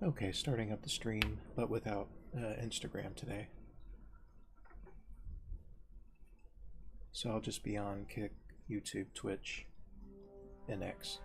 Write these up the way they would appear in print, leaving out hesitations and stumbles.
Okay, starting up the stream, but without Instagram today. So I'll just be on Kick, YouTube, Twitch, and X.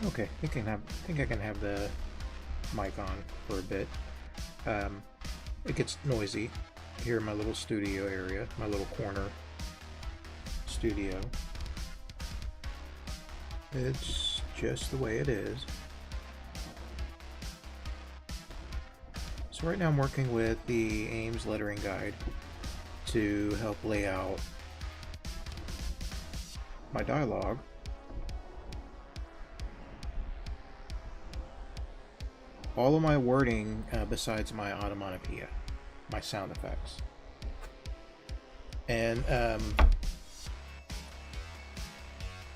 Okay, I think I can have the mic on for a bit. It gets noisy here in my little studio area, my little corner studio. It's just the way it is. So right now I'm working with the Ames lettering guide to help lay out my dialogue. All of my wording besides my onomatopoeia, my sound effects. And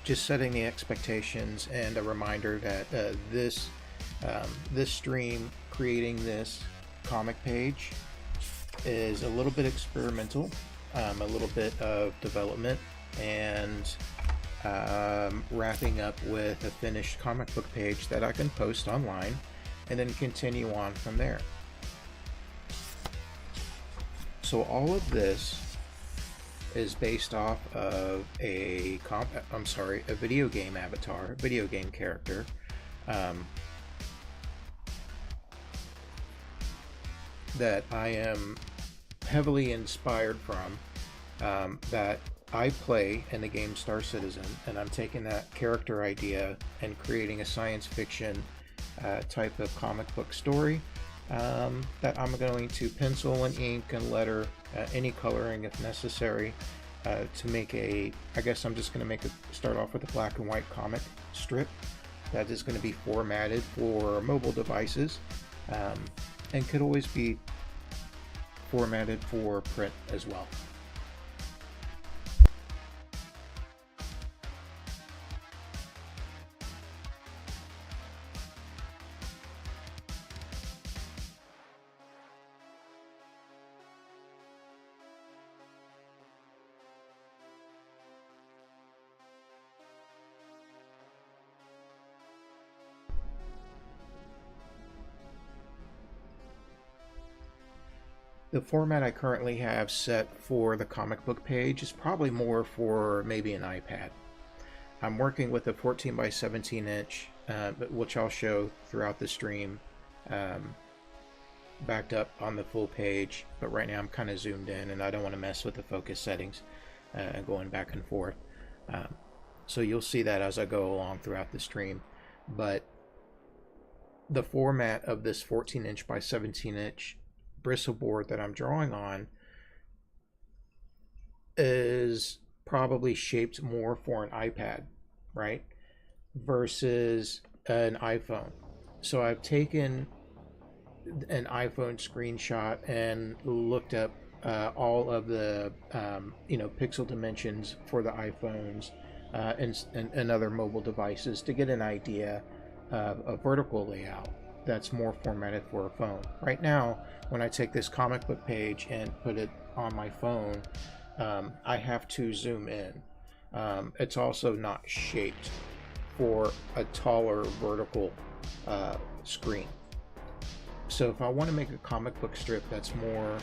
just setting the expectations and a reminder that this stream, creating this comic page, is a little bit experimental, a little bit of development, and wrapping up with a finished comic book page that I can post online and then continue on from there. So all of this is based off of a video game avatar, video game character, that I am heavily inspired from, that I play in the game Star Citizen, and I'm taking that character idea and creating a science fiction type of comic book story that I'm going to pencil and ink and letter, any coloring if necessary, to make I guess I'm just going to start off with a black and white comic strip that is going to be formatted for mobile devices, and could always be formatted for print as well. The format I currently have set for the comic book page is probably more for maybe an iPad. I'm working with a 14 by 17 inch, which I'll show throughout the stream, backed up on the full page, but right now I'm kind of zoomed in and I don't want to mess with the focus settings and going back and forth. So you'll see that as I go along throughout the stream. But the format of this 14 inch by 17 inch bristle board that I'm drawing on is probably shaped more for an iPad, right, versus an iPhone. So I've taken an iPhone screenshot and looked up all of the pixel dimensions for the iPhones and other mobile devices to get an idea of a vertical layout that's more formatted for a phone. Right now, when I take this comic book page and put it on my phone, I have to zoom in. It's also not shaped for a taller vertical screen. So if I want to make a comic book strip that's more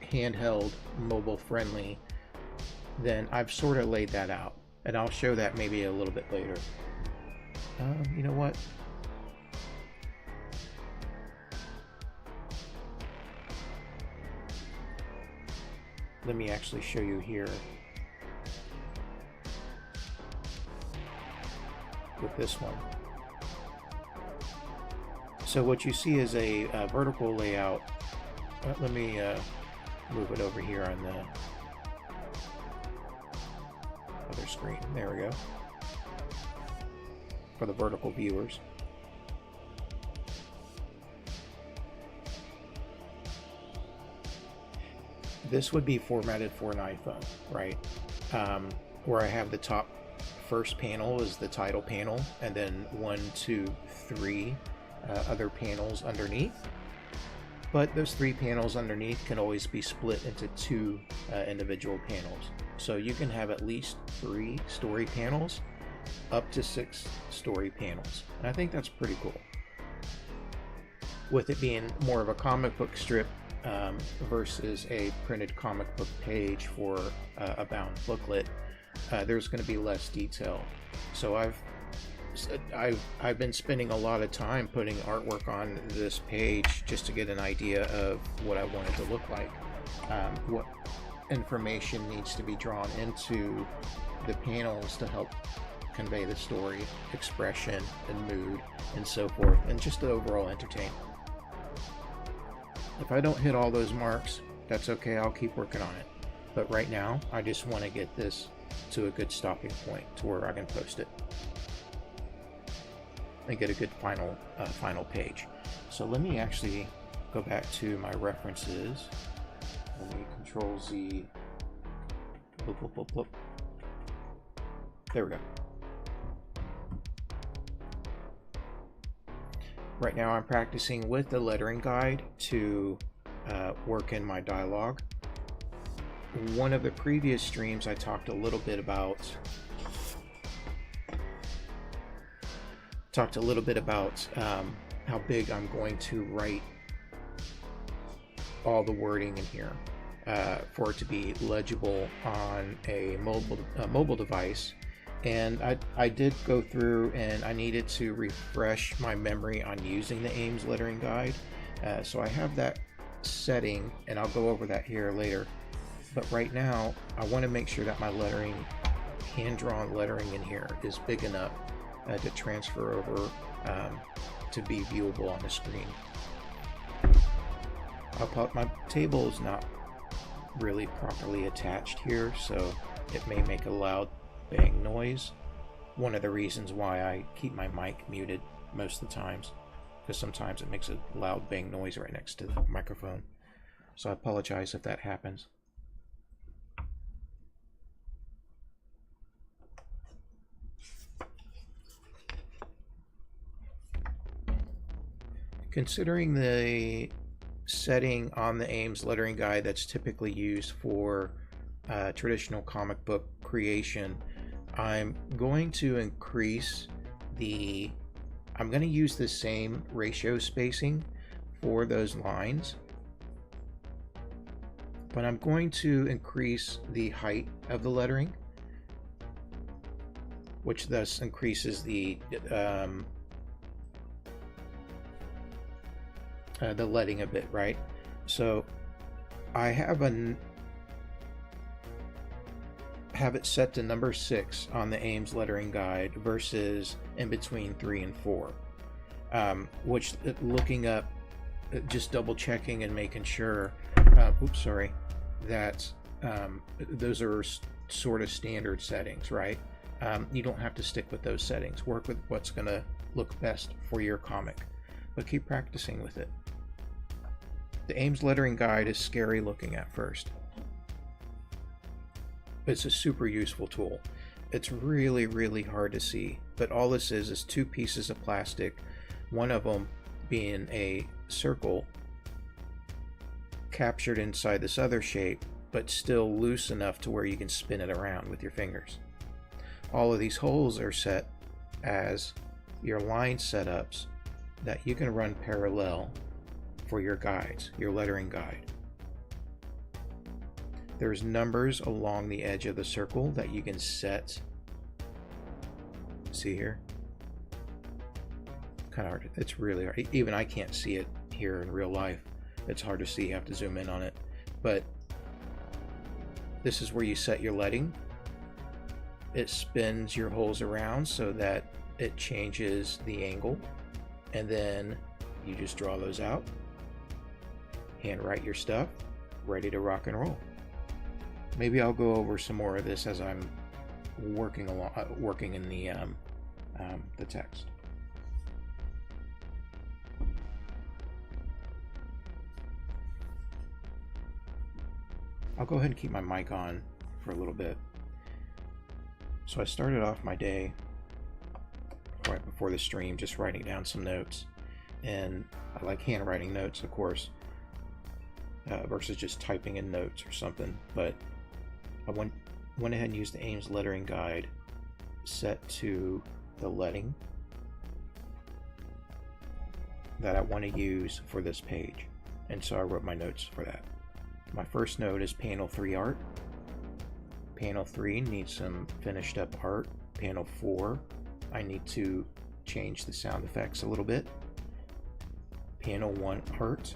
handheld, mobile friendly, then I've sort of laid that out, and I'll show that maybe a little bit later. You know what? Let me actually show you here with this one. So what you see is a vertical layout. Let me move it over here on the other screen. There we go. For the vertical viewers. This would be formatted for an iPhone, right? Where I have the top first panel is the title panel, and then 1, 2, 3 other panels underneath. But those 3 panels underneath can always be split into 2 individual panels. So you can have at least 3 story panels, up to 6 story panels. And I think that's pretty cool. With it being more of a comic book strip versus a printed comic book page for a bound booklet, there's going to be less detail. So I've been spending a lot of time putting artwork on this page just to get an idea of what I want it to look like, what information needs to be drawn into the panels to help convey the story, expression, and mood, and so forth, and just to overall entertain. If I don't hit all those marks, that's okay, I'll keep working on it. But right now, I just want to get this to a good stopping point to where I can post it and get a good final page. So let me actually go back to my references. Let me Control Z. Bloop, bloop, bloop, bloop. There we go. Right now I'm practicing with the lettering guide to work in my dialogue. One of the previous streams I talked a little bit about how big I'm going to write all the wording in here for it to be legible on a mobile device. And I did go through and I needed to refresh my memory on using the Ames lettering guide. So I have that setting, and I'll go over that here later. But right now, I want to make sure that my lettering, hand-drawn lettering in here, is big enough to transfer over to be viewable on the screen. My table is not really properly attached here, so it may make a loud bang noise. One of the reasons why I keep my mic muted most of the times, because sometimes it makes a loud bang noise right next to the microphone. So I apologize if that happens. Considering the setting on the Ames lettering guide that's typically used for traditional comic book creation, I'm going to increase I'm going to use the same ratio spacing for those lines, but I'm going to increase the height of the lettering, which thus increases the leading a bit, right? So I have it set to number 6 on the Ames lettering guide versus in between 3 and 4, which, looking up, just double checking and making sure that those are sort of standard settings, right? You don't have to stick with those settings. Work with what's going to look best for your comic, but keep practicing with it. The Ames lettering guide is scary looking at first. It's a super useful tool. It's really, really hard to see, but all this is 2 pieces of plastic, one of them being a circle captured inside this other shape, but still loose enough to where you can spin it around with your fingers. All of these holes are set as your line setups that you can run parallel for your guides, your lettering guide. There's numbers along the edge of the circle that you can set. See here? Kind of hard. It's really hard. Even I can't see it here in real life. It's hard to see. You have to zoom in on it. But this is where you set your leading. It spins your holes around so that it changes the angle. And then you just draw those out. Handwrite your stuff. Ready to rock and roll. Maybe I'll go over some more of this as I'm working in the text. I'll go ahead and keep my mic on for a little bit. So I started off my day right before the stream just writing down some notes, and I like handwriting notes, of course, versus just typing in notes or something, but I went ahead and used the Ames lettering guide set to the leading that I want to use for this page, and so I wrote my notes for that. My first note is panel 3 art. Panel 3 needs some finished up art. Panel 4, I need to change the sound effects a little bit. Panel 1 art.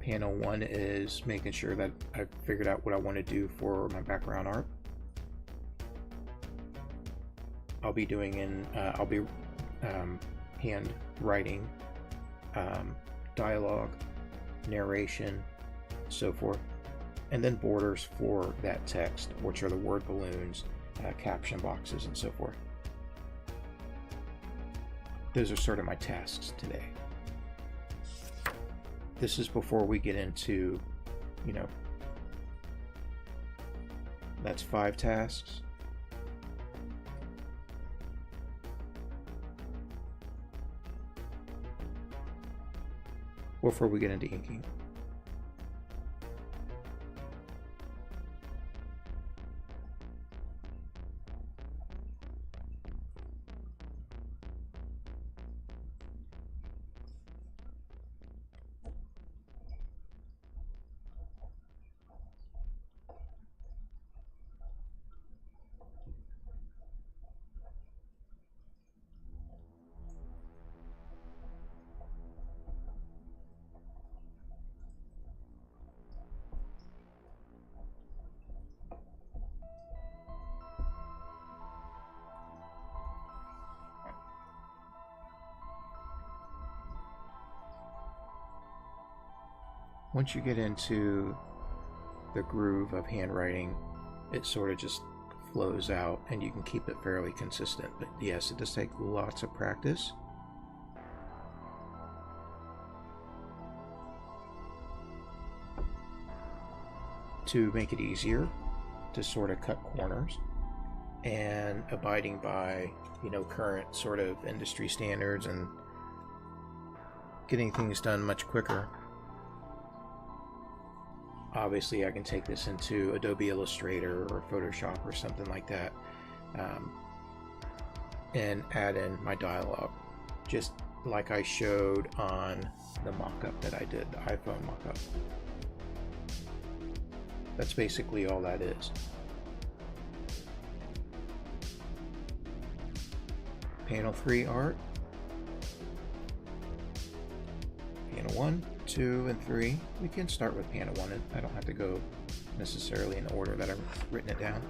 Panel 1 is making sure that I've figured out what I want to do for my background art. I'll be doing hand writing, dialogue, narration, so forth, and then borders for that text, which are the word balloons, caption boxes, and so forth. Those are sort of my tasks today. This is before we get into, that's 5 tasks. Before we get into inking. Once you get into the groove of handwriting, it sort of just flows out and you can keep it fairly consistent. But yes, it does take lots of practice. To make it easier to sort of cut corners and abiding by, current sort of industry standards and getting things done much quicker. Obviously, I can take this into Adobe Illustrator or Photoshop or something like that, and add in my dialogue, just like I showed on the mock-up that I did, the iPhone mock-up. That's basically all that is. Panel 3 art. Panel 1, 2, and 3. We can start with panel 1. I don't have to go necessarily in the order that I've written it down.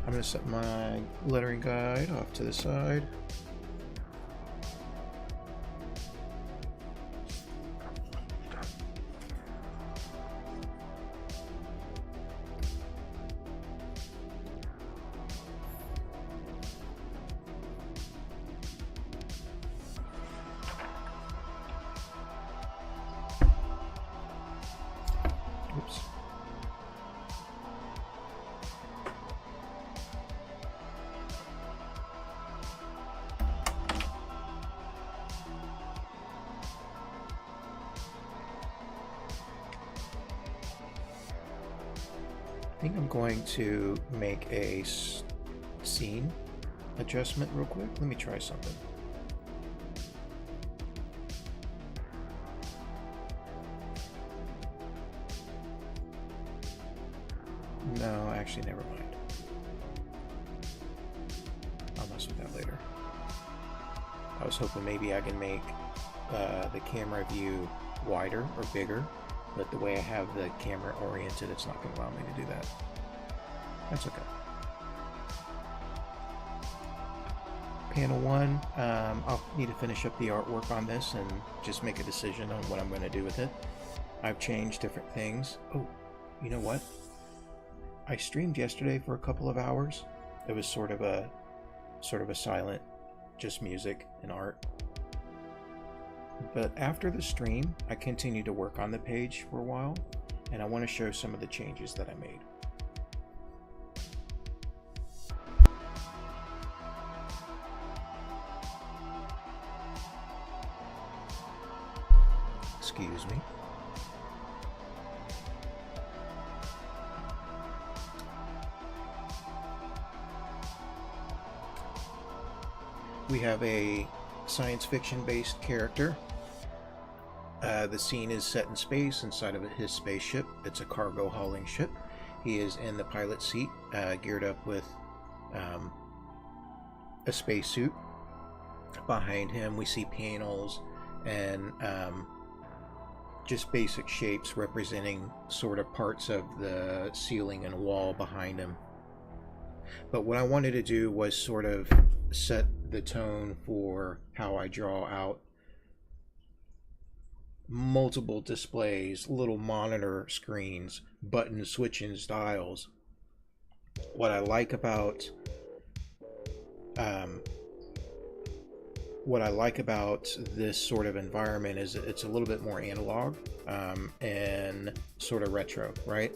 I'm going to set my lettering guide off to the side. Oops. I think I'm going to make a scene adjustment real quick. Let me try something. No, actually, never mind. I'll mess with that later. I was hoping maybe I can make the camera view wider or bigger, but the way I have the camera oriented, it's not going to allow me to do that. That's okay. Panel 1, I'll need to finish up the artwork on this and just make a decision on what I'm going to do with it. I've changed different things. Oh, you know what? I streamed yesterday for a couple of hours. It was sort of a silent, just music and art. But after the stream, I continued to work on the page for a while, and I want to show some of the changes that I made. Excuse me. We have a science fiction based character. The scene is set in space inside of his spaceship. It's a cargo hauling ship. He is in the pilot seat, geared up with a spacesuit. Behind him, we see panels and just basic shapes representing sort of parts of the ceiling and wall behind him. But what I wanted to do was sort of set the tone for how I draw out multiple displays, little monitor screens, buttons, switches, dials. What I like about this sort of environment is it's a little bit more analog and sort of retro, right?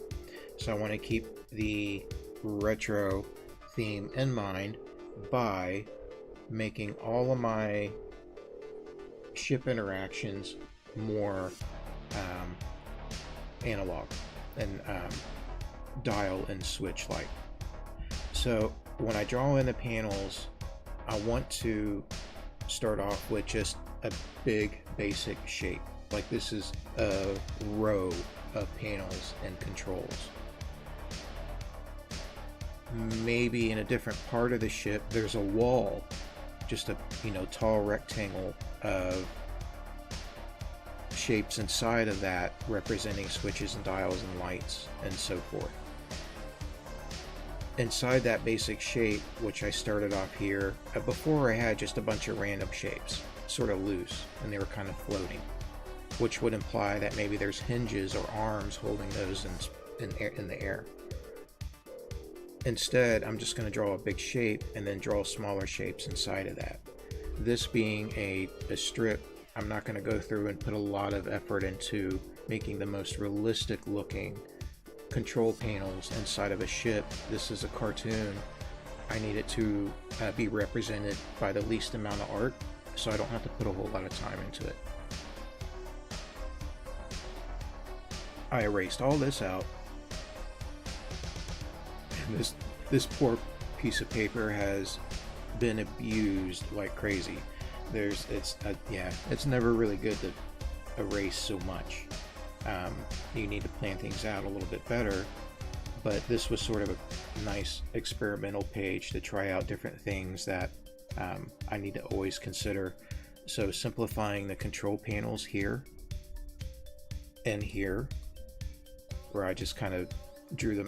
So I want to keep the retro theme in mind by making all of my ship interactions more analog and dial and switch like. So when I draw in the panels, I want to start off with just a big basic shape. Like this is a row of panels and controls. Maybe in a different part of the ship there's a wall, just a tall rectangle of shapes inside of that representing switches and dials and lights and so forth. Inside that basic shape, which I started off here, before I had just a bunch of random shapes, sort of loose, and they were kind of floating, which would imply that maybe there's hinges or arms holding those in the air. Instead, I'm just going to draw a big shape and then draw smaller shapes inside of that. This being a strip, I'm not going to go through and put a lot of effort into making the most realistic looking control panels inside of a ship. This is a cartoon. I need it to be represented by the least amount of art, so I don't have to put a whole lot of time into it. I erased all this out, and this poor piece of paper has been abused like crazy. It's never really good to erase so much. You need to plan things out a little bit better, but this was sort of a nice experimental page to try out different things that I need to always consider. So simplifying the control panels here and here, where I just kind of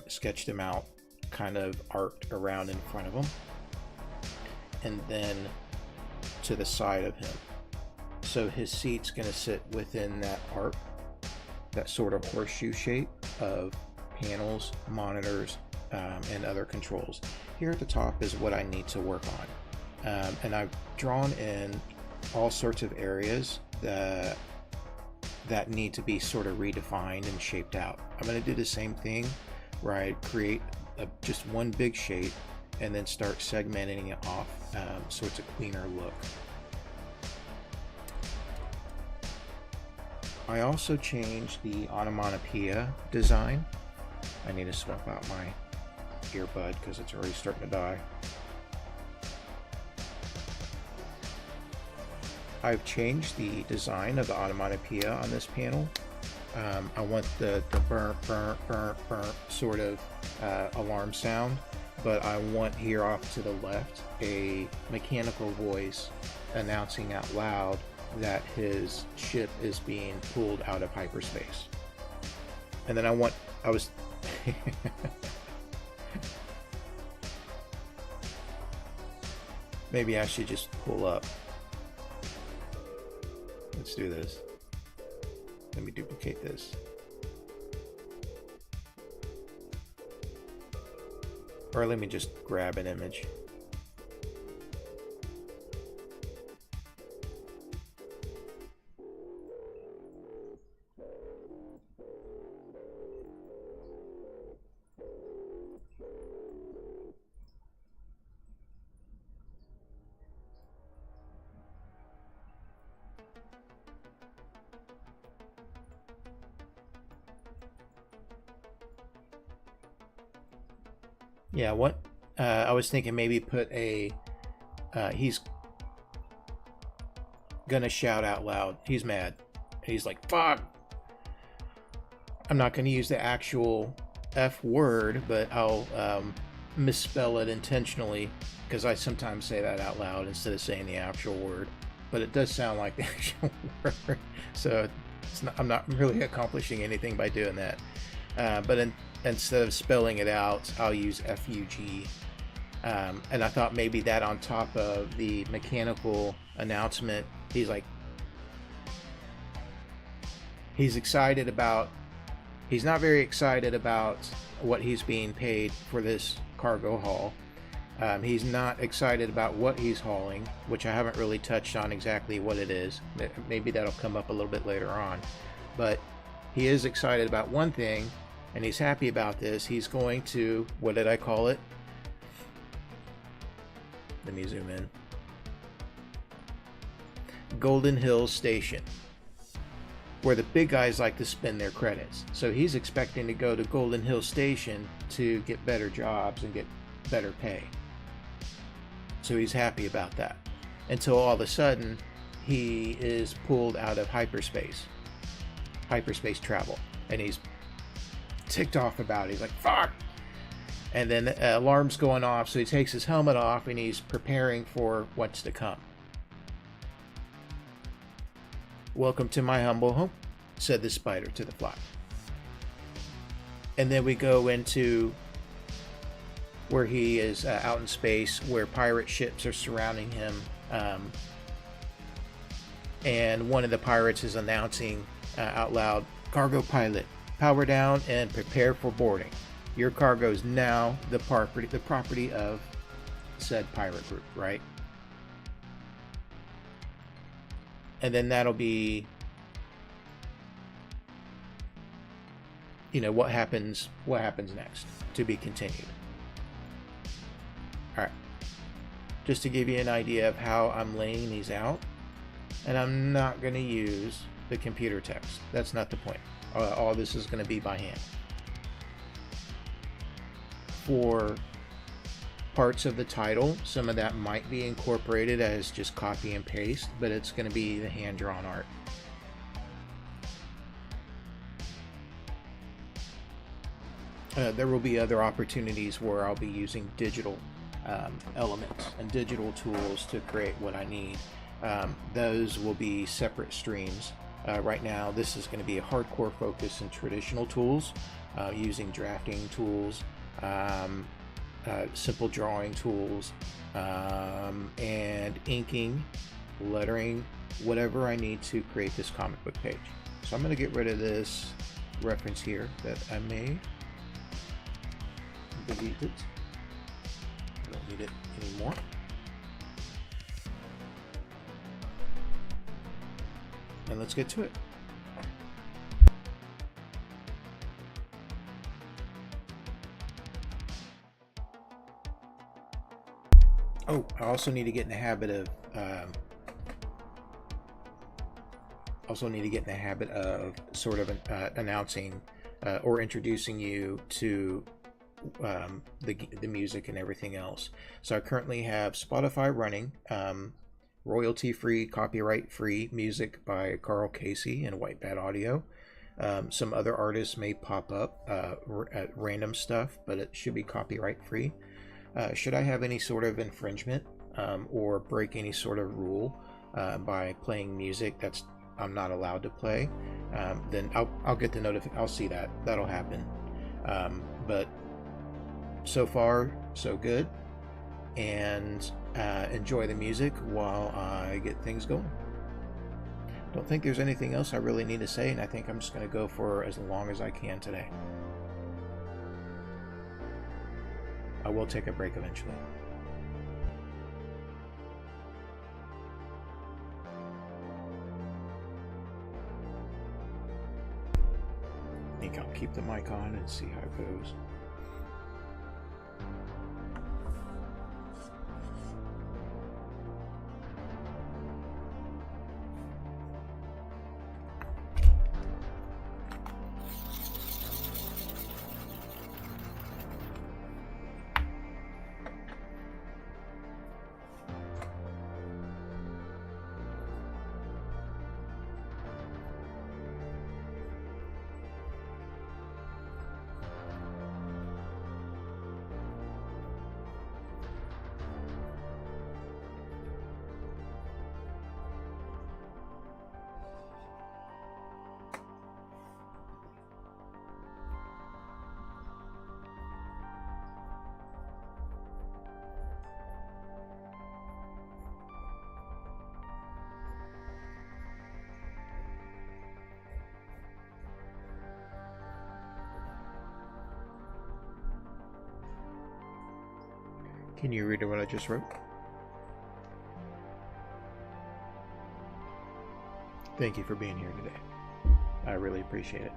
sketched them out, kind of arced around in front of them, and then to the side of him. So his seat's going to sit within that arc, that sort of horseshoe shape of panels, monitors, and other controls. Here at the top is what I need to work on. And I've drawn in all sorts of areas that need to be sort of redefined and shaped out. I'm going to do the same thing where I create just one big shape and then start segmenting it off so it's a cleaner look. I also changed the onomatopoeia design. I need to swap out my earbud because it's already starting to die. I've changed the design of the onomatopoeia on this panel. I want the burr, burr, burr, burr sort of alarm sound, but I want here off to the left a mechanical voice announcing out loud that his ship is being pulled out of hyperspace. And then maybe I should just pull up. Let's do this. Let me duplicate this. Or let me just grab an image. Yeah, what I was thinking maybe put he's gonna shout out loud. He's mad. He's like, fuck! I'm not gonna use the actual F word, but I'll misspell it intentionally because I sometimes say that out loud instead of saying the actual word. But it does sound like the actual word, so I'm not really accomplishing anything by doing that. But instead of spelling it out, I'll use FUG. And I thought maybe that on top of the mechanical announcement, he's not very excited about what he's being paid for this cargo haul. He's not excited about what he's hauling, which I haven't really touched on exactly what it is. Maybe that'll come up a little bit later on. But he is excited about one thing, and he's happy about this. He's going to, what did I call it? Let me zoom in. Golden Hills Station, where the big guys like to spend their credits. So he's expecting to go to Golden Hills Station to get better jobs and get better pay. So he's happy about that. Until all of a sudden, he is pulled out of hyperspace travel. And he's ticked off about it. He's like, fuck! And then the alarm's going off, so he takes his helmet off and he's preparing for what's to come. "Welcome to my humble home," said the spider to the fly. And then we go into where he is out in space, where pirate ships are surrounding him. And one of the pirates is announcing out loud, "Cargo pilot, power down and prepare for boarding. Your cargo is now the property of said pirate group," right? And then that'll be, what happens next, to be continued. All right. Just to give you an idea of how I'm laying these out, and I'm not going to use the computer text. That's not the point. All this is going to be by hand. For parts of the title, some of that might be incorporated as just copy and paste, but it's going to be the hand-drawn art. There will be other opportunities where I'll be using digital elements and digital tools to create what I need. Those will be separate streams. Right now, this is going to be a hardcore focus in traditional tools, using drafting tools, simple drawing tools, and inking, lettering, whatever I need to create this comic book page. So I'm going to get rid of this reference here that I made. Delete it. I don't need it anymore. And let's get to it. Oh, I also need to get in the habit of sort of announcing or introducing you to the music and everything else. So I currently have Spotify running, royalty-free, copyright-free music by Carl Casey and White Bat Audio. Some other artists may pop up at random stuff, but it should be copyright-free. Should I have any sort of infringement or break any sort of rule by playing music that's I'm not allowed to play, then I'll get the notification. I'll see that. That'll happen. But so far, so good. And enjoy the music while I get things going. Don't think there's anything else I really need to say, and I think I'm just going to go for as long as I can today. I will take a break eventually. I think I'll keep the mic on and see how it goes. Can you read what I just wrote? Thank you for being here today. I really appreciate it.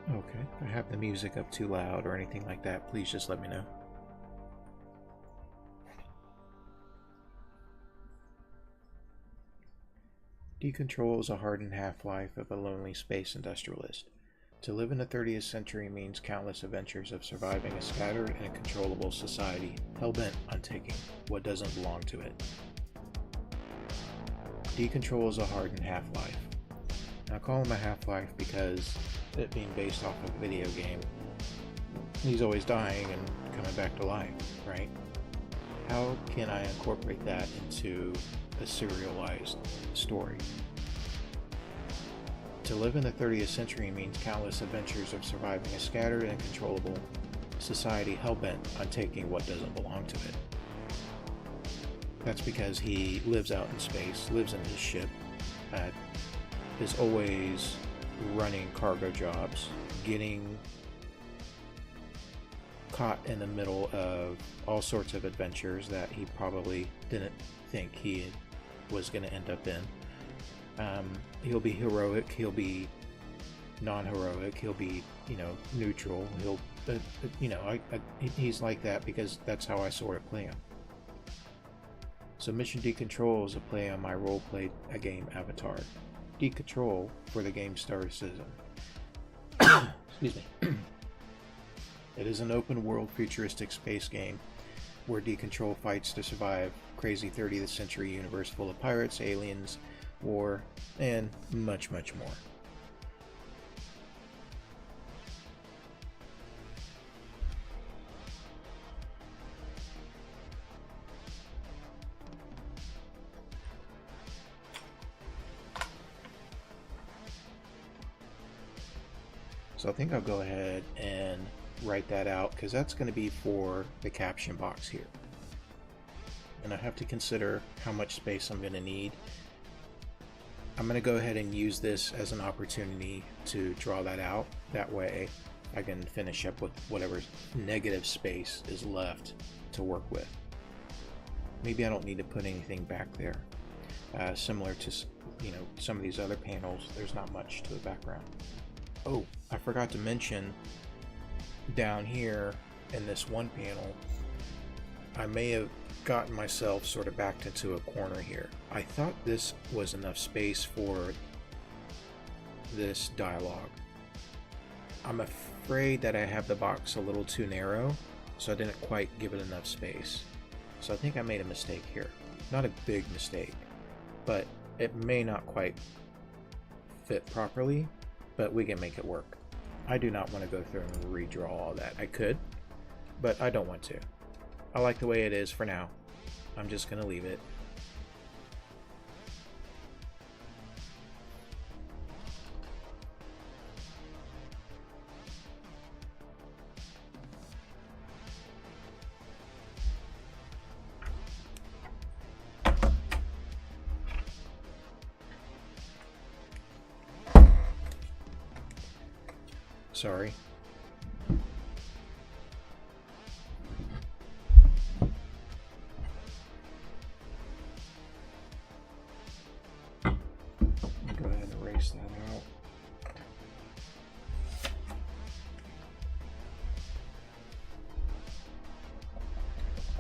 Okay, if I have the music up too loud or anything like that, please just let me know. Decontrol is a hardened half-life of a lonely space industrialist. To live in the 30th century means countless adventures of surviving a scattered and controllable society hell-bent on taking what doesn't belong to it. Decontrol is a hardened half-life. I call him a half-life because it being based off of a video game, he's always dying and coming back to life, right? How can I incorporate that into a serialized story? To live in the 30th century means countless adventures of surviving a scattered and controllable society hell-bent on taking what doesn't belong to it. That's because he lives out in space, lives in his ship, is always running cargo jobs, getting caught in the middle of all sorts of adventures that he probably didn't think he was going to end up in. He'll be heroic, he'll be non-heroic, he'll be, neutral. He's like that because that's how I sort of play him. So Mission Decontrol is a play on my role-play game avatar. Decontrol for the game Star Citizen. Excuse me. It is an open-world futuristic space game where Decontrol fights to survive crazy 30th century universe full of pirates, aliens, war, and much, much more. So I think I'll go ahead and write that out because that's going to be for the caption box here. And I have to consider how much space I'm going to need. I'm going to go ahead and use this as an opportunity to draw that out. That way I can finish up with whatever negative space is left to work with. Maybe I don't need to put anything back there. Similar to some of these other panels, there's not much to the background. Oh, I forgot to mention down here in this one panel, I may have gotten myself sort of backed into a corner here. I thought this was enough space for this dialogue. I'm afraid that I have the box a little too narrow, so I didn't quite give it enough space. So I think I made a mistake here. Not a big mistake, but It may not quite fit properly, but we can make it work. I do not want to go through and redraw all that. I could, but I don't want to. I like the way it is for now. I'm just going to leave it. Sorry. Go ahead and erase that out.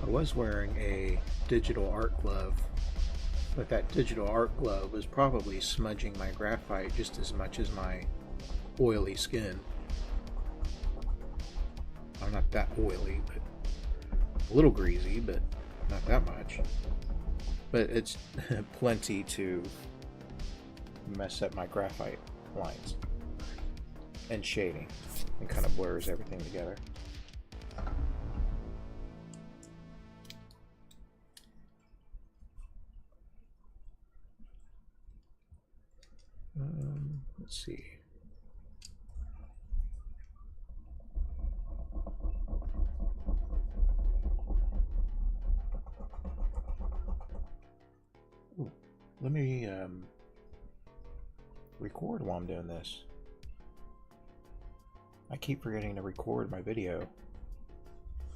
I was wearing a digital art glove, but that digital art glove was probably smudging my graphite just as much as my oily skin. I'm not that oily, but a little greasy, but not that much. But it's plenty to mess up my graphite lines and shading, and kind of blurs everything together. Let's see. Let me record while I'm doing this. I keep forgetting to record my video.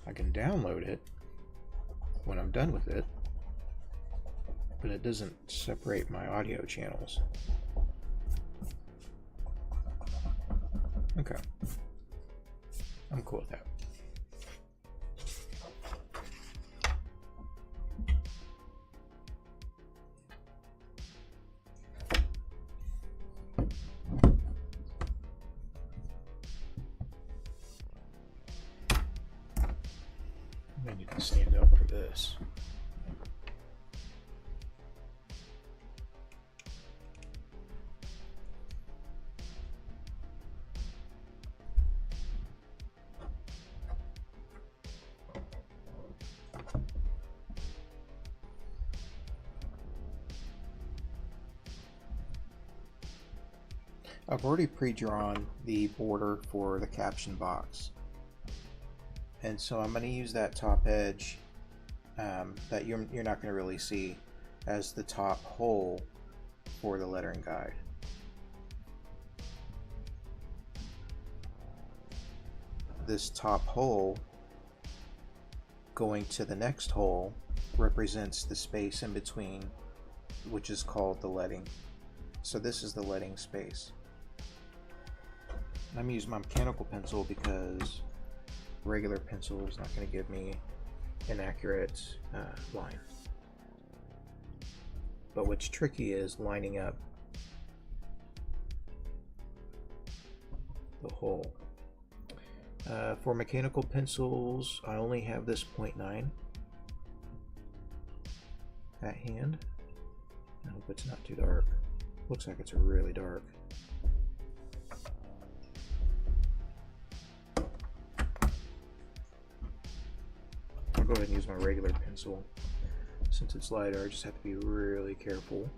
I can download it when I'm done with it, but it doesn't separate my audio channels. Okay. I'm cool with that. I need to stand up for this. I've already pre-drawn the border for the caption box, and so I'm going to use that top edge that you're not going to really see as the top hole for the lettering guide. This top hole going to the next hole represents the space in between, which is called the leading. So this is the leading space. I'm using my mechanical pencil because regular pencil is not going to give me an accurate line. But what's tricky is lining up the hole. For mechanical pencils, I only have this 0.9 at hand. I hope it's not too dark. Looks like it's really dark. I'll go ahead and use my regular pencil. Since it's lighter, I just have to be really careful.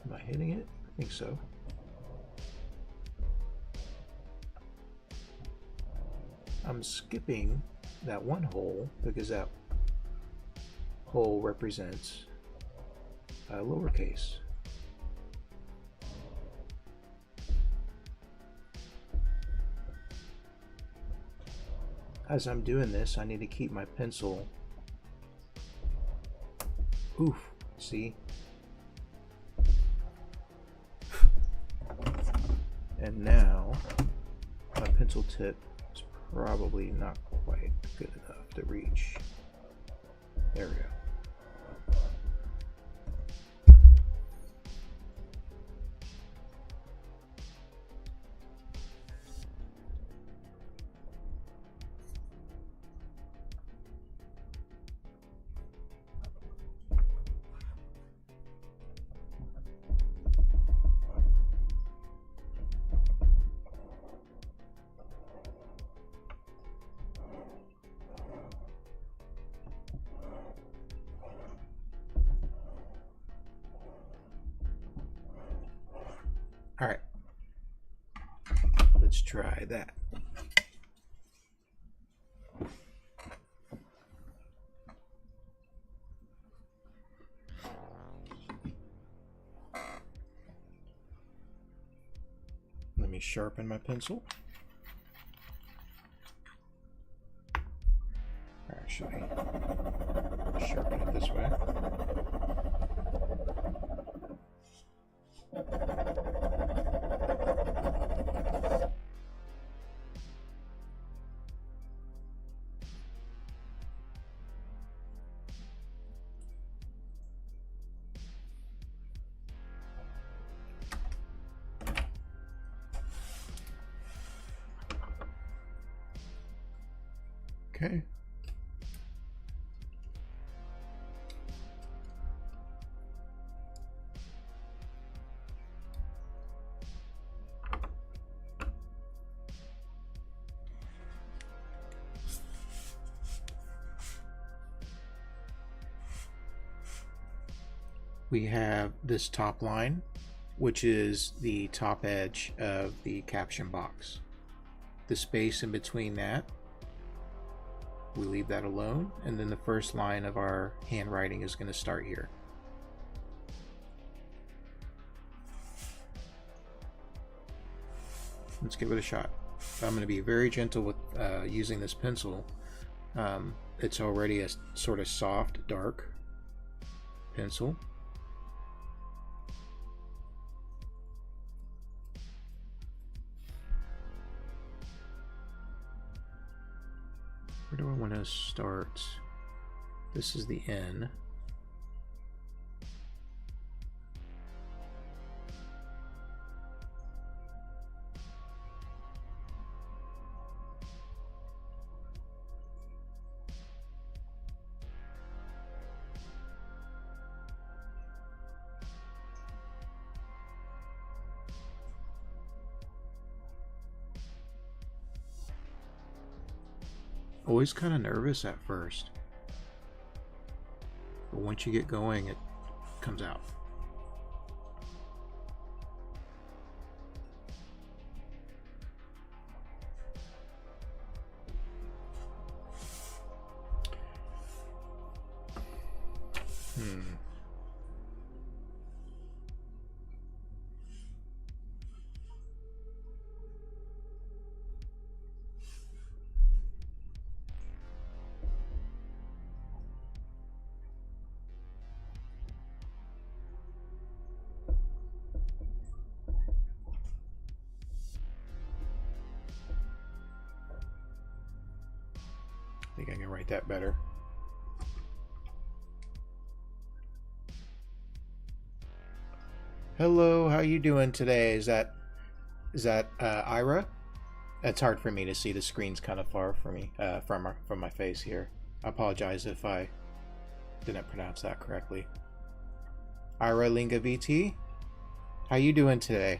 Am I hitting it? I think so. I'm skipping that one hole because that hole represents a lowercase. As I'm doing this, I need to keep my pencil. Oof, see? And now my pencil tip is probably not quite good enough to reach. There we go. All right, let's try that. Let me sharpen my pencil. Actually, sharpen it this way. Okay. We have this top line, which is the top edge of the caption box. The space in between that, we leave that alone, and then the first line of our handwriting is going to start here. Let's give it a shot. I'm going to be very gentle with using this pencil. It's already a sort of soft, dark pencil. Where do I want to start? This is the N. Always kind of nervous at first, but once you get going, it comes out. I think I can write that better. Hello, how you doing today? Is that Ira? It's hard for me to see. The screen's kind of far from me, from my face here. I apologize if I didn't pronounce that correctly. Ira Linga VT, how you doing today?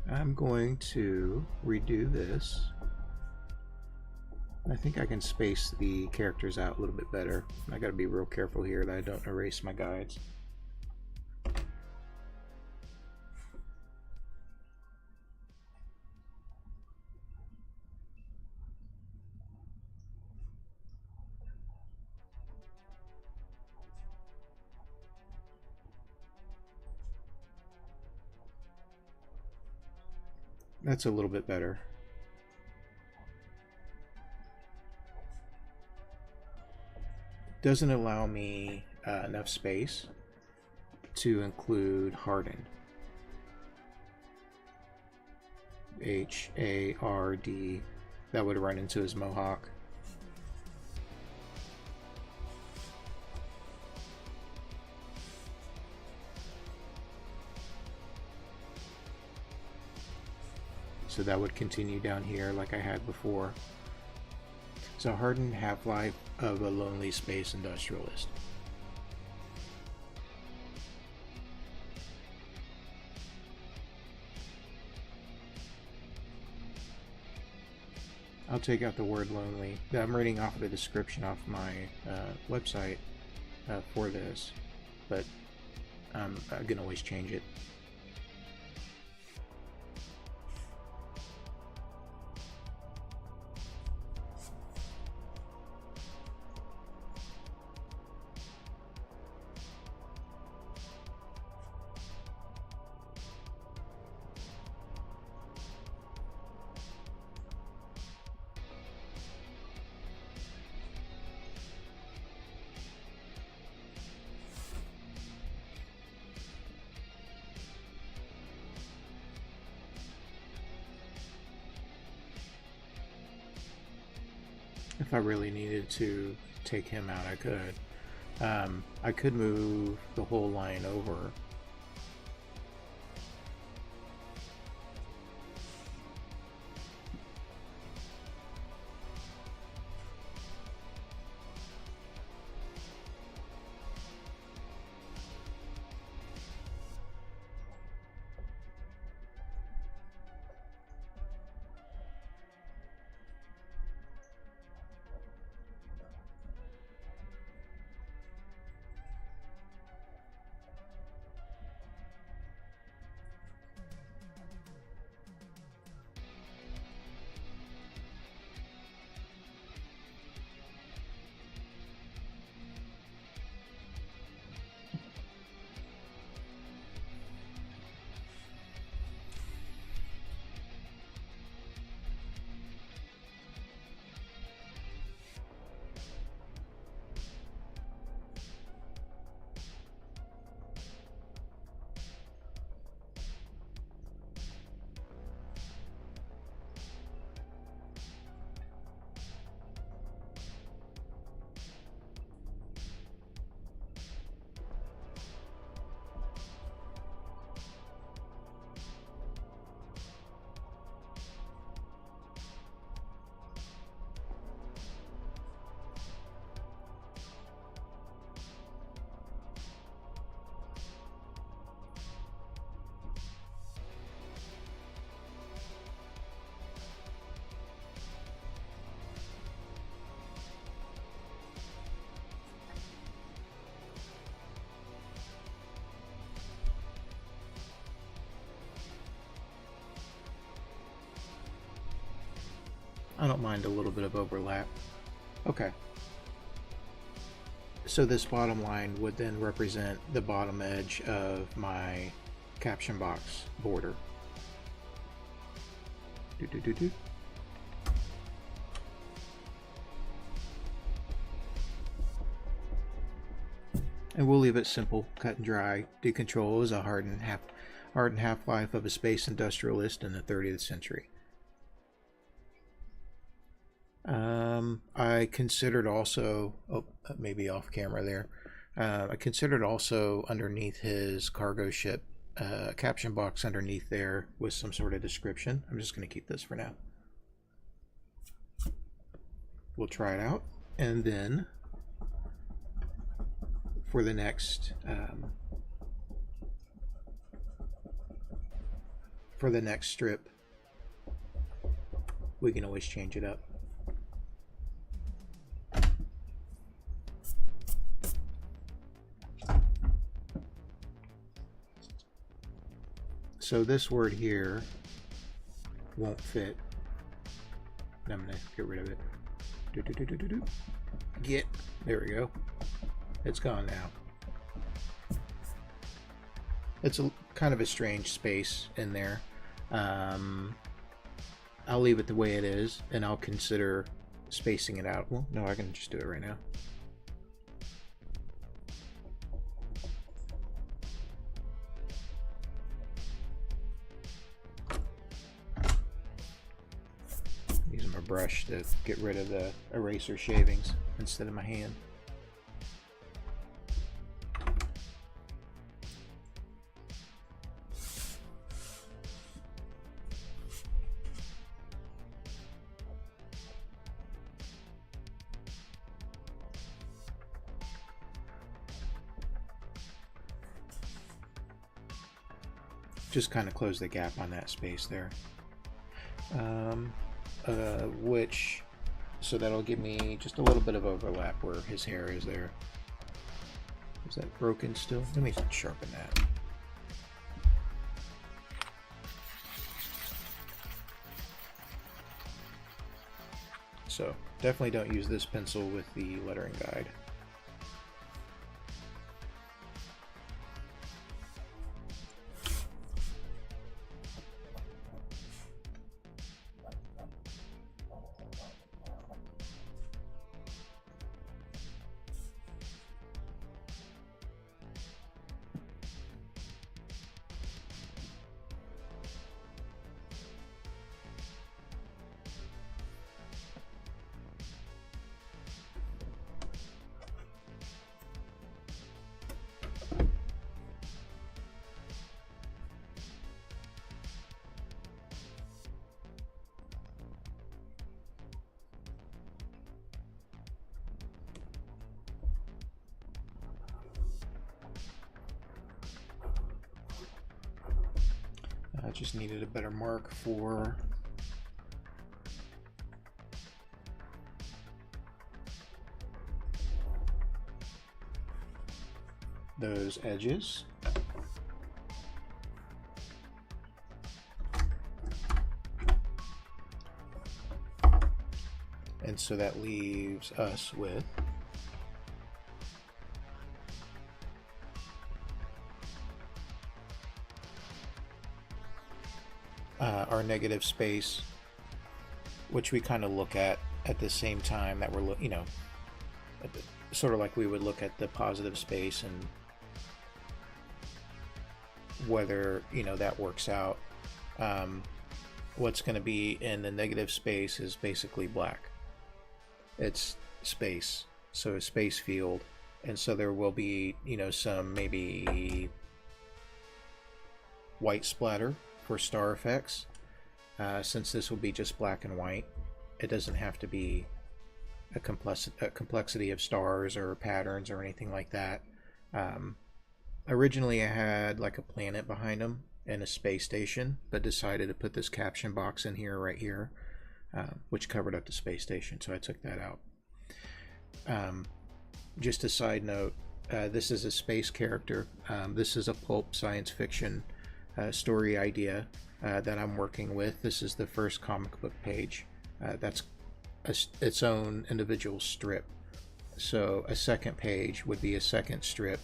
I'm going to redo this. I think I can space the characters out a little bit better. I gotta be real careful here that I don't erase my guides. That's a little bit better. Doesn't allow me enough space to include hardened. H-A-R-D. That would run into his mohawk. So that would continue down here like I had before. So hardened half-life of a lonely space industrialist. I'll take out the word lonely. I'm reading off of the description off my website for this, but I can always change it. If I really needed to take him out, I could. I could move the whole line over. I don't mind a little bit of overlap. Okay. So this bottom line would then represent the bottom edge of my caption box border. And we'll leave it simple, cut and dry. Decontrol is a hardened half-life of a space industrialist in the 30th century. I considered also, maybe off camera there, I considered also underneath his cargo ship, caption box underneath there with some sort of description. I'm just going to keep this for now. We'll try it out, and then for the next strip, we can always change it up. So this word here won't fit. I'm going to get rid of it. There we go. It's gone now. It's a kind of a strange space in there. I'll leave it the way it is, and I'll consider spacing it out. Well, no, I can just do it right now. Using my brush to get rid of the eraser shavings instead of my hand. Just kind of close the gap on that space there. so that'll give me just a little bit of overlap where his hair is there. Is that broken still? Let me sharpen that. So definitely don't use this pencil with the lettering guide. I just needed a better mark for those edges. And so that leaves us with our negative space, which we kind of look at the same time that we're, sort of like we would look at the positive space and whether, that works out. What's going to be in the negative space is basically black. It's space, so a space field, and so there will be, some maybe white splatter for star effects. Since this will be just black and white, it doesn't have to be a complexity of stars or patterns or anything like that. Originally I had like a planet behind them and a space station, but decided to put this caption box in here, right here, which covered up the space station, so I took that out. Just a side note, this is a space character. This is a pulp science fiction story idea that I'm working with. This is the first comic book page. That's its own individual strip. So a second page would be a second strip,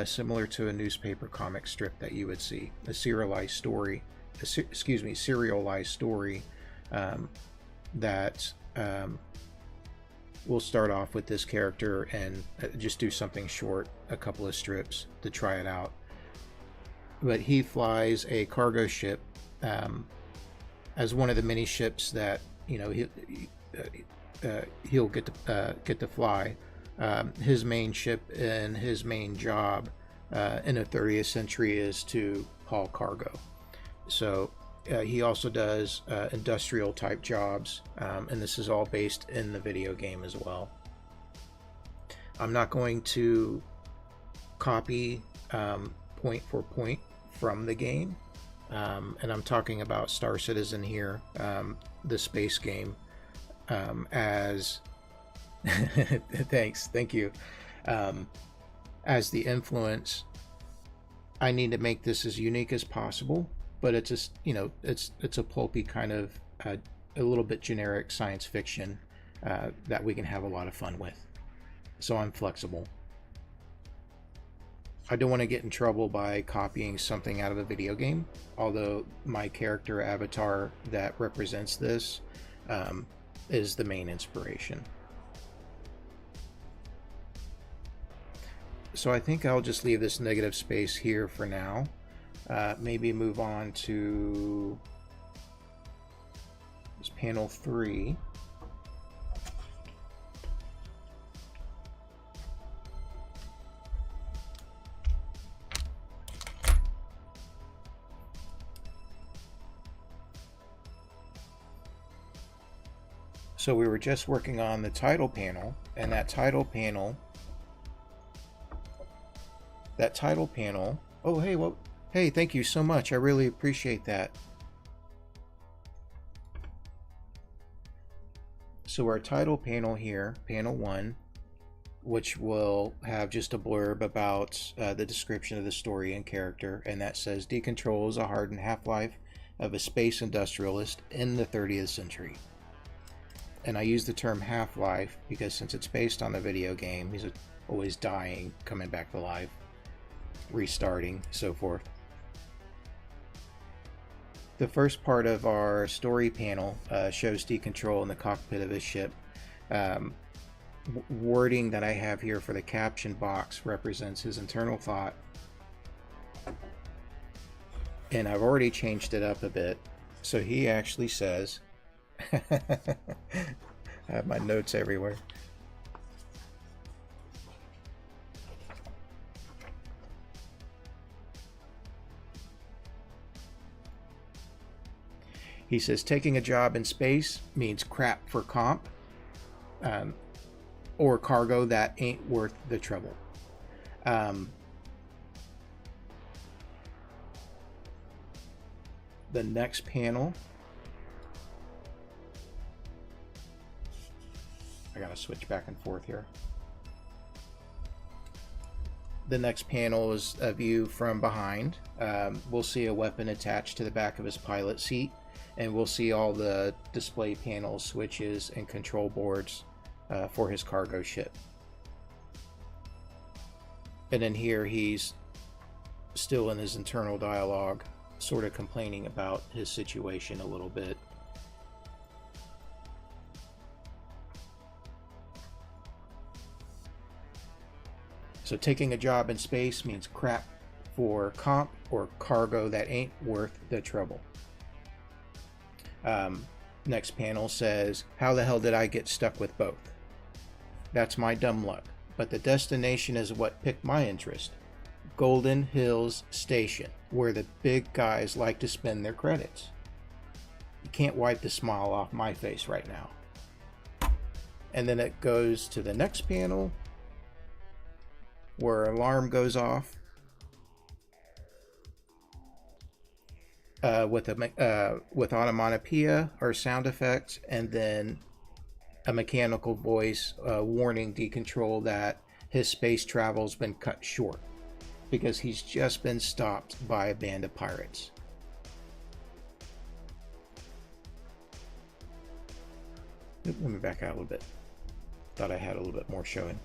similar to a newspaper comic strip that you would see. A serialized story, serialized story that we'll start off with this character and just do something short, a couple of strips to try it out. But he flies a cargo ship as one of the many ships that he'll get to fly. His main ship and his main job in the 30th century is to haul cargo. So he also does industrial type jobs, and this is all based in the video game as well. I'm not going to copy point for point from the game, and I'm talking about Star Citizen here, the space game, as thank you, as the influence. I need to make this as unique as possible, but it's just, it's a pulpy kind of a little bit generic science fiction that we can have a lot of fun with. So I'm flexible. I don't want to get in trouble by copying something out of a video game, although my character avatar that represents this is the main inspiration. So I think I'll just leave this negative space here for now. Maybe move on to this panel 3. So we were just working on the title panel, and that title panel, oh hey, well, hey, thank you so much, I really appreciate that. So our title panel here, panel 1, which will have just a blurb about the description of the story and character, and that says Decontrol is a hardened half-life of a space industrialist in the 30th century. And I use the term half-life because since it's based on the video game, he's always dying, coming back to life, restarting, so forth. The first part of our story panel shows Decontrol in the cockpit of his ship. Wording that I have here for the caption box represents his internal thought, and I've already changed it up a bit. So he actually says, I have my notes everywhere. He says, taking a job in space means crap for comp, or cargo that ain't worth the trouble. The next panel, I gotta switch back and forth here. The next panel is a view from behind. We'll see a weapon attached to the back of his pilot seat, and we'll see all the display panels, switches, and control boards for his cargo ship. And then here he's still in his internal dialogue, sort of complaining about his situation a little bit. So taking a job in space means crap for comp or cargo that ain't worth the trouble. Next panel says, how the hell did I get stuck with both? That's my dumb luck, but the destination is what piqued my interest. Golden Hills Station, where the big guys like to spend their credits. You can't wipe the smile off my face right now. And then it goes to the next panel, where alarm goes off with onomatopoeia or sound effects, and then a mechanical voice warning Decontrol that his space travel's been cut short because he's just been stopped by a band of pirates. Let me back out a little bit. Thought I had a little bit more showing.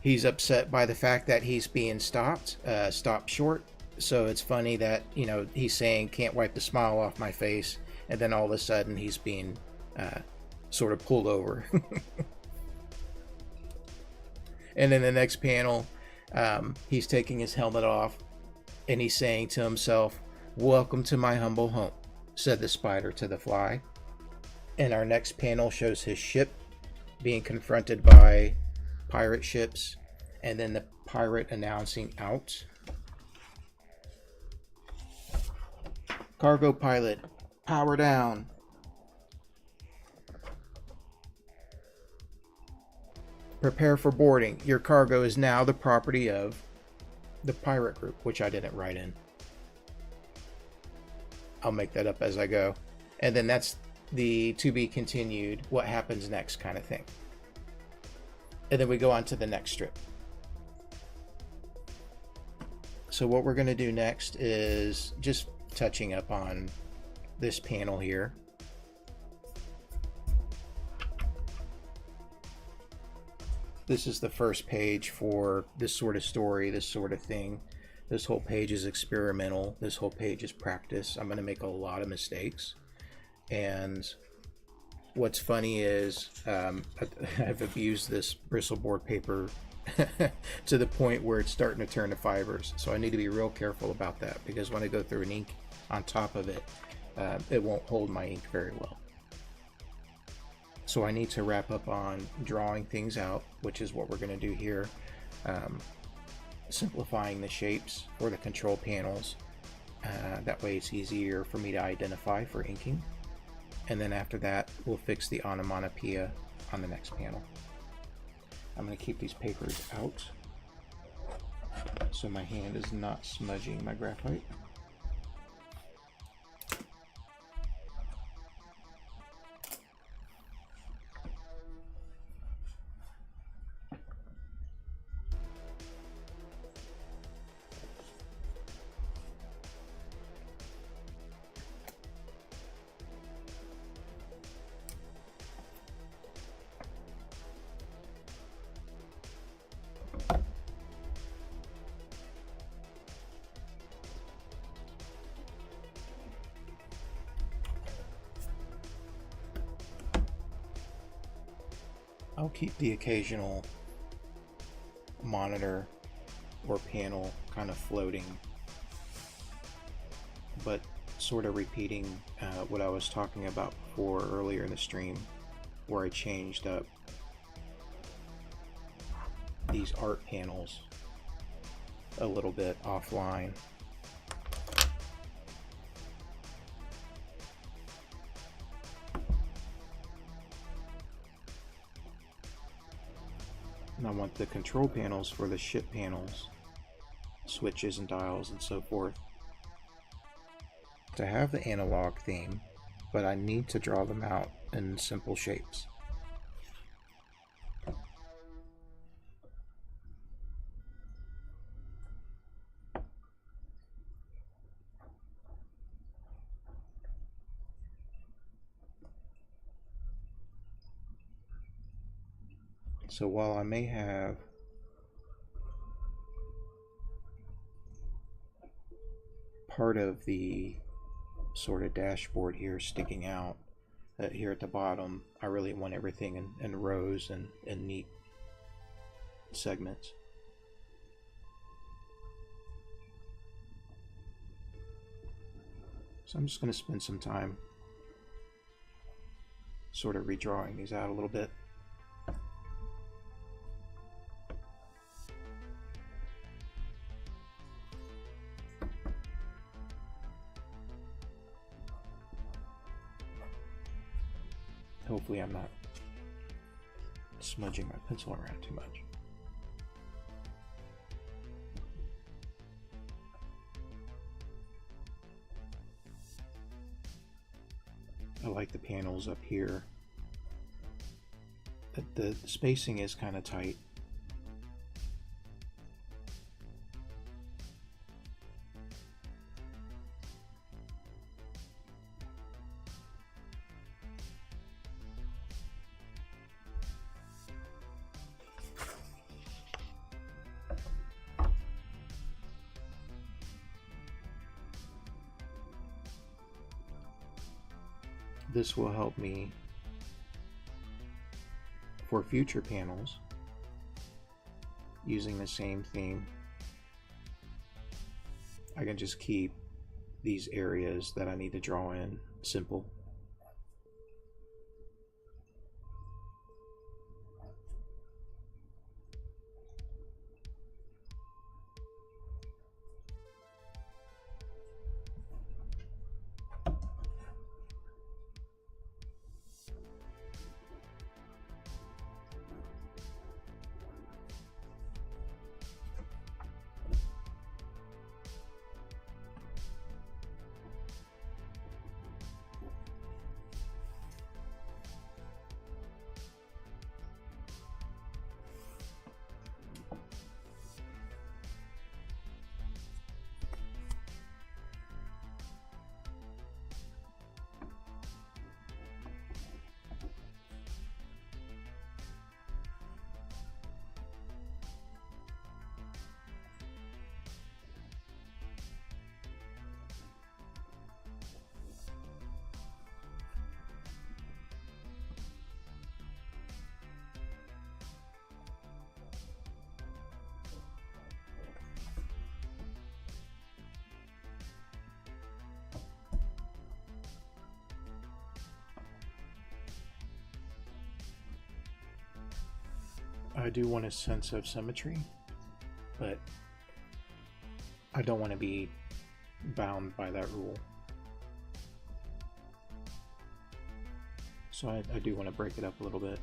He's upset by the fact that he's being stopped short. So it's funny that, you know, he's saying can't wipe the smile off my face, and then all of a sudden he's being sort of pulled over. And in the next panel, he's taking his helmet off, and he's saying to himself, "Welcome to my humble home," said the spider to the fly. And our next panel shows his ship being confronted by pirate ships, and then the pirate announcing out. Cargo pilot, power down. Prepare for boarding. Your cargo is now the property of the pirate group, which I didn't write in. I'll make that up as I go. And then that's the to be continued, what happens next kind of thing. And then we go on to the next strip. So what we're going to do next is just touching up on this panel here. This is the first page for this sort of story, this sort of thing. This whole page is experimental. This whole page is practice. I'm going to make a lot of mistakes. And what's funny is I've abused this bristlepboard paper to the point where it's starting to turn to fibers. So I need to be real careful about that, because when I go through an ink on top of it, it won't hold my ink very well. So I need to wrap up on drawing things out, which is what we're going to do here. Simplifying the shapes for the control panels. That way it's easier for me to identify for inking. And then after that, we'll fix the onomatopoeia on the next panel. I'm going to keep these papers out so my hand is not smudging my graphite. I'll keep the occasional monitor or panel kind of floating, but sort of repeating what I was talking about before earlier in the stream, where I changed up these art panels a little bit offline. And I want the control panels for the ship panels, switches and dials and so forth, to have the analog theme, but I need to draw them out in simple shapes. So while I may have part of the sort of dashboard here sticking out here at the bottom, I really want everything in rows and neat segments. So I'm just going to spend some time sort of redrawing these out a little bit. Hopefully I'm not smudging my pencil around too much. I like the panels up here. The spacing is kind of tight. This will help me for future panels using the same theme. I can just keep these areas that I need to draw in simple. I do want a sense of symmetry, but I don't want to be bound by that rule. So I do want to break it up a little bit.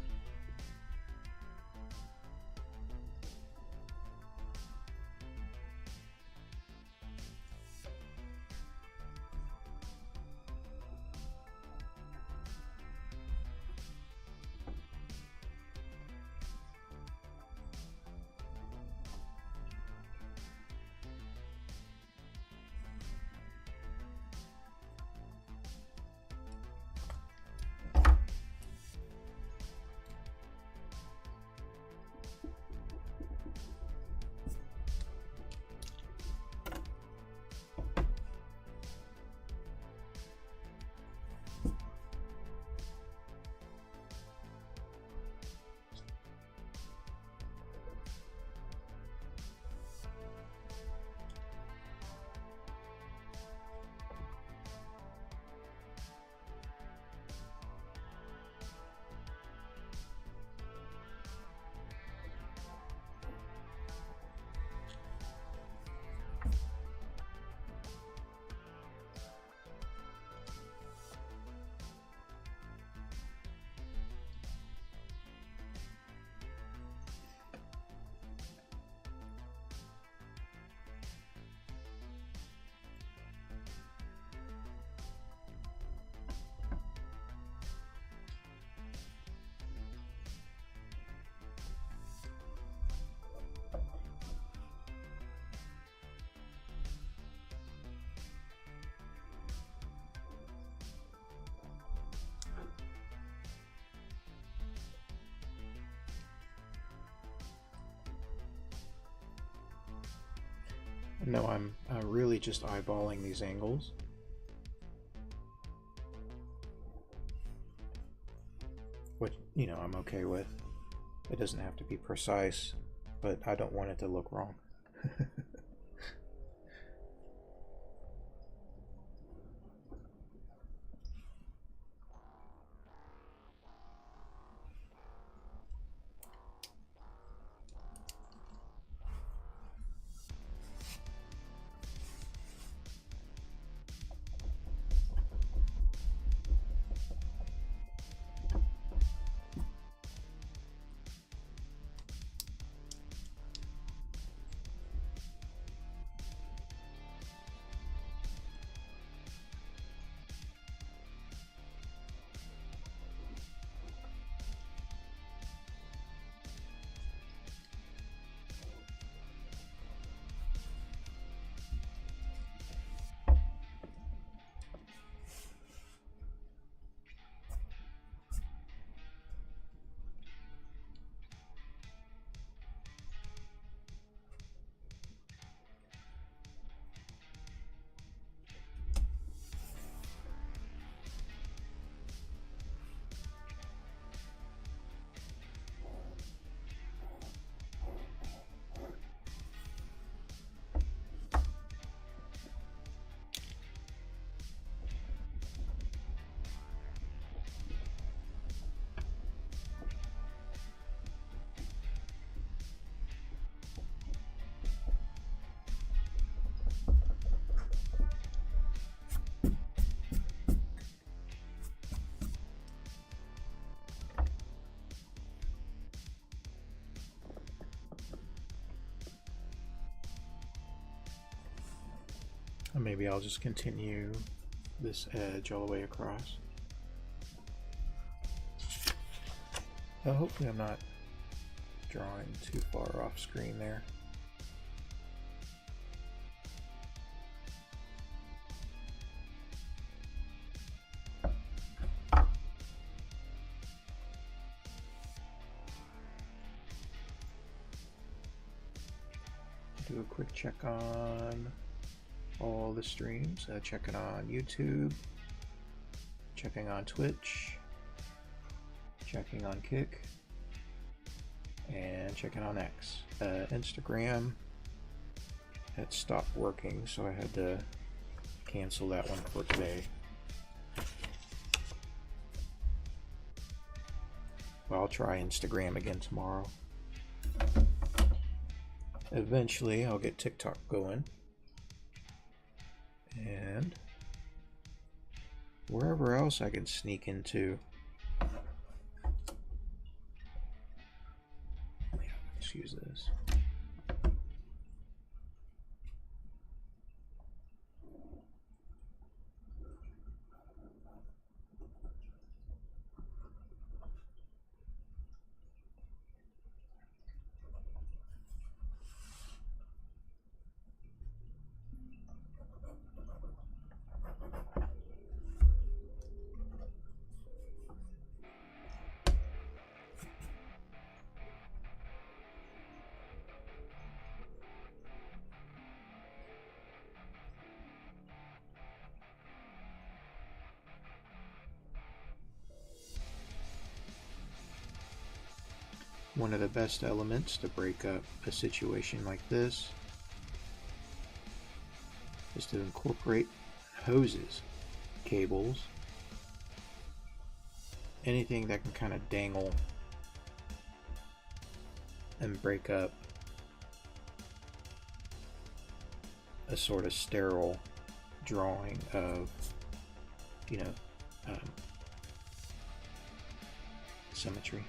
No, I'm really just eyeballing these angles. Which, you know, I'm okay with. It doesn't have to be precise, but I don't want it to look wrong. And maybe I'll just continue this edge all the way across. Hopefully I'm not drawing too far off screen there. Do a quick check on all the streams, checking on YouTube, checking on Twitch, checking on Kick, and checking on X. Instagram had stopped working, so I had to cancel that one for today. Well, I'll try Instagram again tomorrow. Eventually, I'll get TikTok going. And wherever else I can sneak into. Let's use this. One of the best elements to break up a situation like this is to incorporate hoses, cables, anything that can kind of dangle and break up a sort of sterile drawing of, you know, symmetry.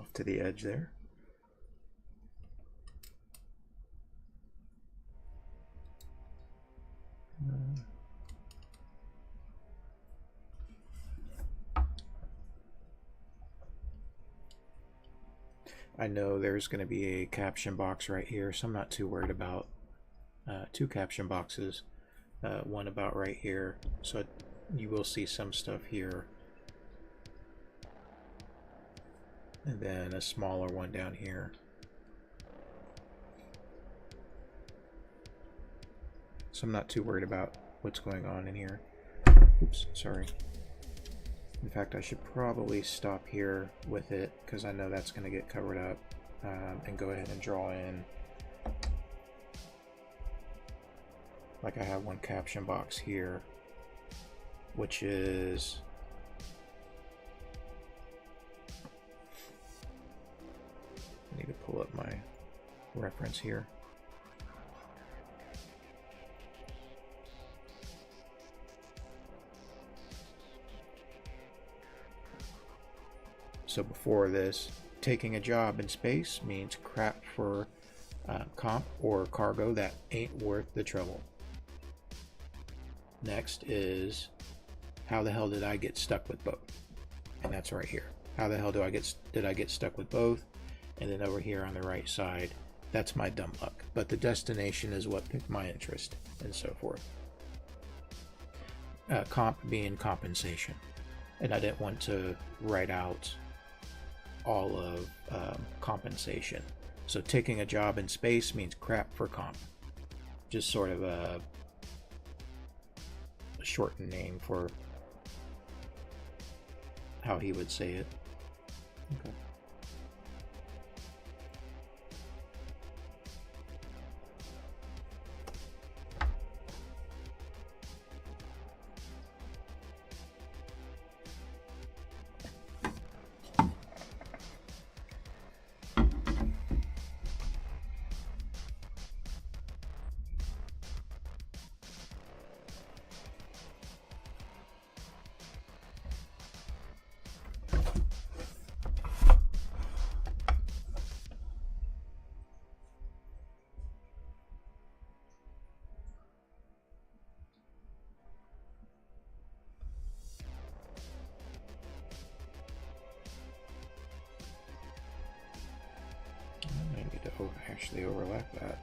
off to the edge there. I know there's going to be a caption box right here, so I'm not too worried about two caption boxes. One about right here, so you will see some stuff here, and then a smaller one down here. So I'm not too worried about what's going on in here. Oops, sorry. In fact, I should probably stop here with it because I know that's going to get covered up, and go ahead and draw in. Like I have one caption box here, which is I need to pull up my reference here. So before this, taking a job in space means crap for comp or cargo that ain't worth the trouble. Next is, how the hell did I get stuck with both? And that's right here. How the hell did I get stuck with both? And then over here on the right side, that's my dumb luck. But the destination is what piqued my interest, and so forth. Comp being compensation. And I didn't want to write out all of compensation. So taking a job in space means crap for comp. Just sort of a shortened name for how he would say it. Okay. Actually overlap that.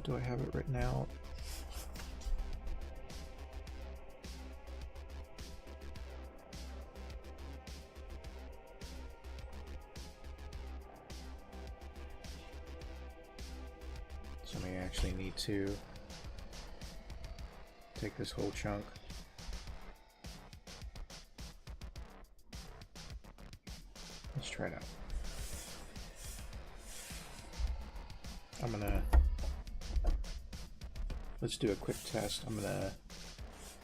Do I have it written out? So I may actually need to take this whole chunk. Let's try it out. Let's do a quick test. I'm gonna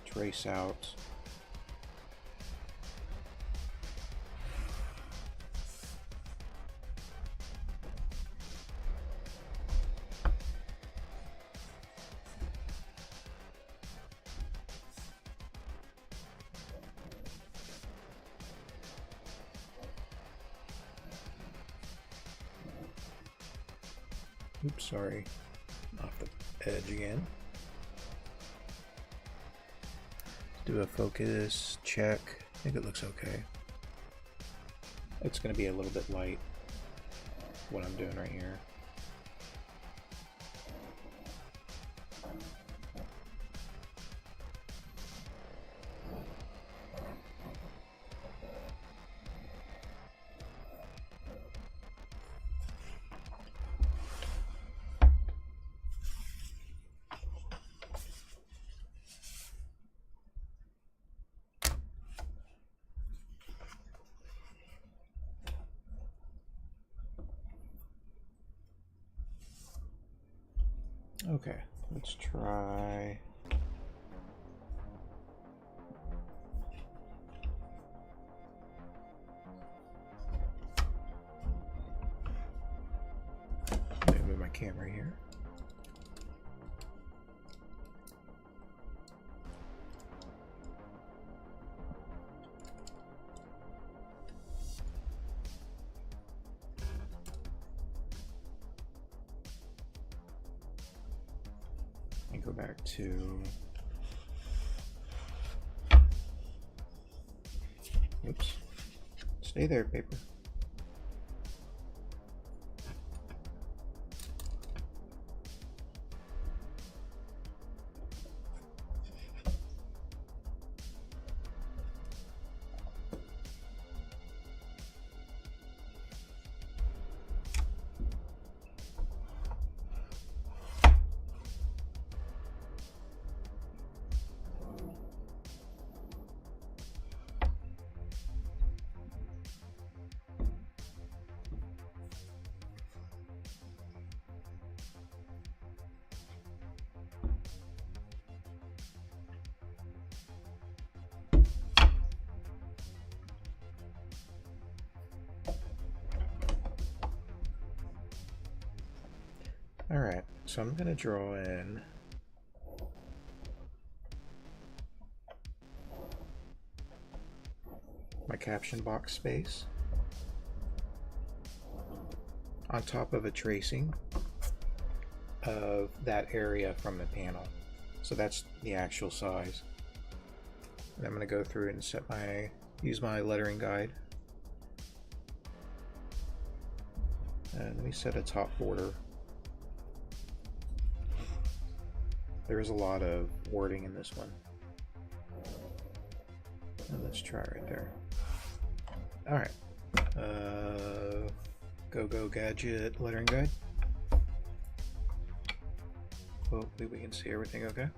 trace out oops, sorry, off the edge again. Do a focus check. I think it looks okay. It's going to be a little bit light, what I'm doing right here. Okay, let's try. Let me camera here. And go back to, oops, stay there, paper. All right, so I'm going to draw in my caption box space on top of a tracing of that area from the panel. So that's the actual size. And I'm going to go through and use my lettering guide. And let me set a top border. There is a lot of wording in this one. And let's try right there. All right. Go Gadget lettering guide. Hopefully we can see everything okay.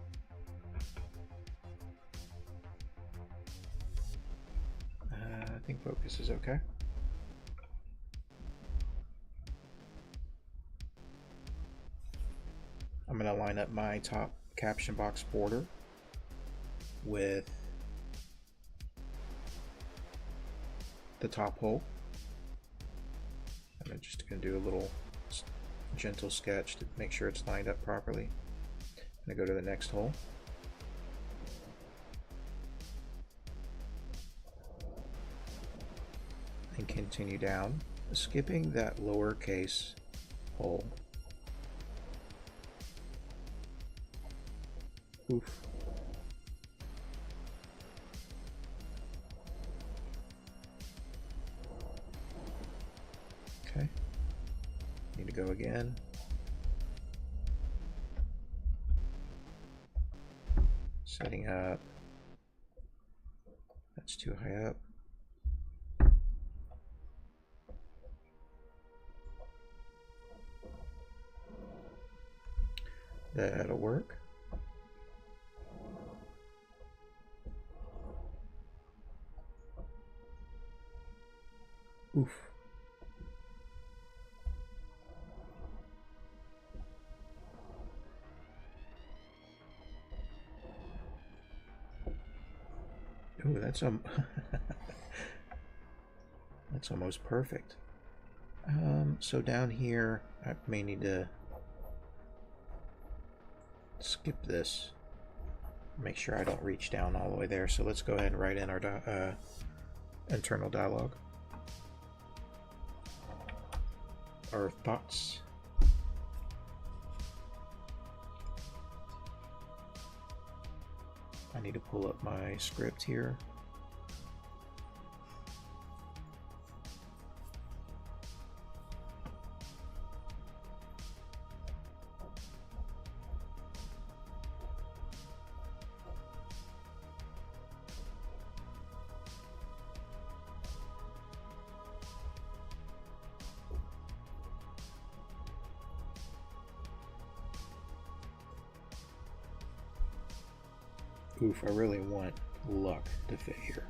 I think focus is okay. I'm going to line up my top caption box border with the top hole. I'm just going to do a little gentle sketch to make sure it's lined up properly. I'm going to go to the next hole. And continue down, skipping that lowercase hole. Oof. Okay. Need to go again. Setting up. That's too high up. That'll work. Oof. Ooh, that's that's almost perfect. So down here, I may need to skip this. Make sure I don't reach down all the way there. So let's go ahead and write in our internal dialogue. Our thoughts. I need to pull up my script here. Oof, I really want luck to fit here.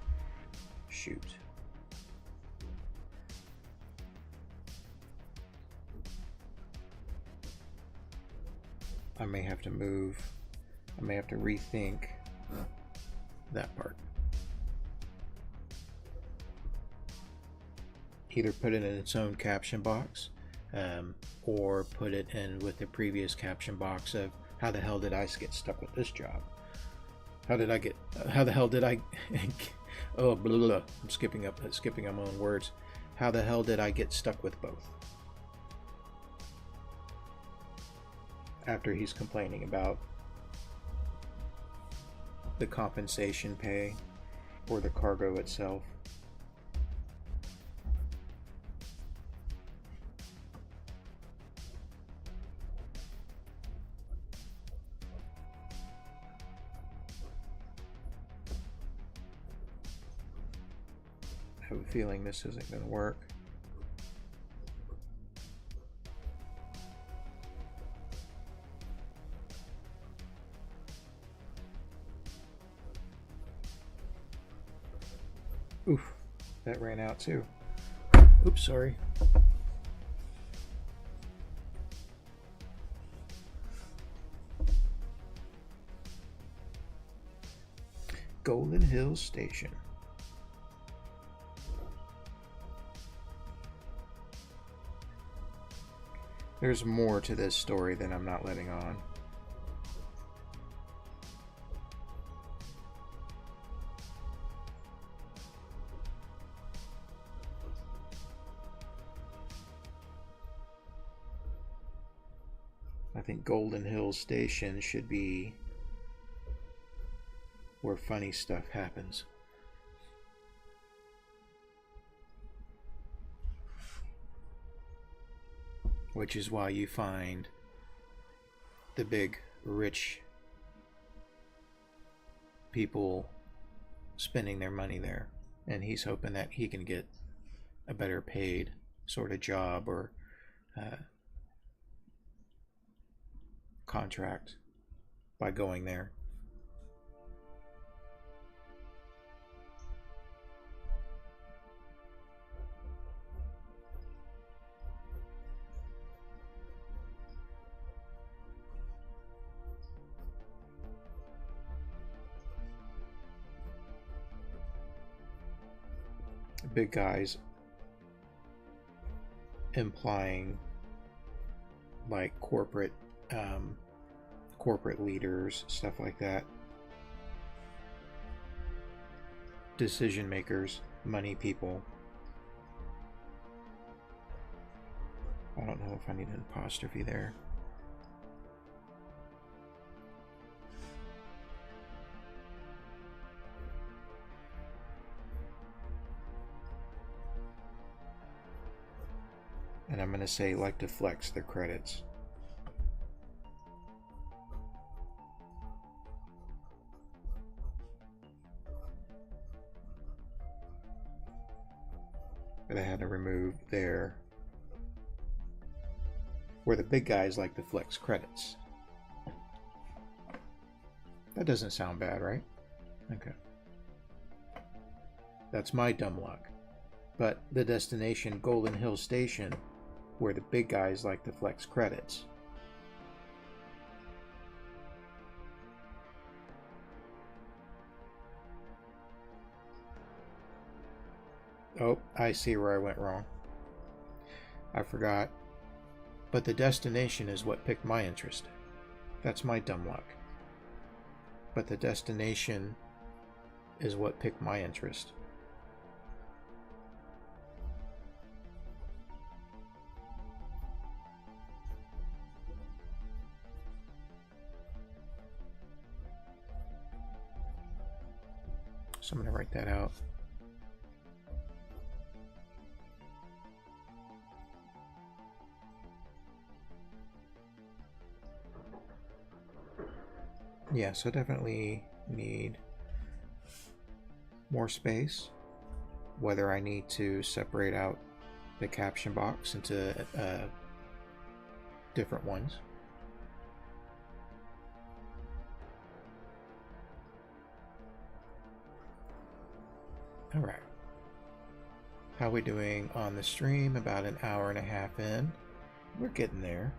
Shoot. I may have to rethink that part. Either put it in its own caption box or put it in with the previous caption box of how the hell did I get stuck with this job? How the hell did I oh, blah, blah, blah. I'm skipping on my own words. How the hell did I get stuck with both? After he's complaining about the compensation pay or the cargo itself. I have a feeling this isn't going to work. Oof, that ran out too. Oops, sorry. Golden Hills Station. There's more to this story than I'm not letting on. I think Golden Hills Station should be where funny stuff happens. Which is why you find the big rich people spending their money there. And he's hoping that he can get a better paid sort of job or contract by going there. Big guys implying like corporate leaders, stuff like that, decision makers, money people. I don't know if I need an apostrophe there. And I'm going to say like to flex their credits. But I had to remove there where the big guys like to flex credits. That doesn't sound bad, right? Okay. That's my dumb luck. But the destination, Golden Hill Station, where the big guys like to flex credits. Oh, I see where I went wrong. I forgot. But the destination is what piqued my interest. That's my dumb luck. But the destination is what piqued my interest. So I'm going to write that out. Yeah, so definitely need more space. Whether I need to separate out the caption box into different ones. All right. How are we doing on the stream? About an hour and a half in. We're getting there.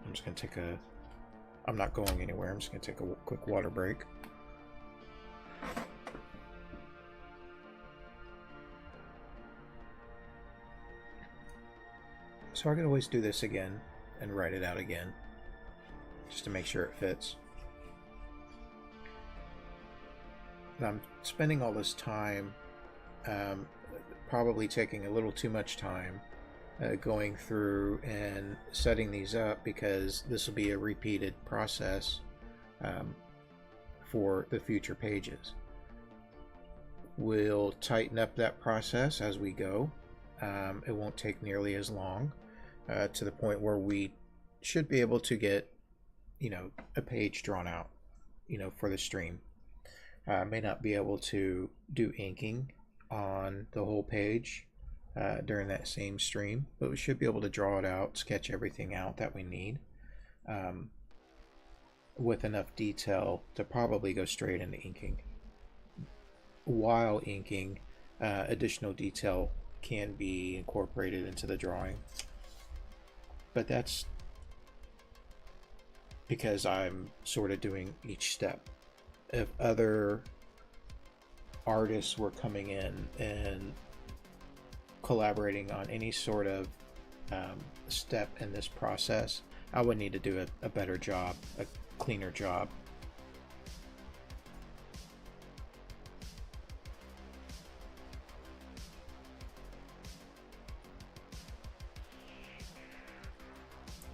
I'm just going to take a... I'm not going anywhere. I'm just going to take a quick water break. So I could always do this again and write it out again just to make sure it fits. And I'm spending all this time, probably taking a little too much time going through and setting these up, because this will be a repeated process for the future pages. We'll tighten up that process as we go. It won't take nearly as long, to the point where we should be able to get, a page drawn out, for the stream. May not be able to do inking on the whole page during that same stream, but we should be able to draw it out, sketch everything out that we need, with enough detail to probably go straight into inking. While inking, additional detail can be incorporated into the drawing, but that's because I'm sort of doing each step. If other artists were coming in and collaborating on any sort of step in this process, I would need to do a better job, a cleaner job.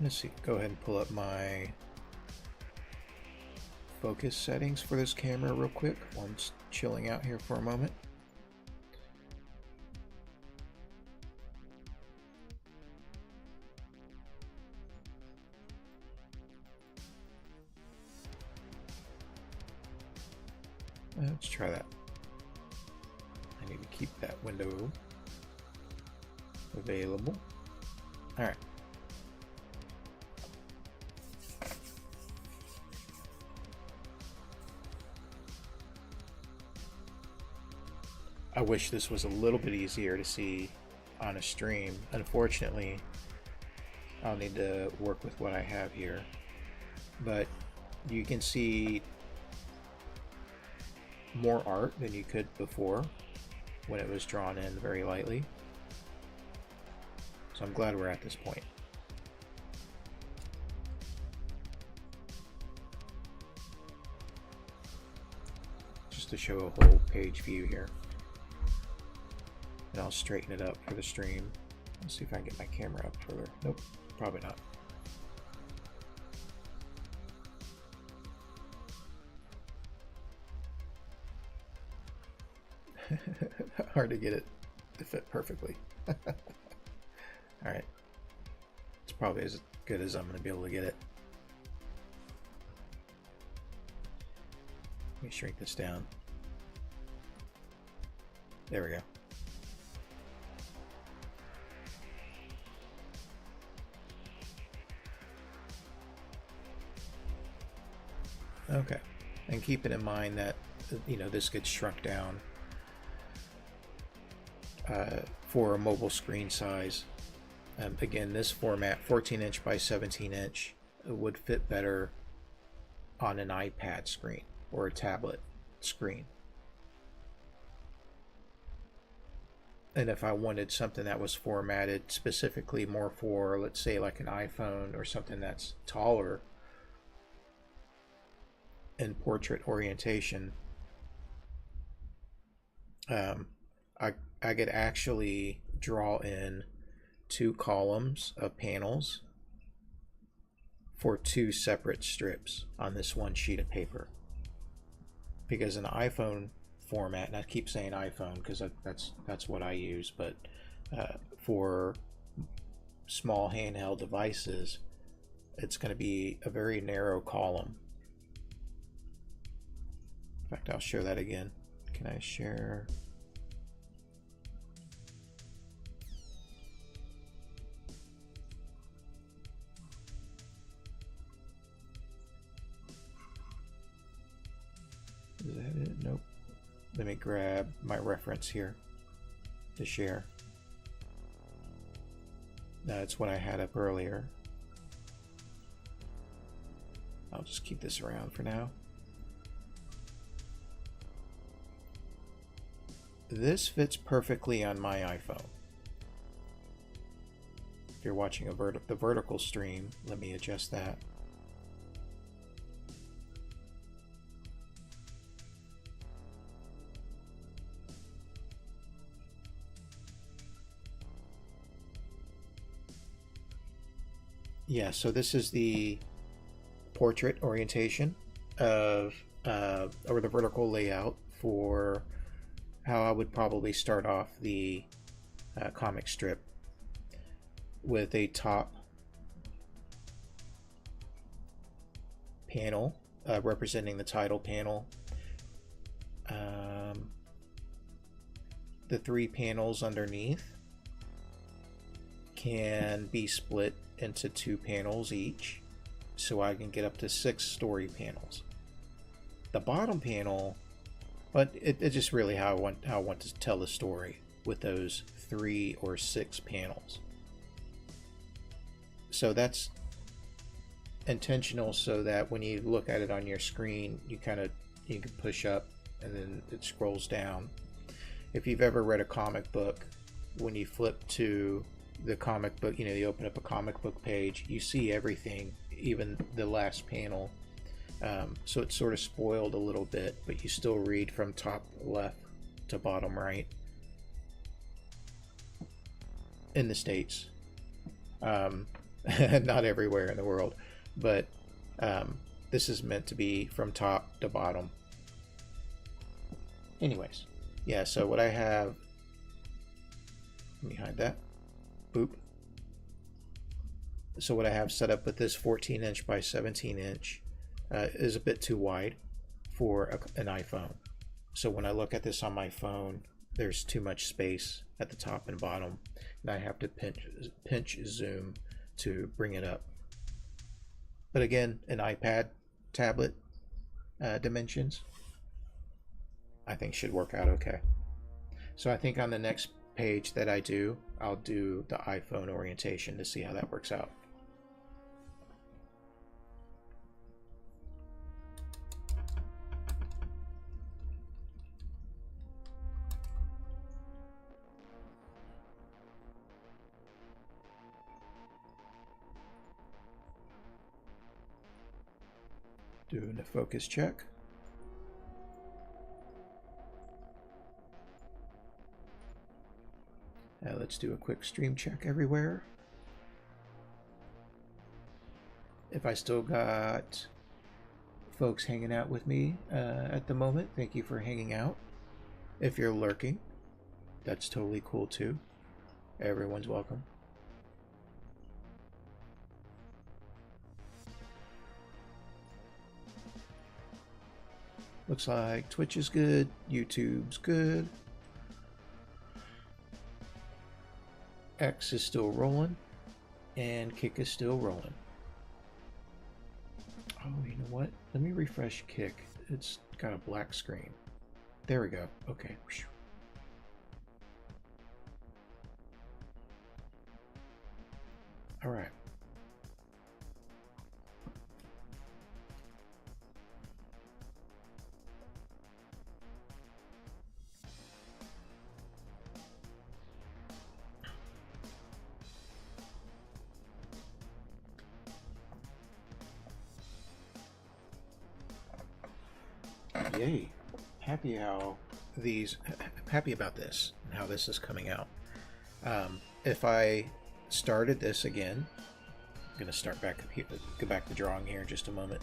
Let's see, go ahead and pull up my focus settings for this camera real quick while I'm just chilling out here for a moment. Let's try that. I need to keep that window available. All right. I wish this was a little bit easier to see on a stream. Unfortunately, I'll need to work with what I have here. But you can see more art than you could before when it was drawn in very lightly. So I'm glad we're at this point. Just to show a whole page view here. And I'll straighten it up for the stream. Let's see if I can get my camera up further. Nope, probably not. Hard to get it to fit perfectly. Alright. It's probably as good as I'm going to be able to get it. Let me shrink this down. There we go. Okay, and keep it in mind that, this gets shrunk down for a mobile screen size. Again, this format, 14-inch by 17-inch, would fit better on an iPad screen or a tablet screen. And if I wanted something that was formatted specifically more for, let's say, like an iPhone or something that's taller, in portrait orientation, I could actually draw in 2 columns of panels for 2 separate strips on this one sheet of paper. Because an iPhone format, and I keep saying iPhone because that's what I use, but for small handheld devices, it's going to be a very narrow column. In fact, I'll show that again. Can I share? Is that it? Nope. Let me grab my reference here to share. That's what I had up earlier. I'll just keep this around for now. This fits perfectly on my iPhone. If you're watching the vertical stream, let me adjust that. Yeah, so this is the portrait orientation of or the vertical layout for how I would probably start off the comic strip, with a top panel representing the title panel. The 3 panels underneath can be split into 2 panels each, so I can get up to 6 story panels. The bottom panel, but it's just really how I want to tell the story, with those 3 or 6 panels. So that's intentional, so that when you look at it on your screen, you can push up and then it scrolls down. If you've ever read a comic book, when you flip to the comic book, you open up a comic book page, you see everything, even the last panel. So it's sort of spoiled a little bit, but you still read from top left to bottom right in the States. Not everywhere in the world, but this is meant to be from top to bottom. Anyways, yeah, so what I have, let me hide that. Boop. So what I have set up with this 14-inch by 17-inch is a bit too wide for an iPhone. So when I look at this on my phone, there's too much space at the top and bottom, and I have to pinch zoom to bring it up. But again, an iPad tablet dimensions, I think should work out okay. So I think on the next page that I do, I'll do the iPhone orientation to see how that works out. Doing a focus check. Now let's do a quick stream check everywhere. If I still got folks hanging out with me at the moment, thank you for hanging out. If you're lurking, that's totally cool too. Everyone's welcome. Looks like Twitch is good, YouTube's good. X is still rolling, and Kick is still rolling. Oh, you know what? Let me refresh Kick. It's got a black screen. There we go. Okay. All right. Yay. Happy about this and how this is coming out. If I started this again, I'm going to start back up here, go back to drawing here in just a moment.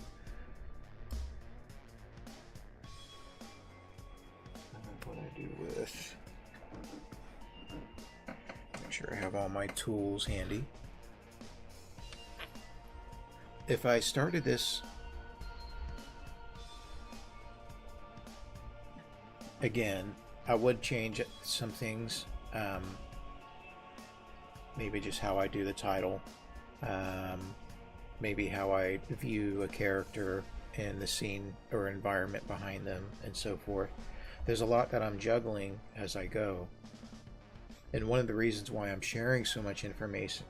What I do with, make sure I have all my tools handy. If I started this again, I would change some things, maybe just how I do the title, maybe how I view a character and the scene or environment behind them, and so forth. There's a lot that I'm juggling as I go, and one of the reasons why I'm sharing so much information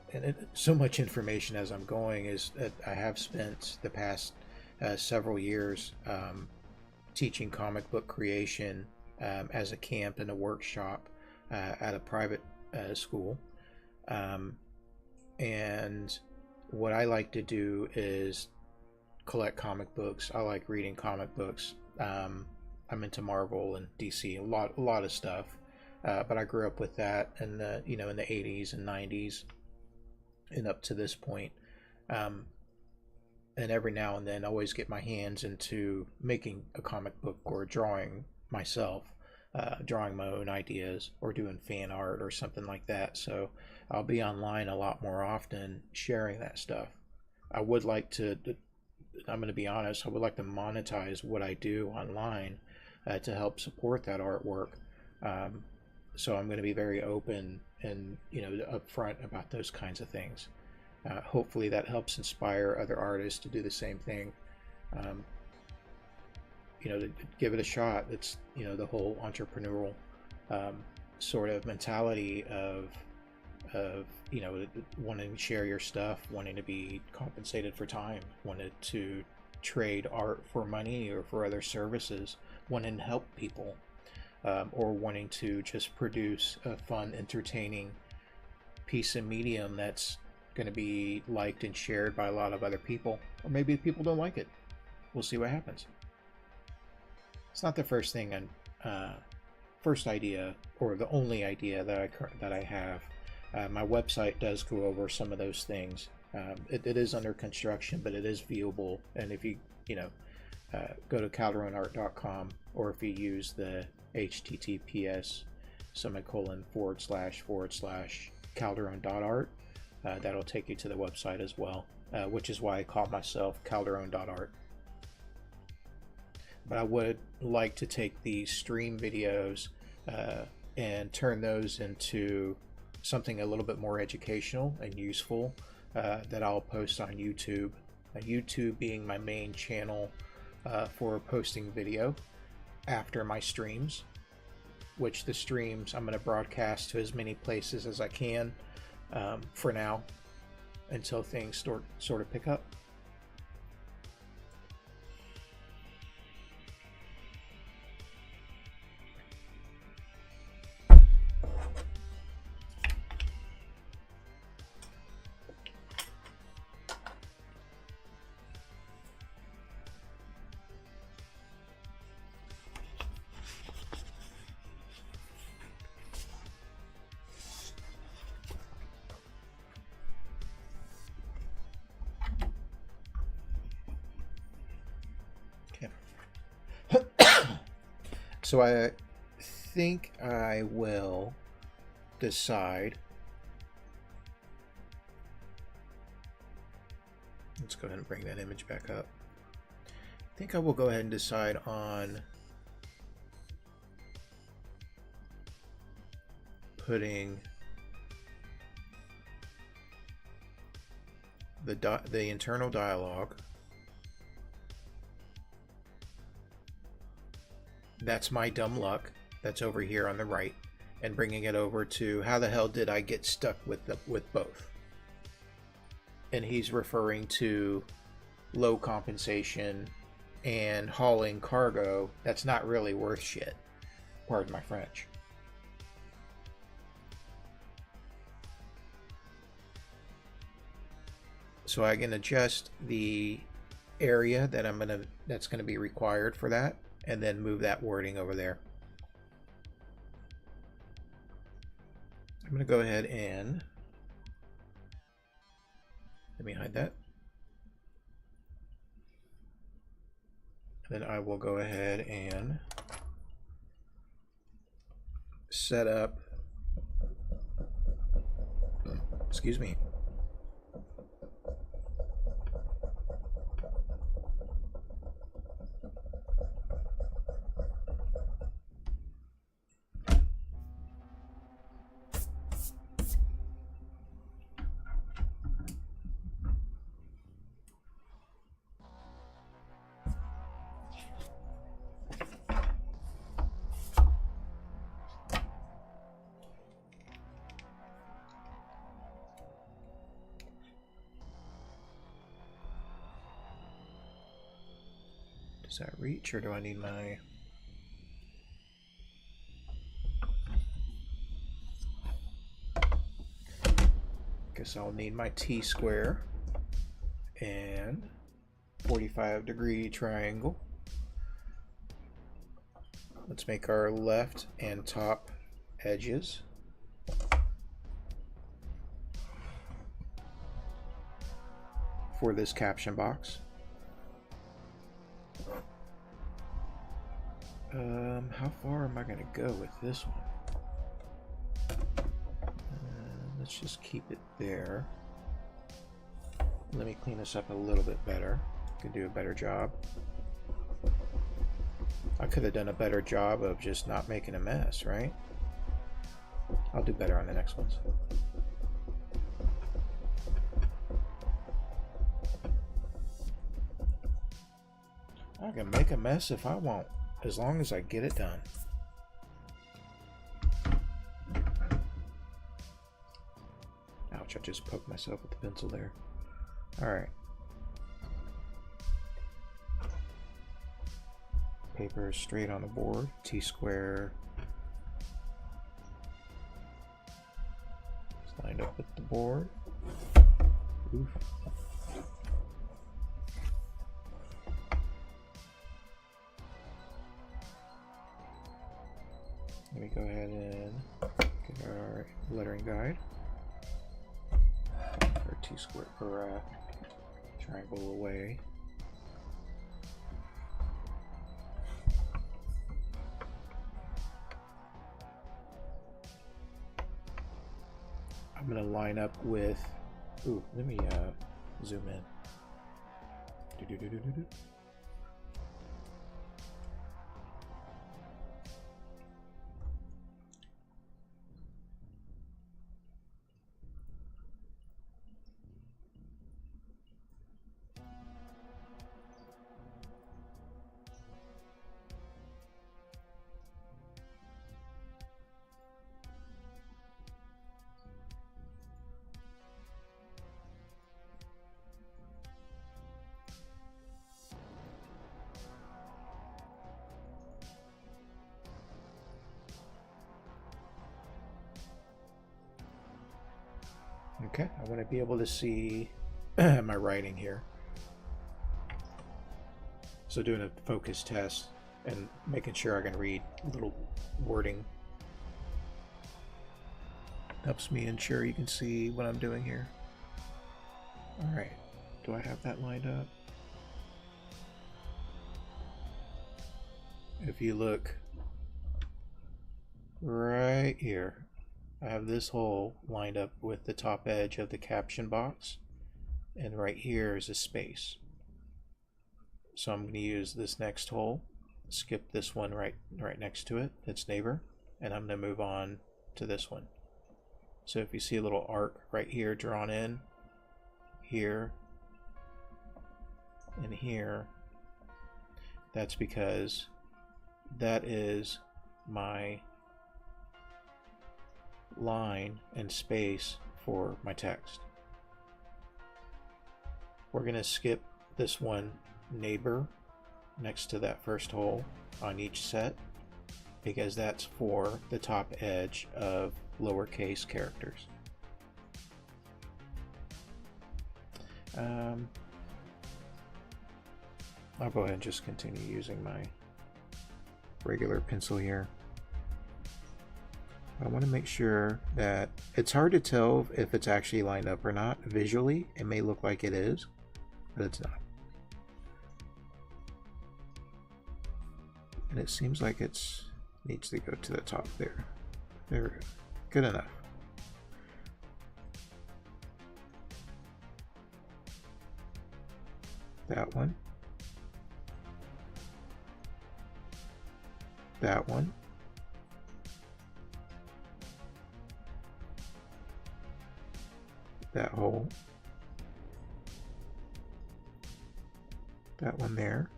as I'm going is that I have spent the past several years teaching comic book creation as a camp and a workshop at a private school. And what I like to do is collect comic books. I like reading comic books. I'm into Marvel and DC, a lot of stuff. But I grew up with that in the in the 80s and 90s and up to this point. Um, and every now and then, I always get my hands into making a comic book or drawing myself, drawing my own ideas or doing fan art or something like that. So I'll be online a lot more often sharing that stuff. I would like to, I'm going to be honest, I would like to monetize what I do online to help support that artwork. So I'm going to be very open and upfront about those kinds of things. Hopefully that helps inspire other artists to do the same thing. To give it a shot. It's the whole entrepreneurial sort of mentality of wanting to share your stuff, wanting to be compensated for time, wanting to trade art for money or for other services, wanting to help people, or wanting to just produce a fun, entertaining piece of medium that's going to be liked and shared by a lot of other people. Or maybe people don't like it. We'll see what happens. It's not the first thing and first idea or the only idea that I have. My website does go over some of those things. It is under construction, but it is viewable. And if you go to Calderone.art.com, or if you use the HTTPS / Calderone.art, that'll take you to the website as well, which is why I call myself Calderone.art. But I would like to take these stream videos and turn those into something a little bit more educational and useful that I'll post on YouTube. YouTube being my main channel for posting video after my streams, which the streams I'm going to broadcast to as many places as I can for now until things sort of pick up. So I think I will decide. Let's go ahead and bring that image back up. I think I will go ahead and decide on putting the internal dialogue. That's my dumb luck. That's over here on the right, and bringing it over to how the hell did I get stuck with both? And he's referring to low compensation and hauling cargo that's not really worth shit. Pardon my French. So I can adjust the area that that's gonna be required for that, and then move that wording over there. I'm going to go ahead and let me hide that. Then I will go ahead and set up, excuse me, does that reach, or do I need my... guess I'll need my T-square and 45-degree triangle. Let's make our left and top edges. For this caption box. How far am I going to go with this one? Let's just keep it there. Let me clean this up a little bit better. Could do a better job. I could have done a better job of just not making a mess, right? I'll do better on the next ones. I can make a mess if I want, as long as I get it done. Ouch, I just poked myself with the pencil there. Alright. Paper straight on the board, T-square. It's lined up with the board. Oof. Let me go ahead and get our lettering guide. Our T-square or triangle away. I'm going to line up with, ooh, let me zoom in. Okay, I want to be able to see my writing here. So doing a focus test and making sure I can read little wording helps me ensure you can see what I'm doing here. Alright, do I have that lined up? If you look right here, I have this hole lined up with the top edge of the caption box, and right here is a space. So I'm going to use this next hole, skip this one right next to it, its neighbor, and I'm going to move on to this one. So if you see a little arc right here drawn in, here, and here, that's because that is my line and space for my text. We're going to skip this one neighbor next to that first hole on each set because that's for the top edge of lowercase characters. I'll go ahead and just continue using my regular pencil here. I want to make sure that it's hard to tell if it's actually lined up or not. Visually, it may look like it is, but it's not. And it seems like it needs to go to the top there. There we go. Good enough. That one. That one. That hole. That one there.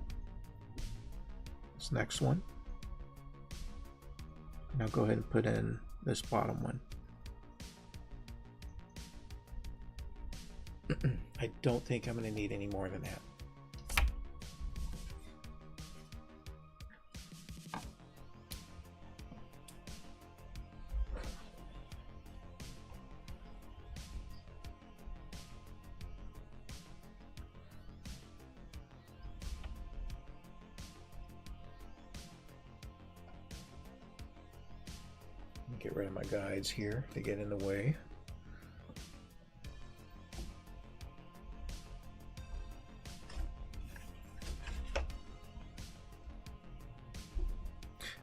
This next one. Now go ahead and put in this bottom one. I don't think I'm going to need any more than that. Get rid of my guides here to get in the way.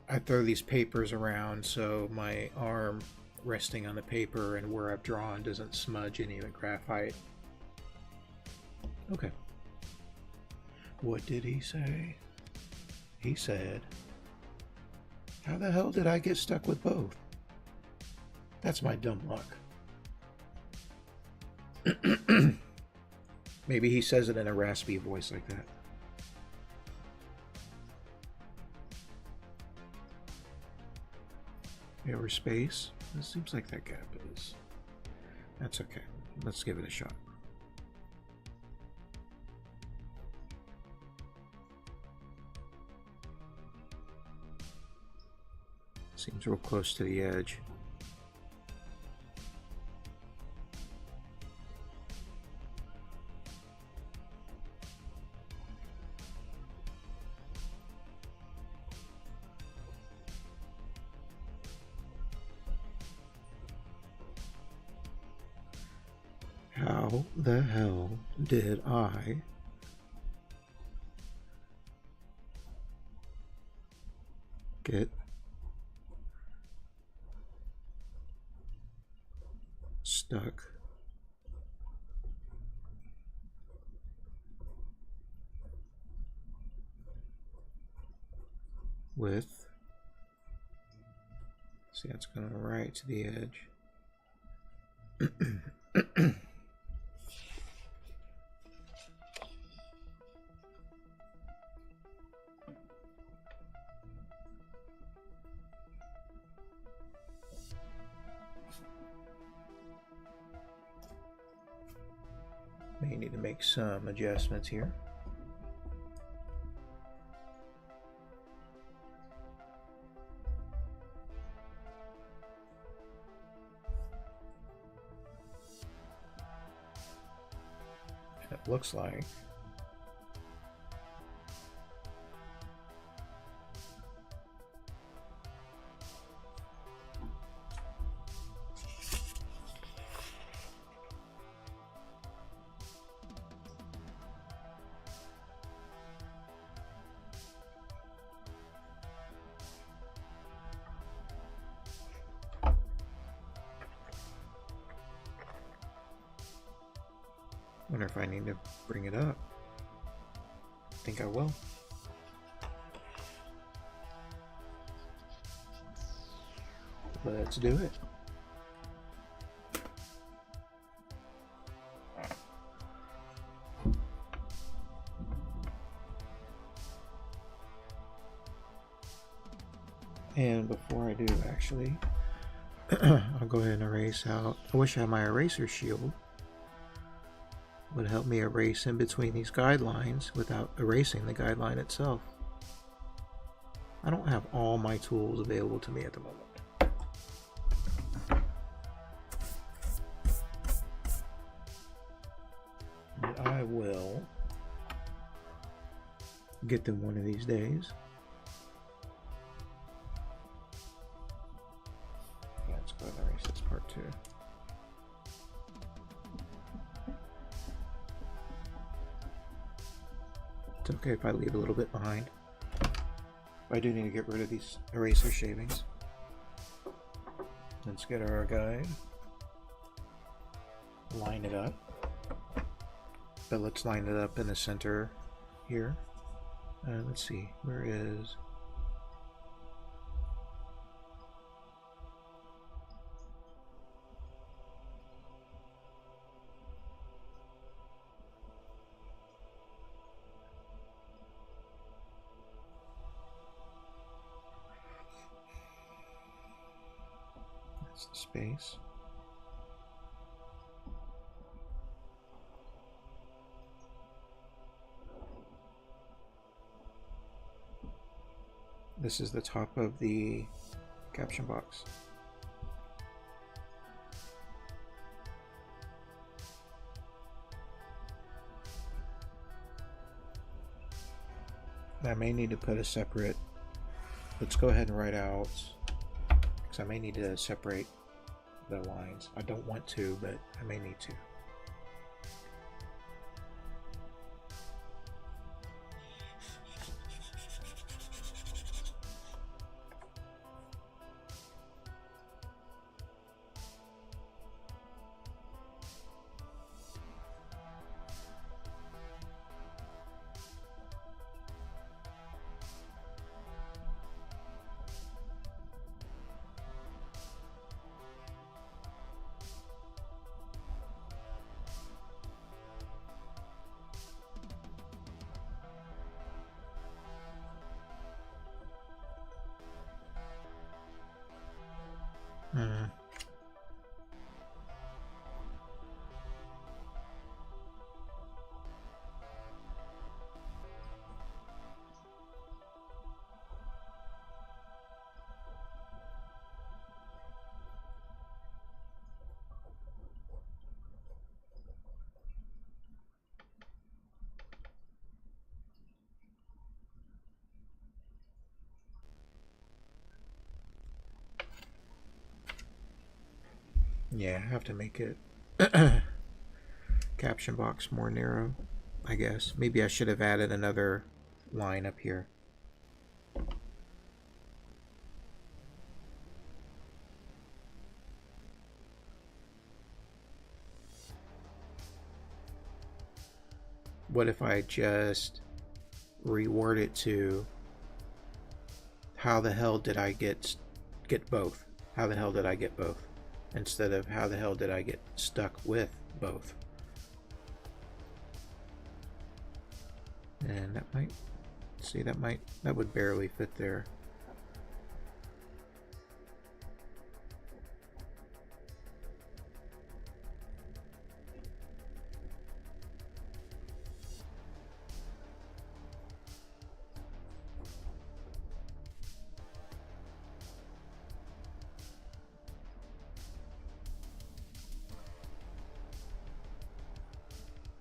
I throw these papers around so my arm resting on the paper and where I've drawn doesn't smudge any of the graphite. Okay. What did he say? He said, how the hell did I get stuck with both? That's my dumb luck. Maybe he says it in a raspy voice like that. Over space. It seems like that gap is. That's okay. Let's give it a shot. Seems real close to the edge. How the hell did I get stuck with, see, that's going right to the edge. May need to make some adjustments here. And it looks like wonder if I need to bring it up. I think I will. Let's do it. And before I do, actually, I'll go ahead and erase out. I wish I had my eraser shield. Would help me erase in between these guidelines without erasing the guideline itself. I don't have all my tools available to me at the moment. But I will get them one of these days. Let's go ahead and erase this part too. It's okay if I leave a little bit behind. I do need to get rid of these eraser shavings. Let's get our guide. Line it up. But let's line it up in the center here. Let's see, where is... that's the space. This is the top of the caption box. I may need to put a separate, let's go ahead and write out box, I may need to separate the lines. I don't want to, but I may need to. Yeah, I have to make it caption box more narrow, I guess. Maybe I should have added another line up here. What if I just reword it to how the hell did I get both? How the hell did I get both? Instead of how the hell did I get stuck with both? And that might, see, that would barely fit there.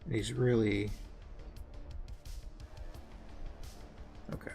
He's really okay.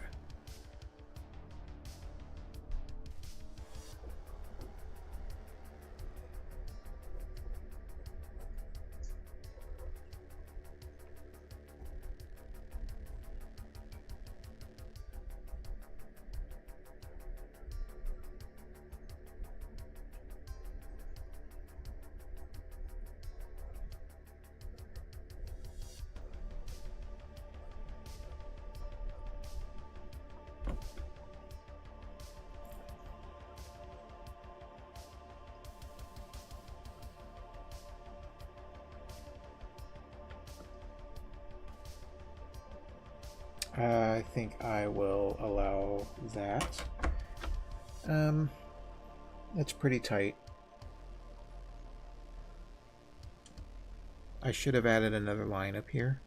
I think I will allow that. That's pretty tight. I should have added another line up here.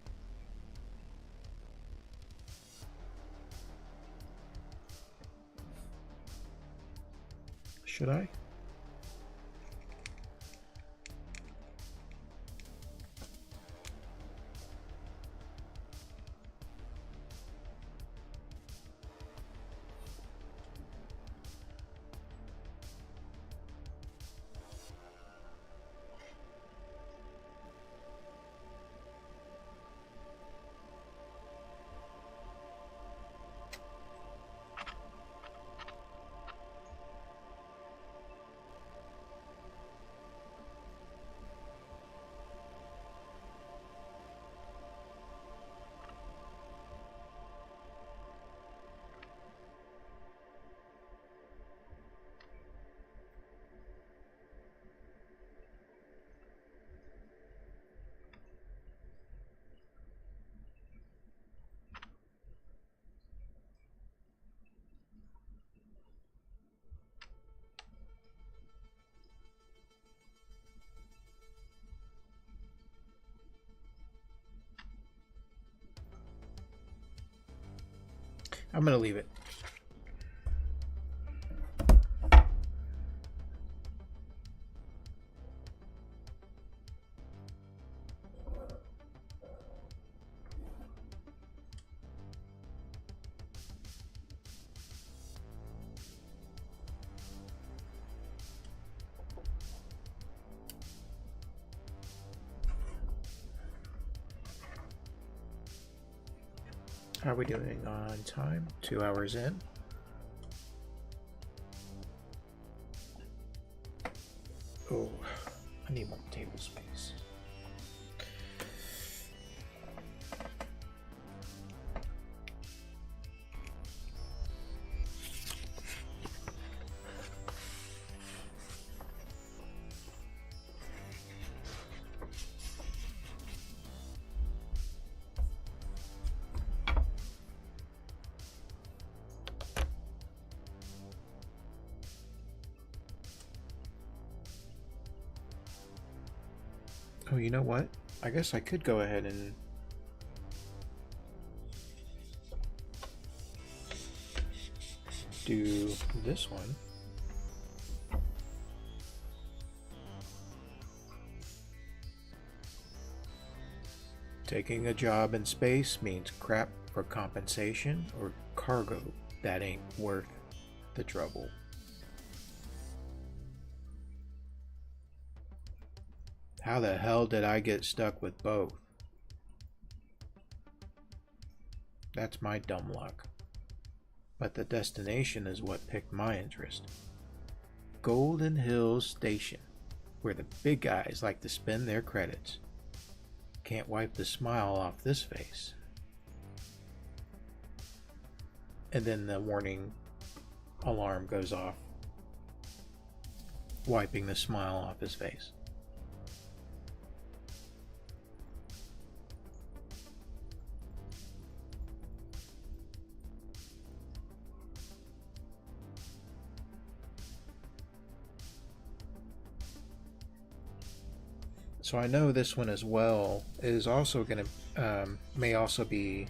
Should I? I'm gonna leave it. How are we doing on time? 2 hours in. Oh, I need more table space. Oh, you know what? I guess I could go ahead and do this one. Taking a job in space means crap for compensation or cargo that ain't worth the trouble. How the hell did I get stuck with both? That's my dumb luck. But the destination is what piqued my interest. Golden Hills Station, where the big guys like to spend their credits. Can't wipe the smile off this face. And then the warning alarm goes off, wiping the smile off his face. So I know this one as well is also going to, may also be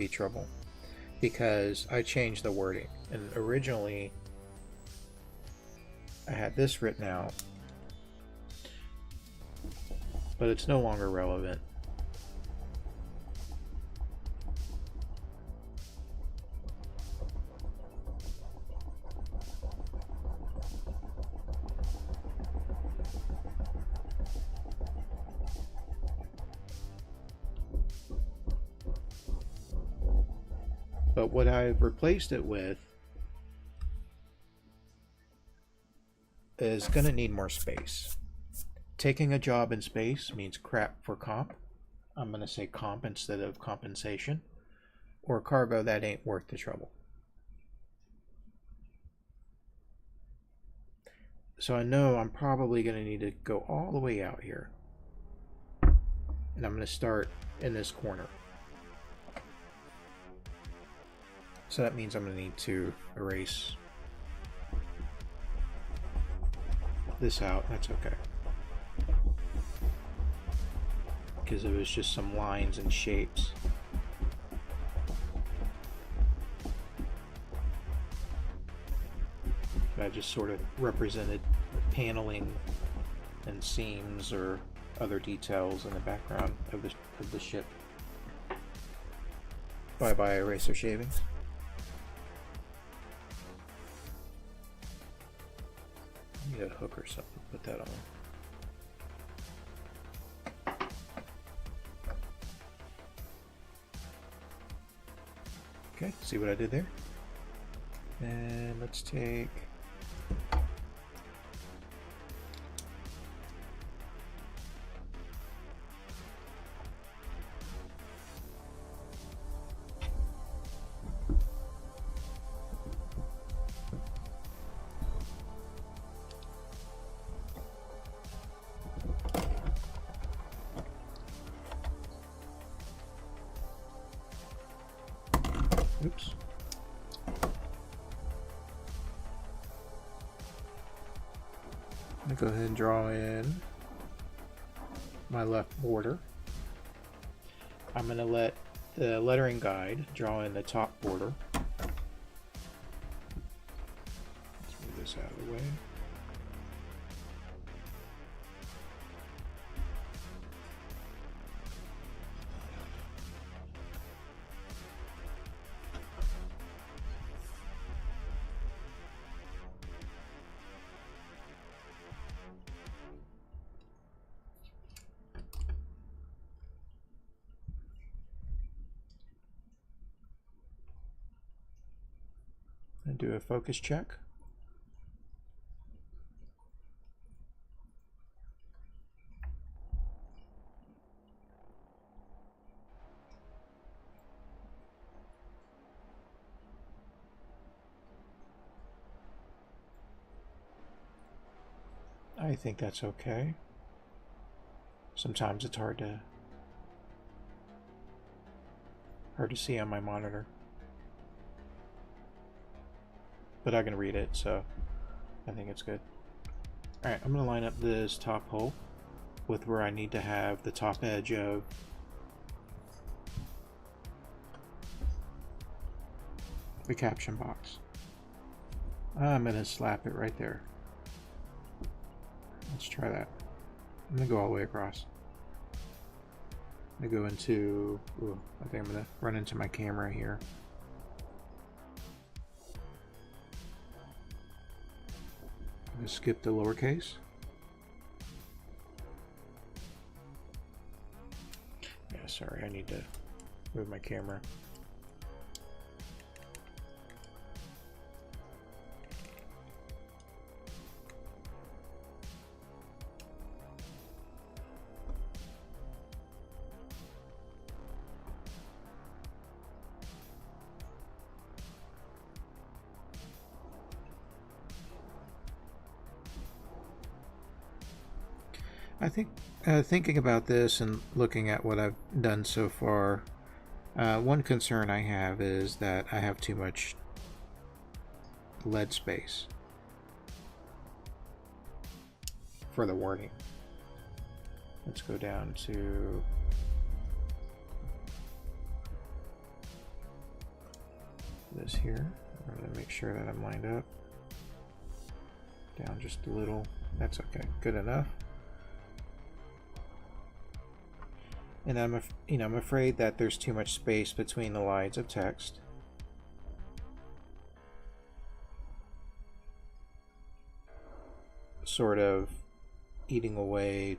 trouble, because I changed the wording, and originally I had this written out, but it's no longer relevant. But what I've replaced it with is going to need more space. Taking a job in space means crap for comp. I'm going to say comp instead of compensation. Or cargo that ain't worth the trouble. So I know I'm probably going to need to go all the way out here. And I'm going to start in this corner. So that means I'm going to need to erase this out. That's okay. Because it was just some lines and shapes. I just sort of represented paneling and seams or other details in the background of the ship. Bye-bye eraser shavings. Need a hook or something, put that on. Okay, see what I did there? And let's take oops. I'm going to go ahead and draw in my left border. I'm going to let the lettering guide draw in the top border. Let's move this out of the way. and do a focus check. I think that's okay. Sometimes it's hard to see on my monitor, but I can read it, so I think it's good. Alright, I'm going to line up this top hole with where I need to have the top edge of the caption box. I'm going to slap it right there. Let's try that. I'm going to go all the way across. I'm going to go into... Ooh, I think I'm going to run into my camera here. I'm going to skip the lowercase. Yeah, sorry, I need to move my camera. I think thinking about this and looking at what I've done so far, one concern I have is that I have too much lead space for the wording. Let's go down to this here. I'm going to make sure that I'm lined up. Down just a little. That's okay. Good enough. And I'm afraid that there's too much space between the lines of text. Sort of eating away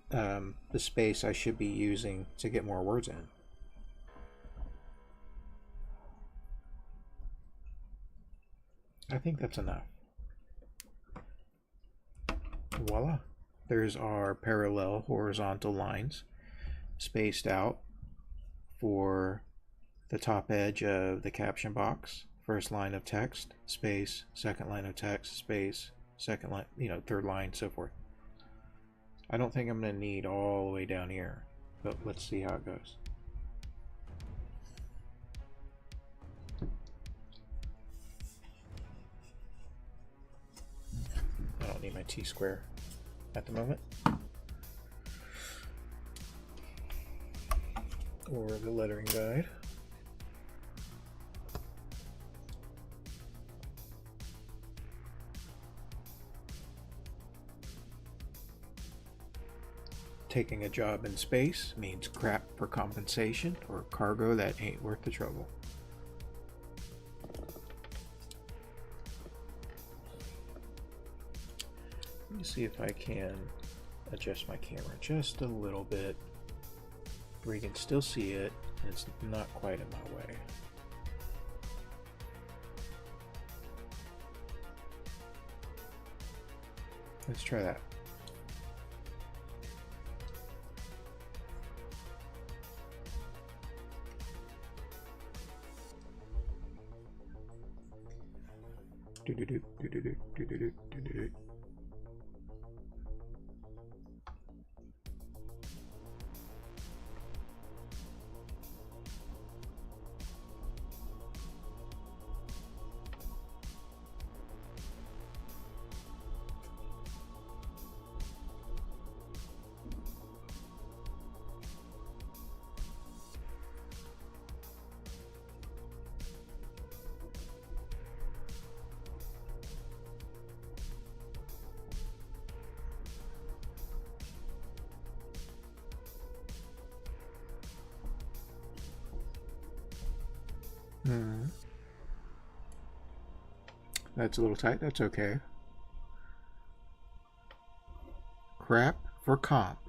the space I should be using to get more words in. I think that's enough. Voila. There's our parallel horizontal lines spaced out for the top edge of the caption box. First line of text, space, second line of text, space, second line, third line, so forth. I don't think I'm going to need all the way down here, but let's see how it goes. I don't need my T-square at the moment, or the lettering guide. Taking a job in space means crap for compensation or cargo that ain't worth the trouble. Let me see if I can adjust my camera just a little bit where you can still see it and it's not quite in my way. Let's try that. That's a little tight. That's okay. Crap for comp.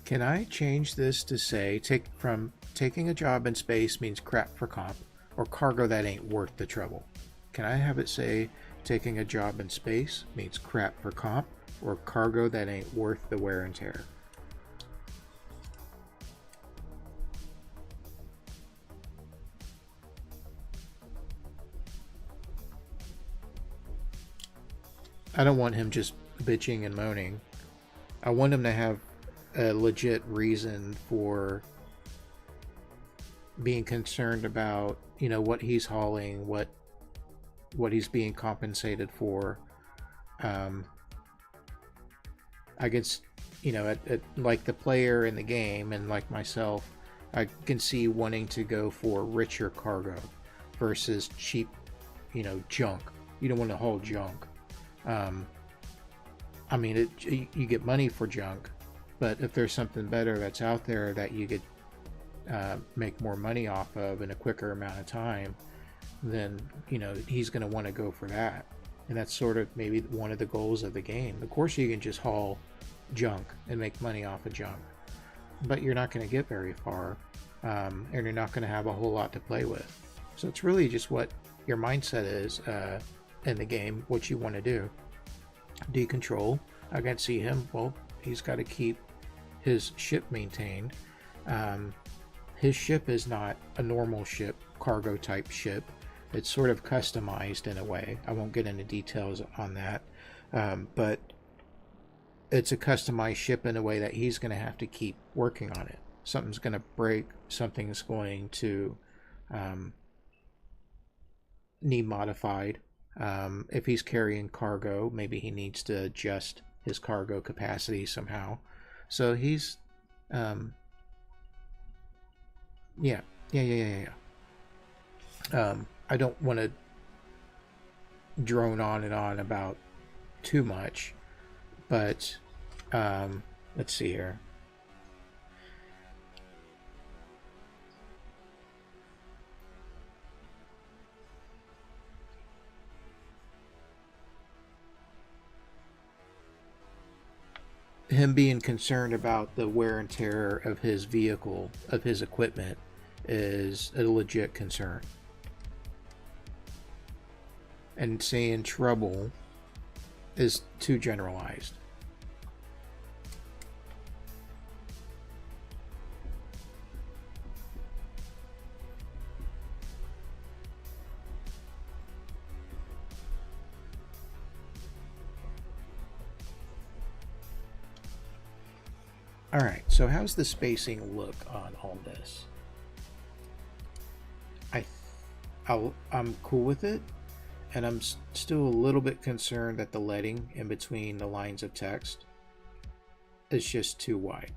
Can I change this to say taking a job in space means crap for comp, or cargo that ain't worth the trouble? Can I have it say taking a job in space means crap for comp, or cargo that ain't worth the wear and tear? I don't want him just bitching and moaning. I want him to have a legit reason for being concerned about, you know, what he's hauling, what he's being compensated for. I guess, you know, like the player in the game and like myself, I can see wanting to go for richer cargo versus cheap, you know, junk. You don't want to haul junk. I mean, you get money for junk, but if there's something better that's out there that you could make more money off of in a quicker amount of time, then, you know, he's going to want to go for that. And that's sort of maybe one of the goals of the game. Of course, you can just haul junk and make money off of junk, but you're not going to get very far, and you're not going to have a whole lot to play with. So it's really just what your mindset is in the game, what you want to do. Decontrol, I can see him. Well, he's got to keep his ship maintained. His ship is not a normal ship, cargo type ship. It's sort of customized in a way. I won't get into details on that, but it's a customized ship in a way that he's going to have to keep working on it. Something's going to break, something's going to need modified. If he's carrying cargo, maybe he needs to adjust his cargo capacity somehow. So he's yeah. I don't want to drone on and on about too much, but let's see here. Him being concerned about the wear and tear of his vehicle, of his equipment, is a legit concern. And saying trouble is too generalized. Alright, so how's the spacing look on all this? I'm cool with it, and I'm still a little bit concerned that the leading in between the lines of text is just too wide.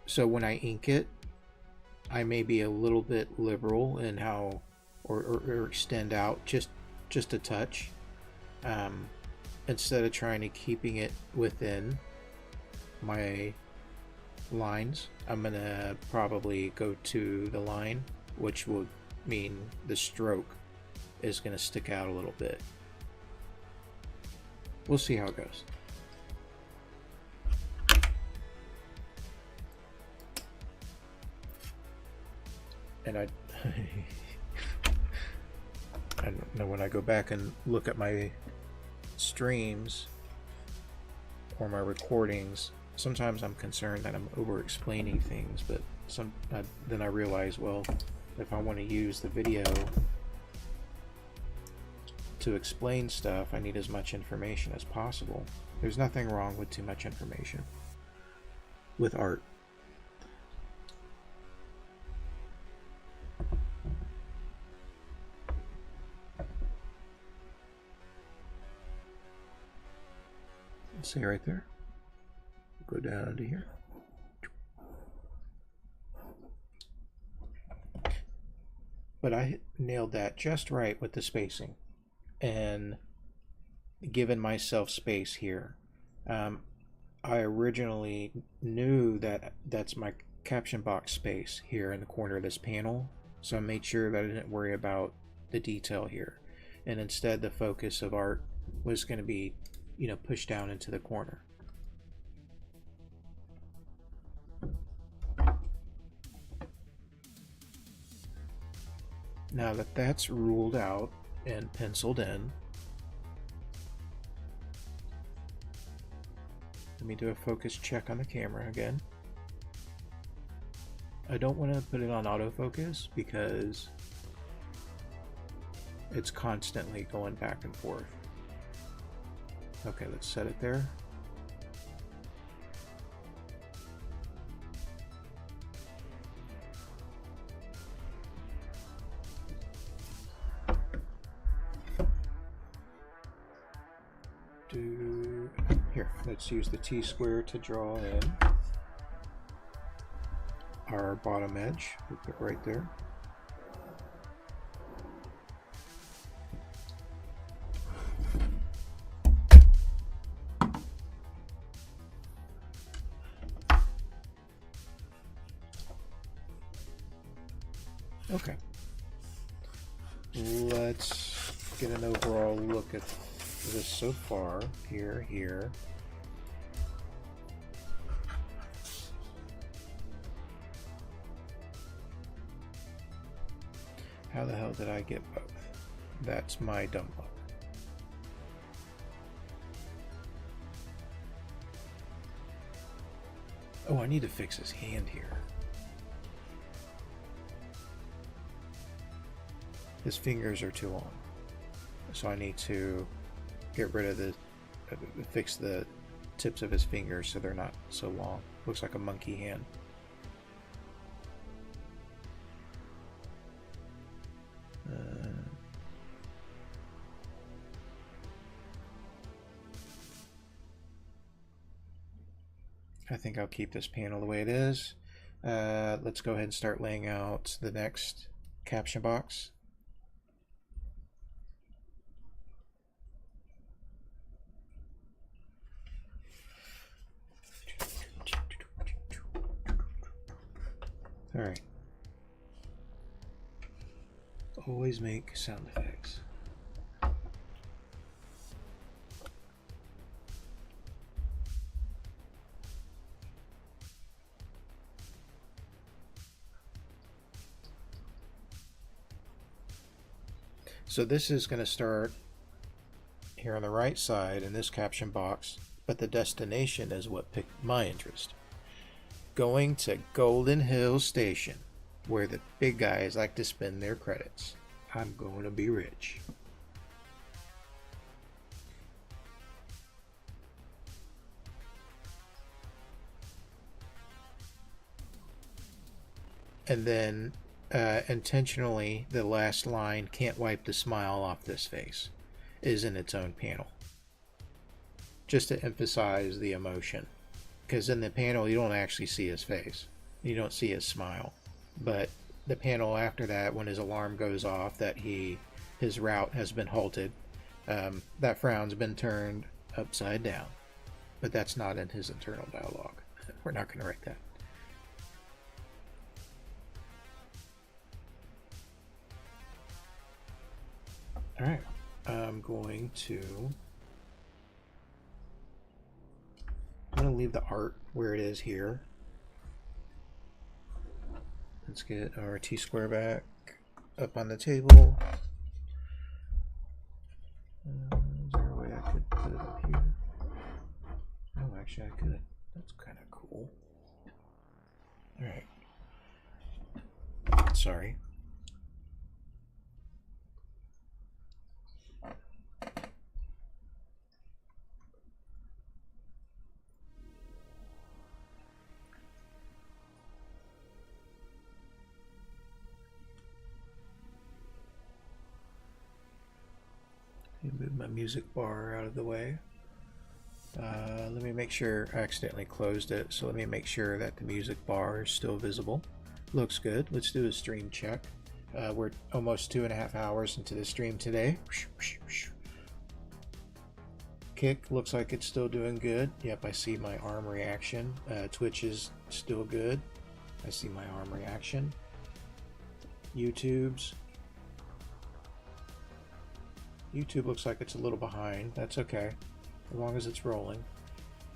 So when I ink it, I may be a little bit liberal in how, or extend out just a touch, instead of trying to keeping it within my lines. I'm gonna probably go to the line, which would mean the stroke is gonna stick out a little bit. We'll see how it goes. And I don't know, when I go back and look at my streams or my recordings, sometimes I'm concerned that I'm over explaining things, but then I realize, well, if I want to use the video to explain stuff, I need as much information as possible. There's nothing wrong with too much information with art. Let's see right there. Go down to here. But I nailed that just right with the spacing and given myself space here. I originally knew that that's my caption box space here in the corner of this panel, so I made sure that I didn't worry about the detail here, and instead the focus of art was going to be, you know, pushed down into the corner. Now that that's ruled out and penciled in, let me do a focus check on the camera again. I don't want to put it on autofocus because it's constantly going back and forth. Okay, let's set it there. Here, let's use the T-square to draw in our bottom edge. We'll put it right there. Okay. Let's get an overall look at this so far. Here. How the hell did I get both? That's my dumb luck. Oh, I need to fix his hand here. His fingers are too long. So I need to get rid of fix the tips of his fingers so they're not so long. Looks like a monkey hand. I think I'll keep this panel the way it is. Let's go ahead and start laying out the next caption box. All right. Always make sound effects. So this is going to start here on the right side in this caption box, but the destination is what piqued my interest. Going to Golden Hill Station, where the big guys like to spend their credits. I'm going to be rich. And then intentionally, the last line, "can't wipe the smile off this face," is in its own panel. Just to emphasize the emotion. Because in the panel, you don't actually see his face. You don't see his smile. But the panel after that, when his alarm goes off that his route has been halted, that frown's been turned upside down. But that's not in his internal dialogue. We're not going to write that. Alright, I'm going to leave the art where it is here. Let's get our T-square back up on the table. Is there a way I could put it up here? Oh, actually I could. That's kind of cool. Alright. Sorry. Move my music bar out of the way. Let me make sure I accidentally closed it, so let me make sure that the music bar is still visible. Looks good. Let's do a stream check. We're almost 2.5 hours into the stream today. Kick looks like it's still doing good. Yep, I see my arm reaction. Twitch is still good. I see my arm reaction. YouTube looks like it's a little behind. That's okay, as long as it's rolling.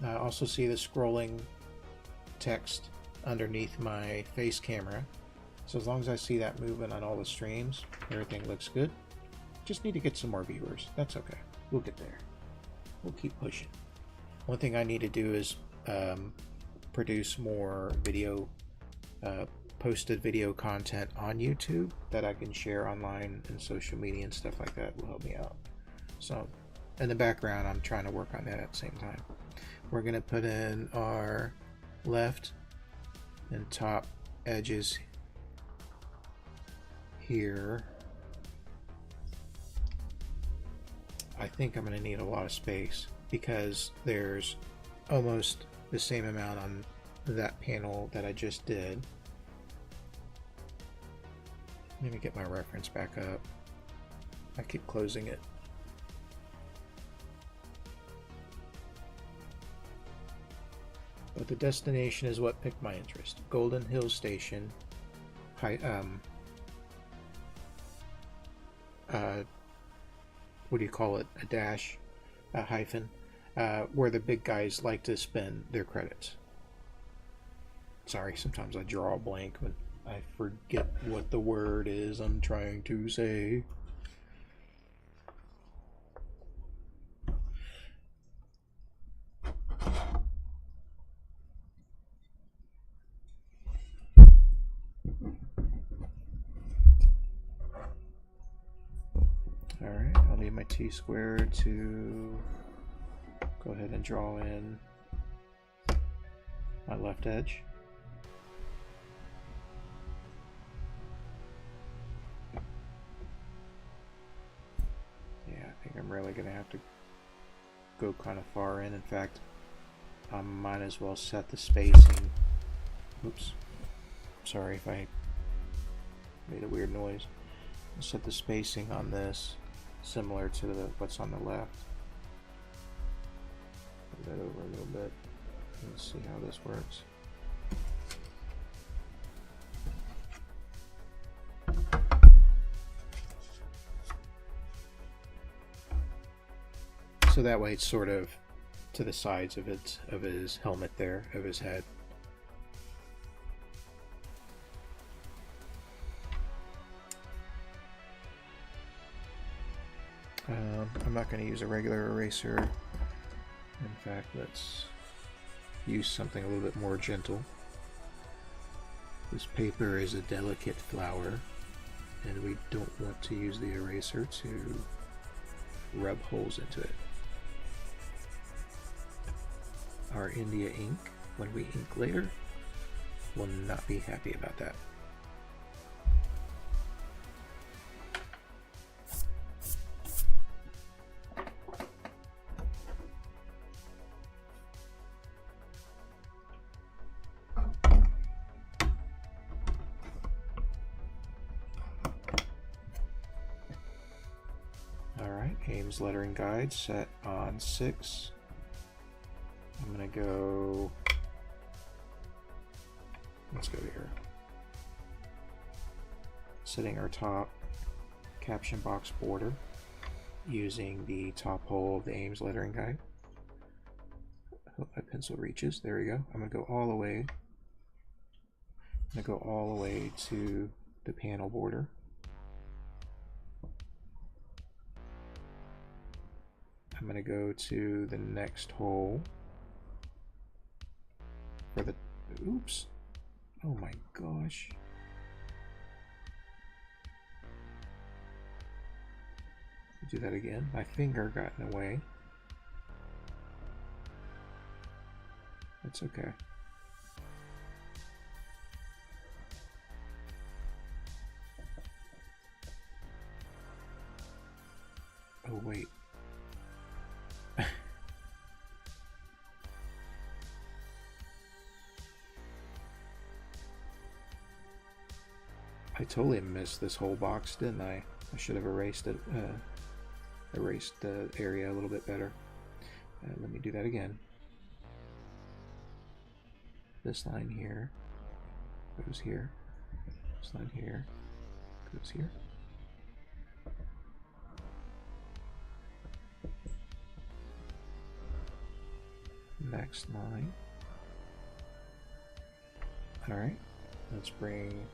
I also see the scrolling text underneath my face camera. So as long as I see that movement on all the streams, everything looks good. Just need to get some more viewers. That's okay. We'll get there. We'll keep pushing. One thing I need to do is produce more video, posted video content on YouTube that I can share online and social media and stuff like that will help me out. So in the background, I'm trying to work on that at the same time. We're going to put in our left and top edges here. I think I'm going to need a lot of space because there's almost the same amount on that panel that I just did. Let me get my reference back up. I keep closing it. But the destination is what piqued my interest. Golden Hill Station. What do you call it? A dash, a hyphen, where the big guys like to spend their credits. Sorry, sometimes I draw a blank when I forget what the word is I'm trying to say. Alright, I'll need my T-square to go ahead and draw in my left edge. Yeah, I think I'm really going to have to go kind of far in. In fact, I might as well set the spacing. Oops. Sorry if I made a weird noise. I'll set the spacing on this similar to what's on the left. Move that over a little bit. Let's see how this works. So that way it's sort of to the sides of his helmet there, of his head. I'm not going to use a regular eraser. In fact, let's use something a little bit more gentle. This paper is a delicate flower, and we don't want to use the eraser to rub holes into it. Our India ink, when we ink later, will not be happy about that. Ames lettering guide set on 6. I'm gonna go, let's go here. Setting our top caption box border using the top hole of the Ames lettering guide. I hope my pencil reaches. There we go. I'm gonna go all the way. I'm gonna go all the way to the panel border. I'm going to go to the next hole for the, oops, oh my gosh. Do that again. My finger got in the way. That's okay. Oh wait. I totally missed this whole box, didn't I? I should have erased it, erased the area a little bit better. Let me do that again. This line here goes here. This line here goes here. Next line. All right, let's bring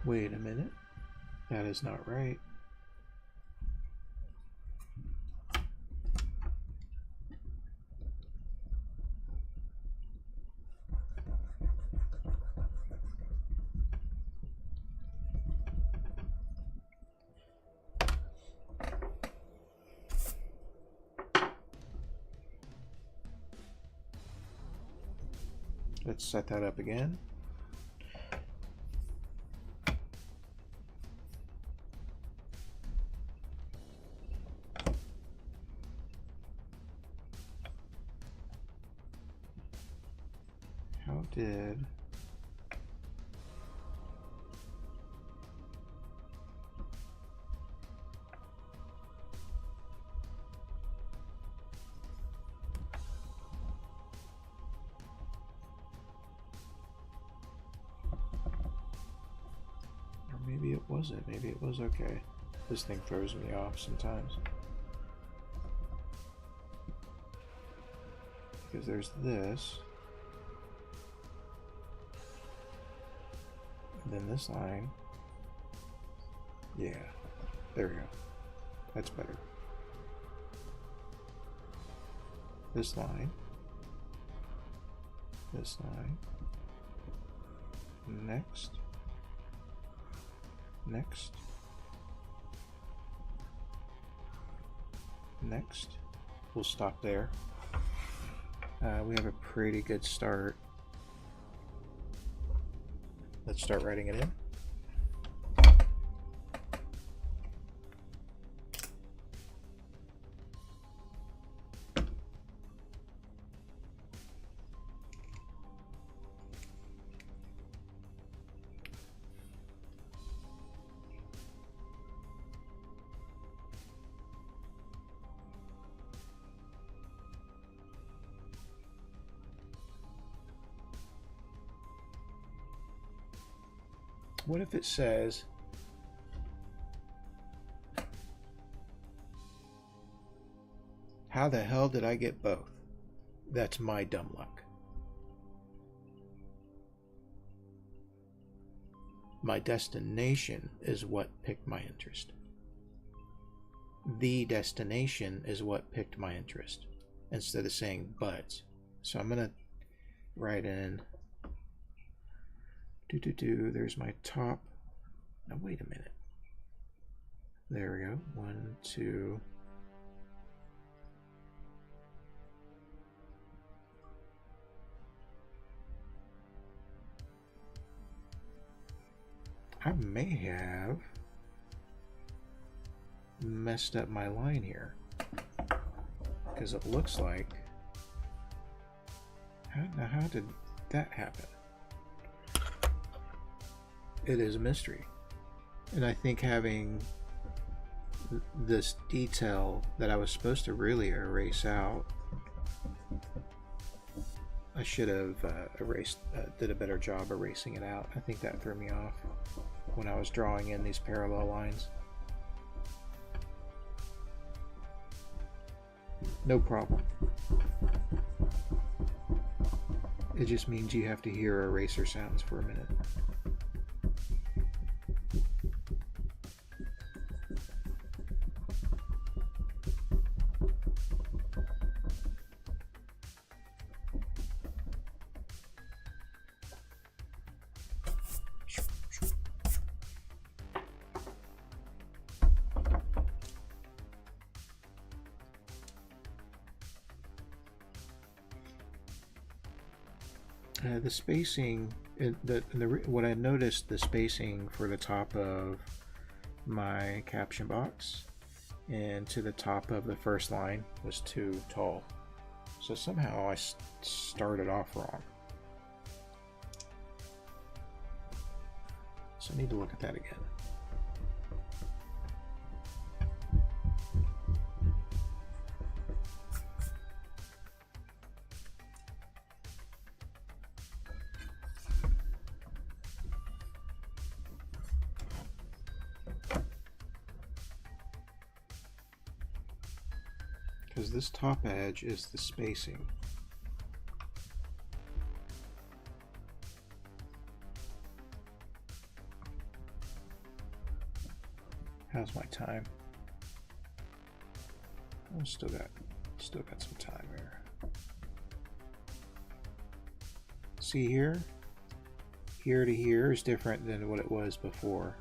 Wait a minute. That is not right. Let's set that up again. How did... Maybe it wasn't. Maybe it was okay. This thing throws me off sometimes. Because there's this. And then this line. Yeah. There we go. That's better. This line. This line. Next. Next. Next. We'll stop there. We have a pretty good start. Let's start writing it in. What if it says, how the hell did I get both? That's my dumb luck. My destination is what picked my interest. The destination is what picked my interest, instead of saying but. So I'm going to write in there's my top. Now wait a minute. There we go. 1, 2. I may have messed up my line here, because it looks like, how did that happen? It is a mystery. And I think having this detail that I was supposed to really erase out, I should have did a better job erasing it out. I think that threw me off when I was drawing in these parallel lines. No problem. It just means you have to hear eraser sounds for a minute. The spacing, what I noticed, the spacing for the top of my caption box and to the top of the first line was too tall. So somehow I started off wrong. So I need to look at that again. Because this top edge is the spacing. How's my time? Oh, still got some time here. See here to here is different than what it was before.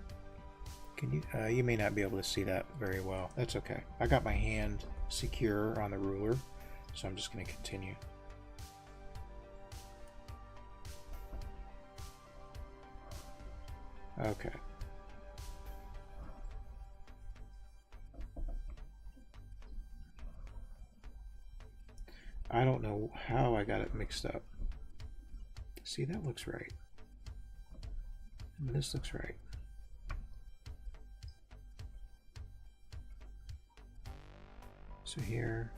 Can you you may not be able to see that very well. That's okay. I got my hand secure on the ruler, so I'm just going to continue. Okay. I don't know how I got it mixed up. See, that looks right. And this looks right. So here,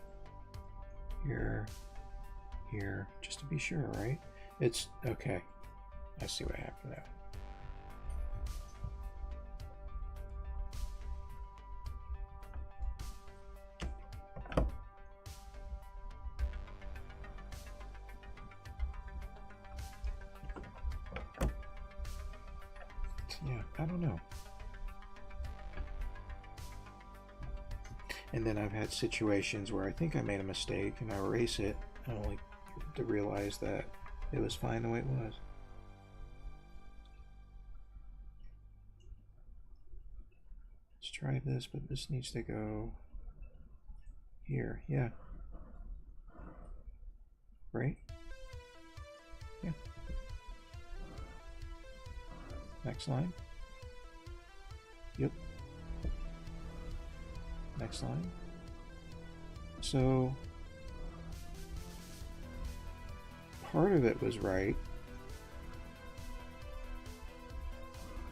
here, here, just to be sure, right? It's okay. I see what happened now. Yeah, I don't know. And then I've had situations where I think I made a mistake and I erase it, only to realize that it was fine the way it was. Let's try this, but this needs to go here. Yeah. Right? Yeah. Next line. Yep. Next line. So part of it was right.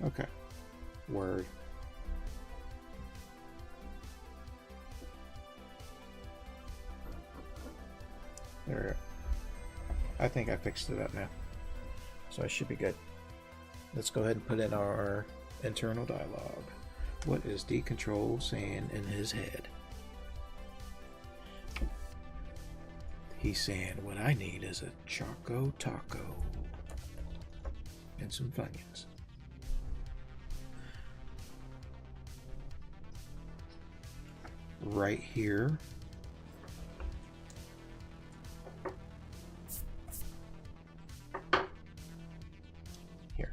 Okay. Word. There we go. I think I fixed it up now. So I should be good. Let's go ahead and put in our internal dialogue. What is D-Control saying in his head? He's saying, what I need is a Choco Taco and some Funyuns. Right here. Here.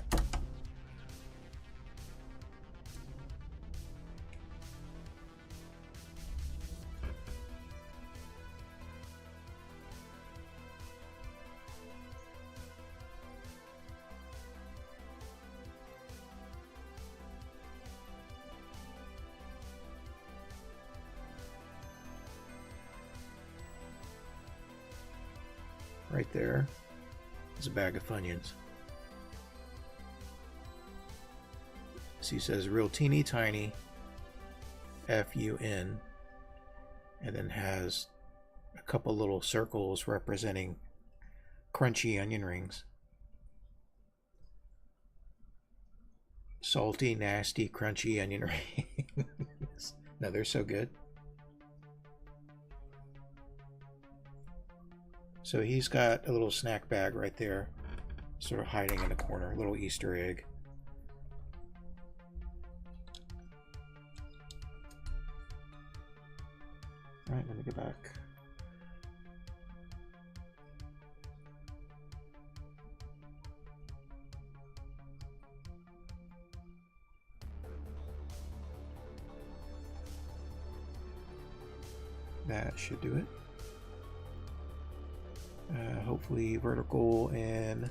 Right there is a bag of Funyuns. So he says real teeny tiny F-U-N, and then has a couple little circles representing crunchy onion rings. Salty, nasty, crunchy onion rings. No, they're so good. So he's got a little snack bag right there, sort of hiding in the corner, a little Easter egg. All right, let me get back. That should do it. Hopefully vertical and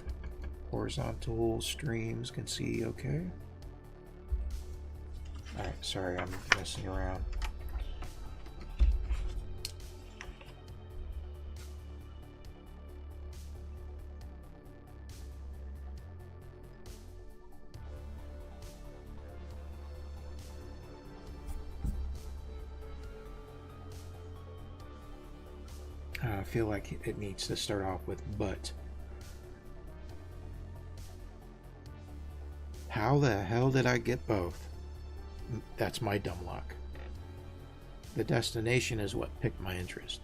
horizontal streams can see okay. Alright, sorry I'm messing around. I feel like it needs to start off with but. How the hell did I get both? That's my dumb luck. The destination is what piqued my interest.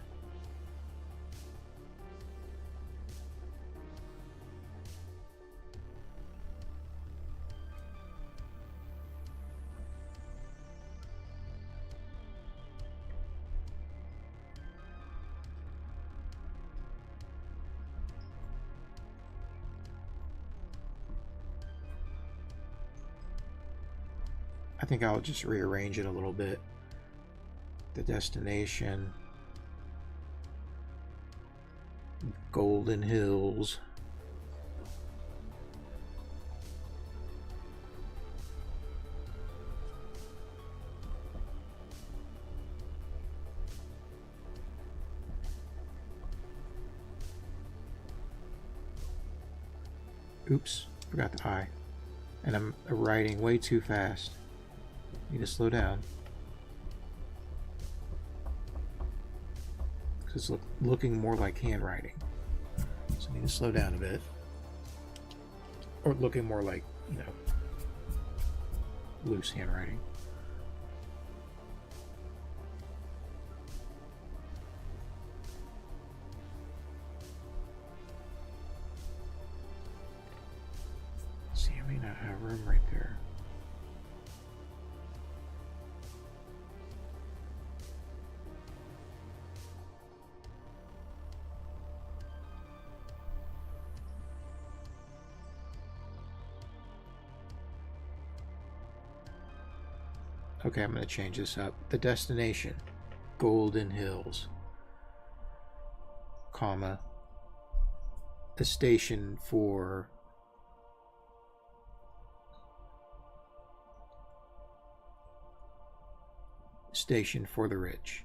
I think I'll just rearrange it a little bit. The destination, Golden Hills. Oops, forgot the I. And I'm writing way too fast. Need to slow down. It's looking more like handwriting. So I need to slow down a bit. Or looking more like, you know, loose handwriting. See, I may not have room right there. Okay, I'm going to change this up. The destination, Golden Hills, comma, a station for the rich.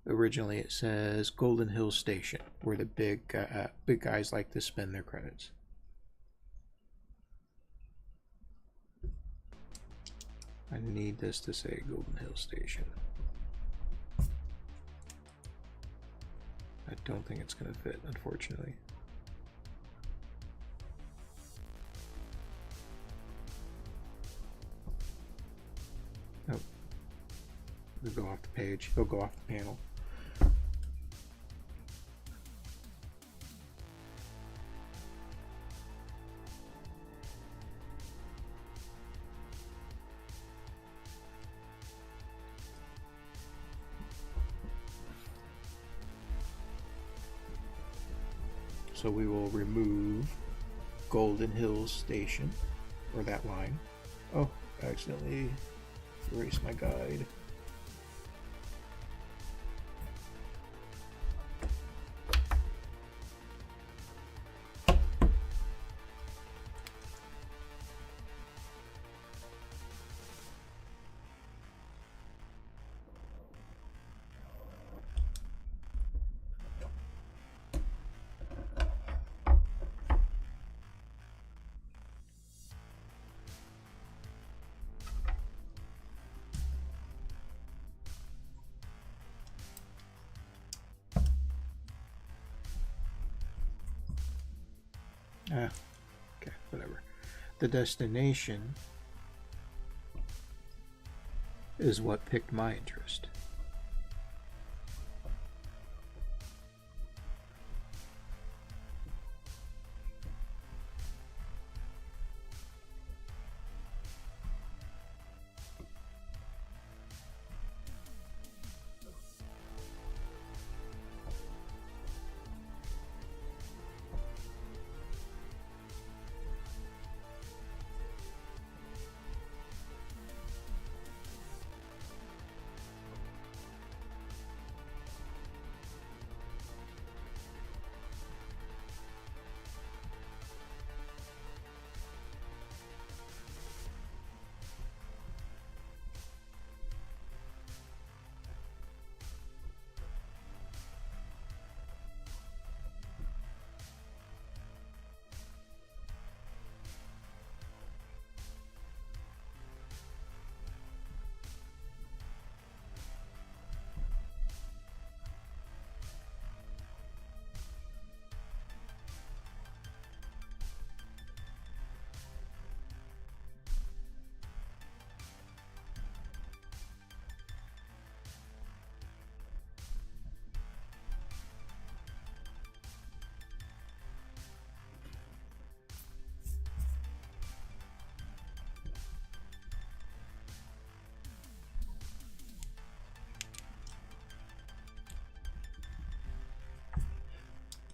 Originally it says Golden Hills Station, where the big guys like to spend their credits. I need this to say Golden Hills Station. I don't think it's going to fit, unfortunately. Oh. It'll go off the page. It'll go off the panel. So we will remove Golden Hills Station, or that line. Oh, I accidentally erased my guide. Okay, whatever. The destination is what piqued my interest.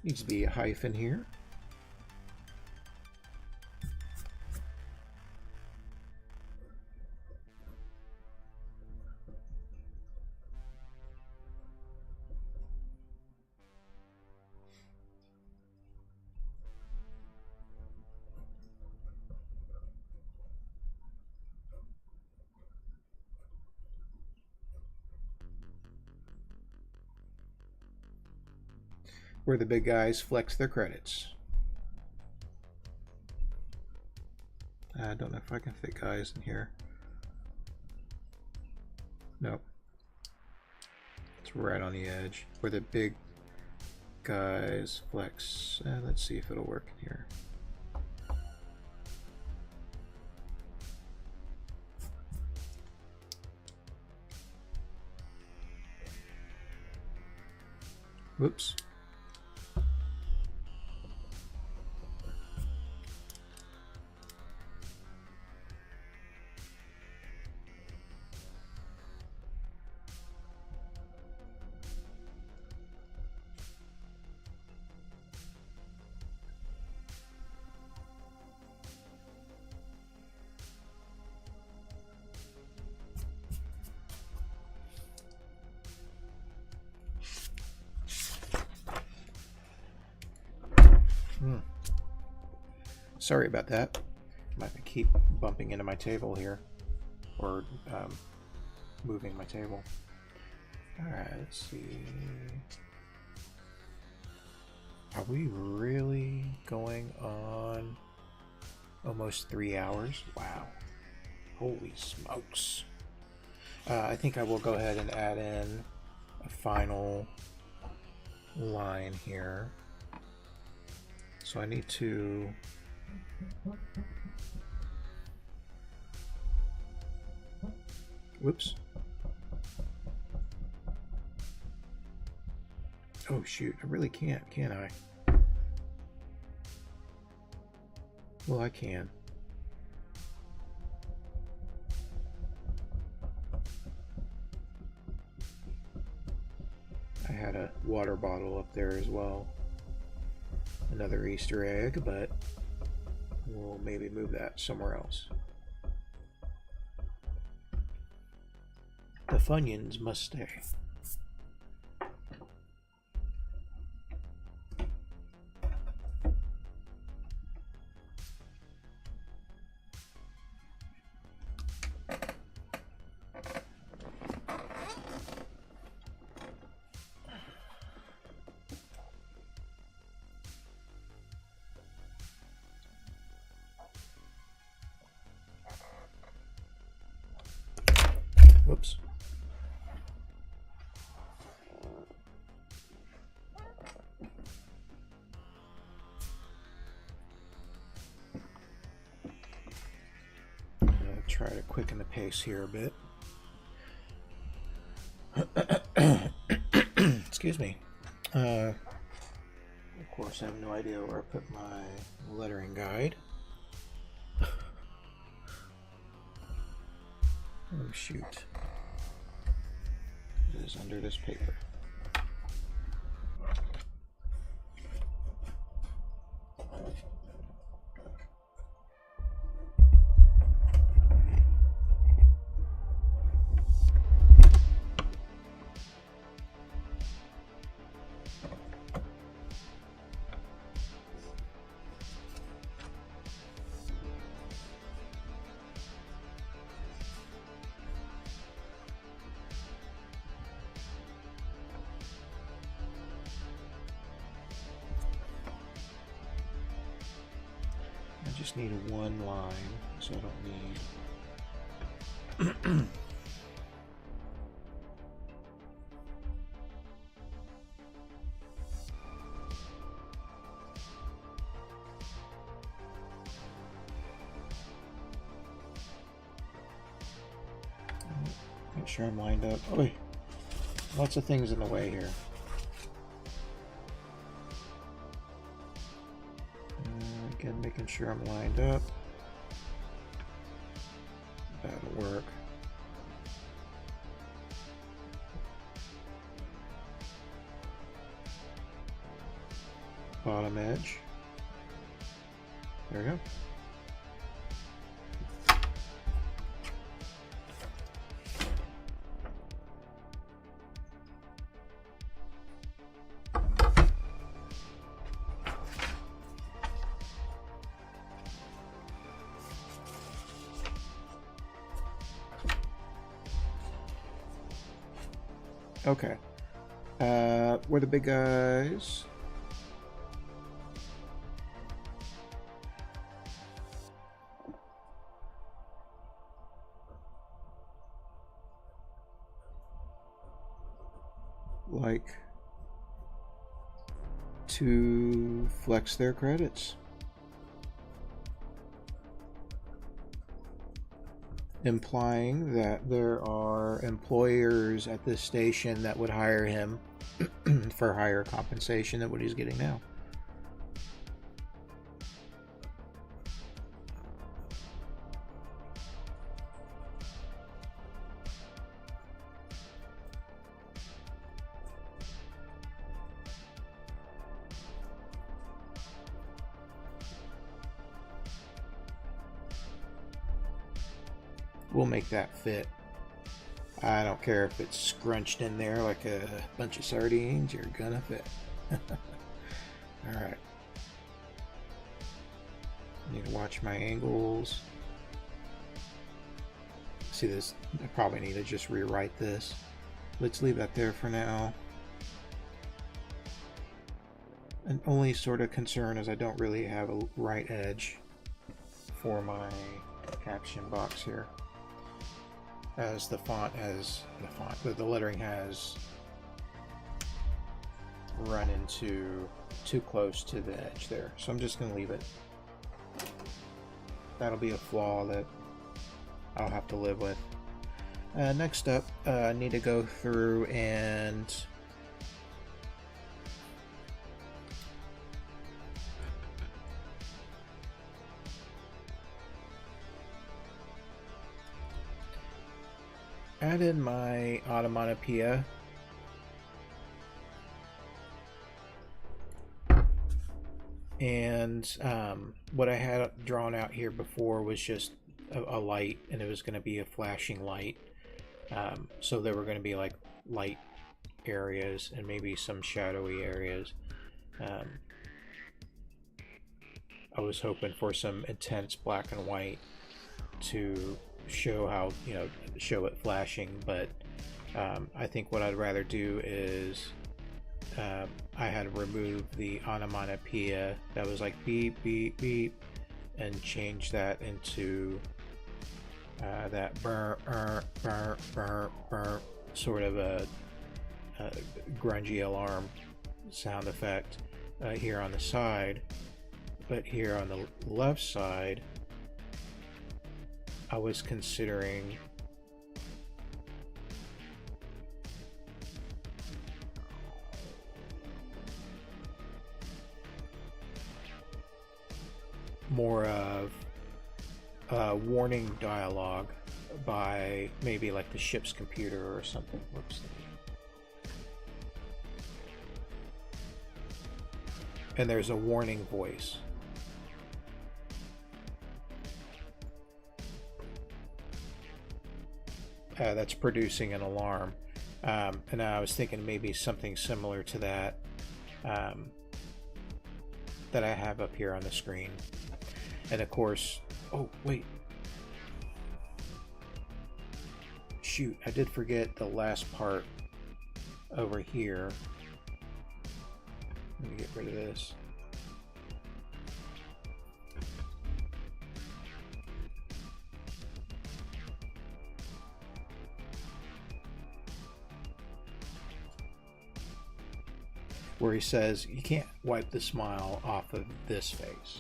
Needs to be a hyphen here. where the big guys flex their credits. I don't know if I can fit guys in here. Nope. It's right on the edge where the big guys flex. Let's see if it'll work in here. Whoops. Sorry about that. I'm going to keep bumping into my table here, or moving my table. Alright, let's see. Are we really going on almost 3 hours? Wow. Holy smokes. I think I will go ahead and add in a final line here. So I need to... Whoops. Oh shoot, I really can't I? Well, I can. I had a water bottle up there as well. Another Easter egg, but we'll maybe move that somewhere else. The Funyuns must stay. Whoops. Try to quicken the pace here a bit. Excuse me. Of course, I have no idea where I put my lettering guide. Oh shoot. It is under this paper. I just need one line, so I don't need... Make sure I'm lined up. Oh, wait. Lots of things in the way here. Again, making sure I'm lined up. That'll work. Bottom edge. There we go. Okay. Where the big guys like to flex their credits, implying that there are employers at this station that would hire him for higher compensation than what he's getting now. We'll make that fit. I don't care if it's scrunched in there like a bunch of sardines, you're gonna fit. Alright. Need to watch my angles. See this, I probably need to just rewrite this. Let's leave that there for now. An only sort of concern is I don't really have a right edge for my caption box here, as the lettering has run into too close to the edge there, so I'm just going to leave it. That'll be a flaw that I'll have to live with. Next up, I need to go through and add in my onomatopoeia. And what I had drawn out here before was just a light, and it was going to be a flashing light. So there were going to be like light areas and maybe some shadowy areas. I was hoping for some intense black and white to show how, show it flashing, but I think what I'd rather do is I had removed the onomatopoeia that was like beep beep beep and change that into that burr burr burr burr, sort of a grungy alarm sound effect here on the side. But here on the left side, I was considering more of warning dialogue by maybe like the ship's computer or something. Whoops. And there's a warning voice. That's producing an alarm. And I was thinking maybe something similar to that that I have up here on the screen. And of course, oh wait, shoot, I did forget the last part over here. Let me get rid of this. Where he says you can't wipe the smile off of this face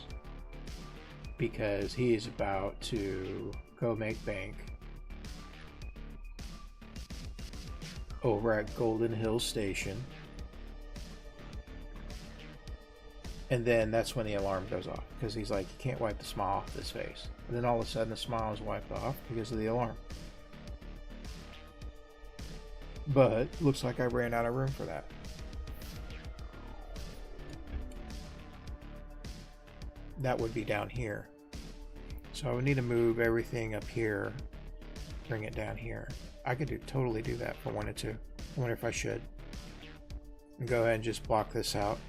because he is about to go make bank over at Golden Hill Station. And then that's when the alarm goes off, because he's like, you can't wipe the smile off this face. And then all of a sudden the smile is wiped off because of the alarm. But looks like I ran out of room for that. That would be down here. So I would need to move everything up here, bring it down here. I could totally do that if I wanted to. I wonder if I should. And go ahead and just block this out.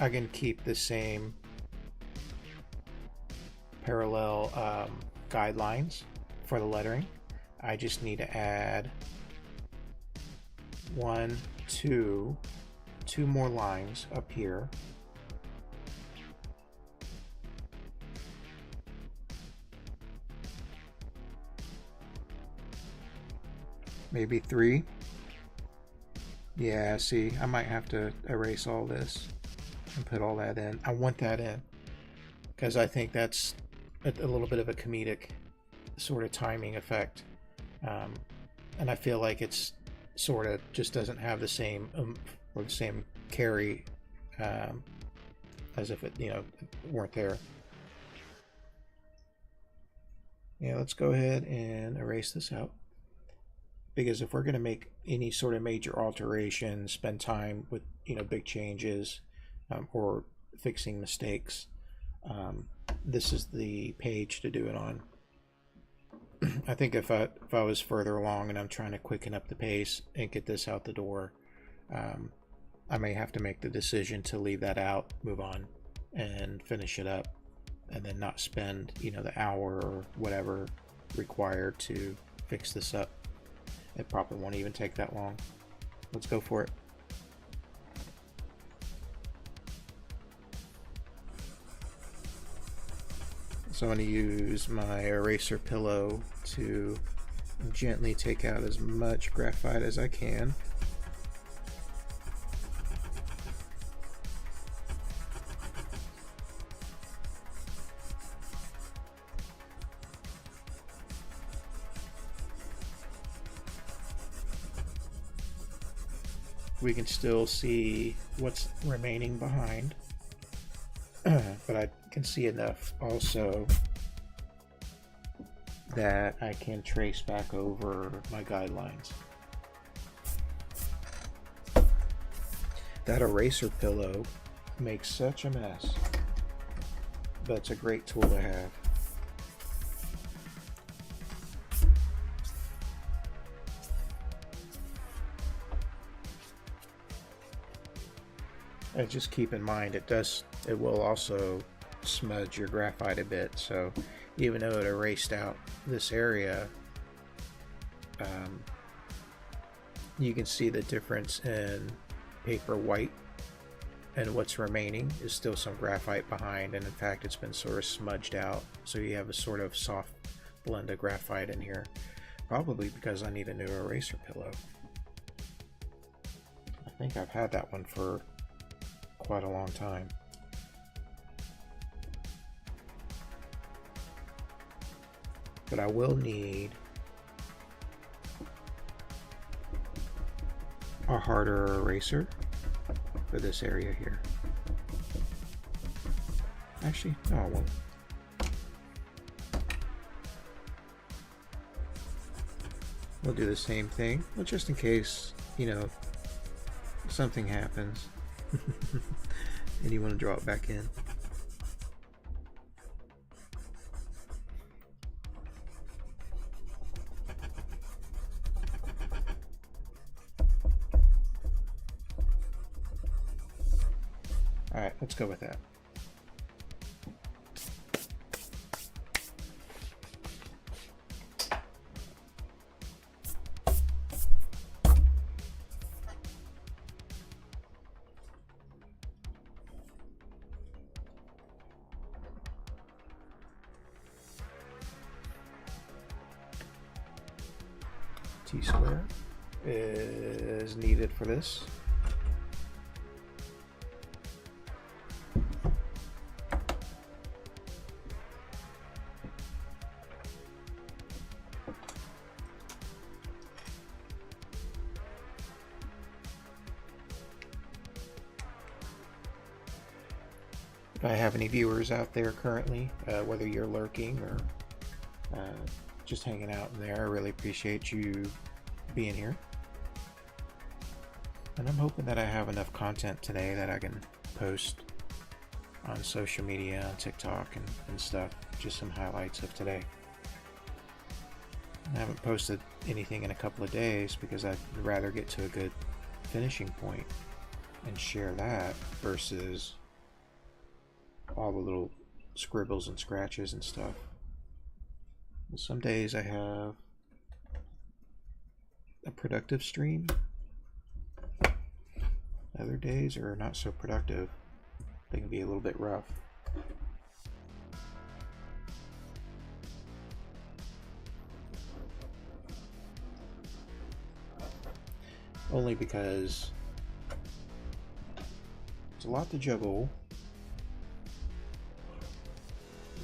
I can keep the same parallel guidelines for the lettering. I just need to add two more lines up here. maybe 3. Yeah, see, I might have to erase all this and put all that in. I want that in because I think that's a little bit of a comedic sort of timing effect. And I feel like it's sort of just doesn't have the same or the same carry as if it, weren't there. Yeah, let's go ahead and erase this out. Because if we're going to make any sort of major alteration, spend time with, big changes or fixing mistakes, this is the page to do it on. I think if I was further along and I'm trying to quicken up the pace and get this out the door, I may have to make the decision to leave that out, move on, and finish it up, and then not spend, the hour or whatever required to fix this up. It probably won't even take that long. Let's go for it. So I'm going to use my eraser pillow to gently take out as much graphite as I can. We can still see what's remaining behind, but I can see enough also that I can trace back over my guidelines. That eraser pillow makes such a mess, but it's a great tool to have. And just keep in mind it will also smudge your graphite a bit, so even though it erased out this area, you can see the difference in paper white, and what's remaining is still some graphite behind, and in fact it's been sort of smudged out, so you have a sort of soft blend of graphite in here, probably because I need a new eraser pillow. I think I've had that one for quite a long time. But I will need a harder eraser for this area here. Actually, no, I won't. We'll do the same thing, but just in case, something happens and you want to draw it back in. Alright, let's go with that. T-square is needed for this. If I have any viewers out there currently, whether you're lurking or just hanging out in there, I really appreciate you being here. And I'm hoping that I have enough content today that I can post on social media, on TikTok and stuff, just some highlights of today. I haven't posted anything in a couple of days because I'd rather get to a good finishing point and share that versus all the little scribbles and scratches and stuff. Some days I have a productive stream. Other days are not so productive. They can be a little bit rough. Only because it's a lot to juggle.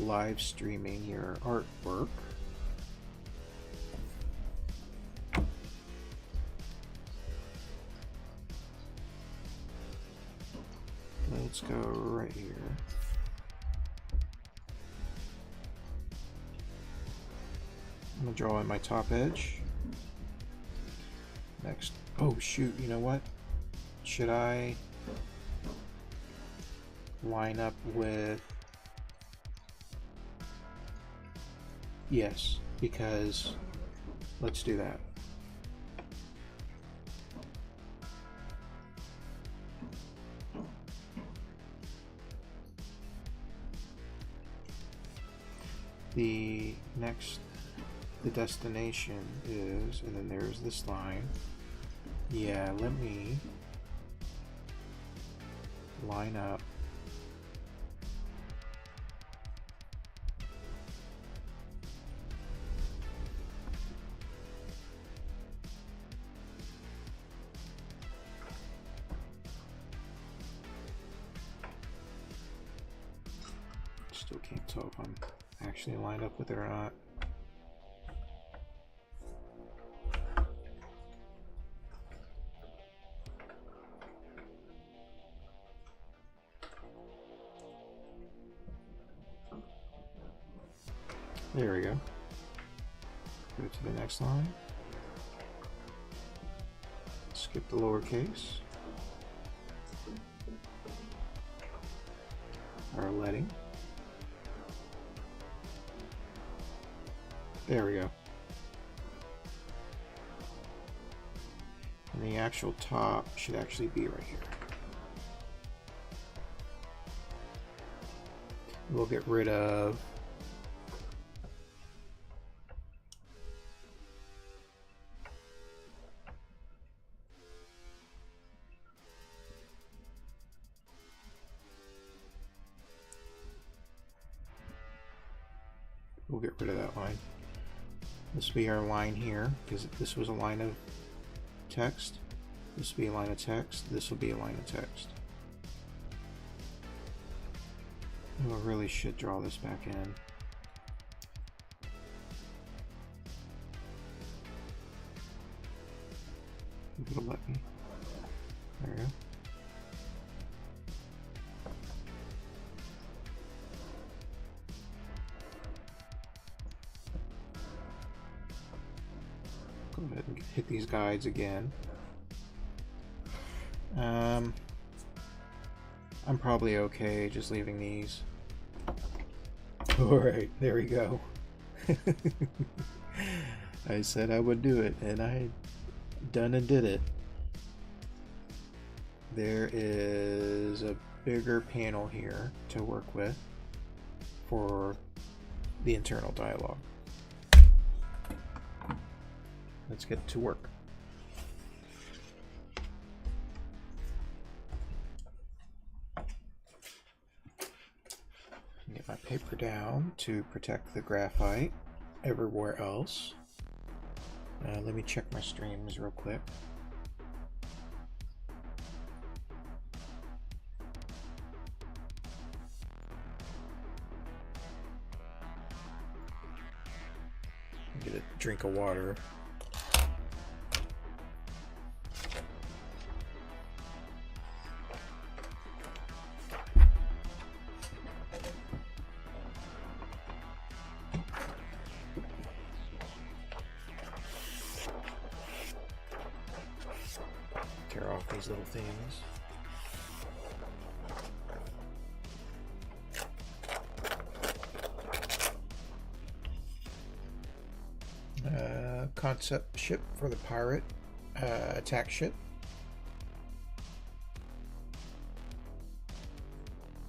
Live streaming your artwork. Let's go right here. I'm gonna draw in my top edge. Next, oh shoot, you know what? Should I line up with, yes, because let's do that. The next, the destination is, and then there's this line. Yeah, let me line up still can't tell if I'm actually lined up with it or not. There we go. Go to the next line. Skip the lowercase. Our letting. There we go. And the actual top should actually be right here. We'll get rid of that line. This will be our line here, because this was a line of text. This will be a line of text. This will be a line of text. I really should draw this back in. It'll let me. There we go. Go ahead and hit these guides again. I'm probably okay just leaving these. Alright, there we go. I said I would do it, and I done and did it. There is a bigger panel here to work with for the internal dialogue. Let's get to work. Get my paper down to protect the graphite everywhere else. Let me check my streams real quick. Get a drink of water. Tear off these little things. Concept ship for the pirate attack ship.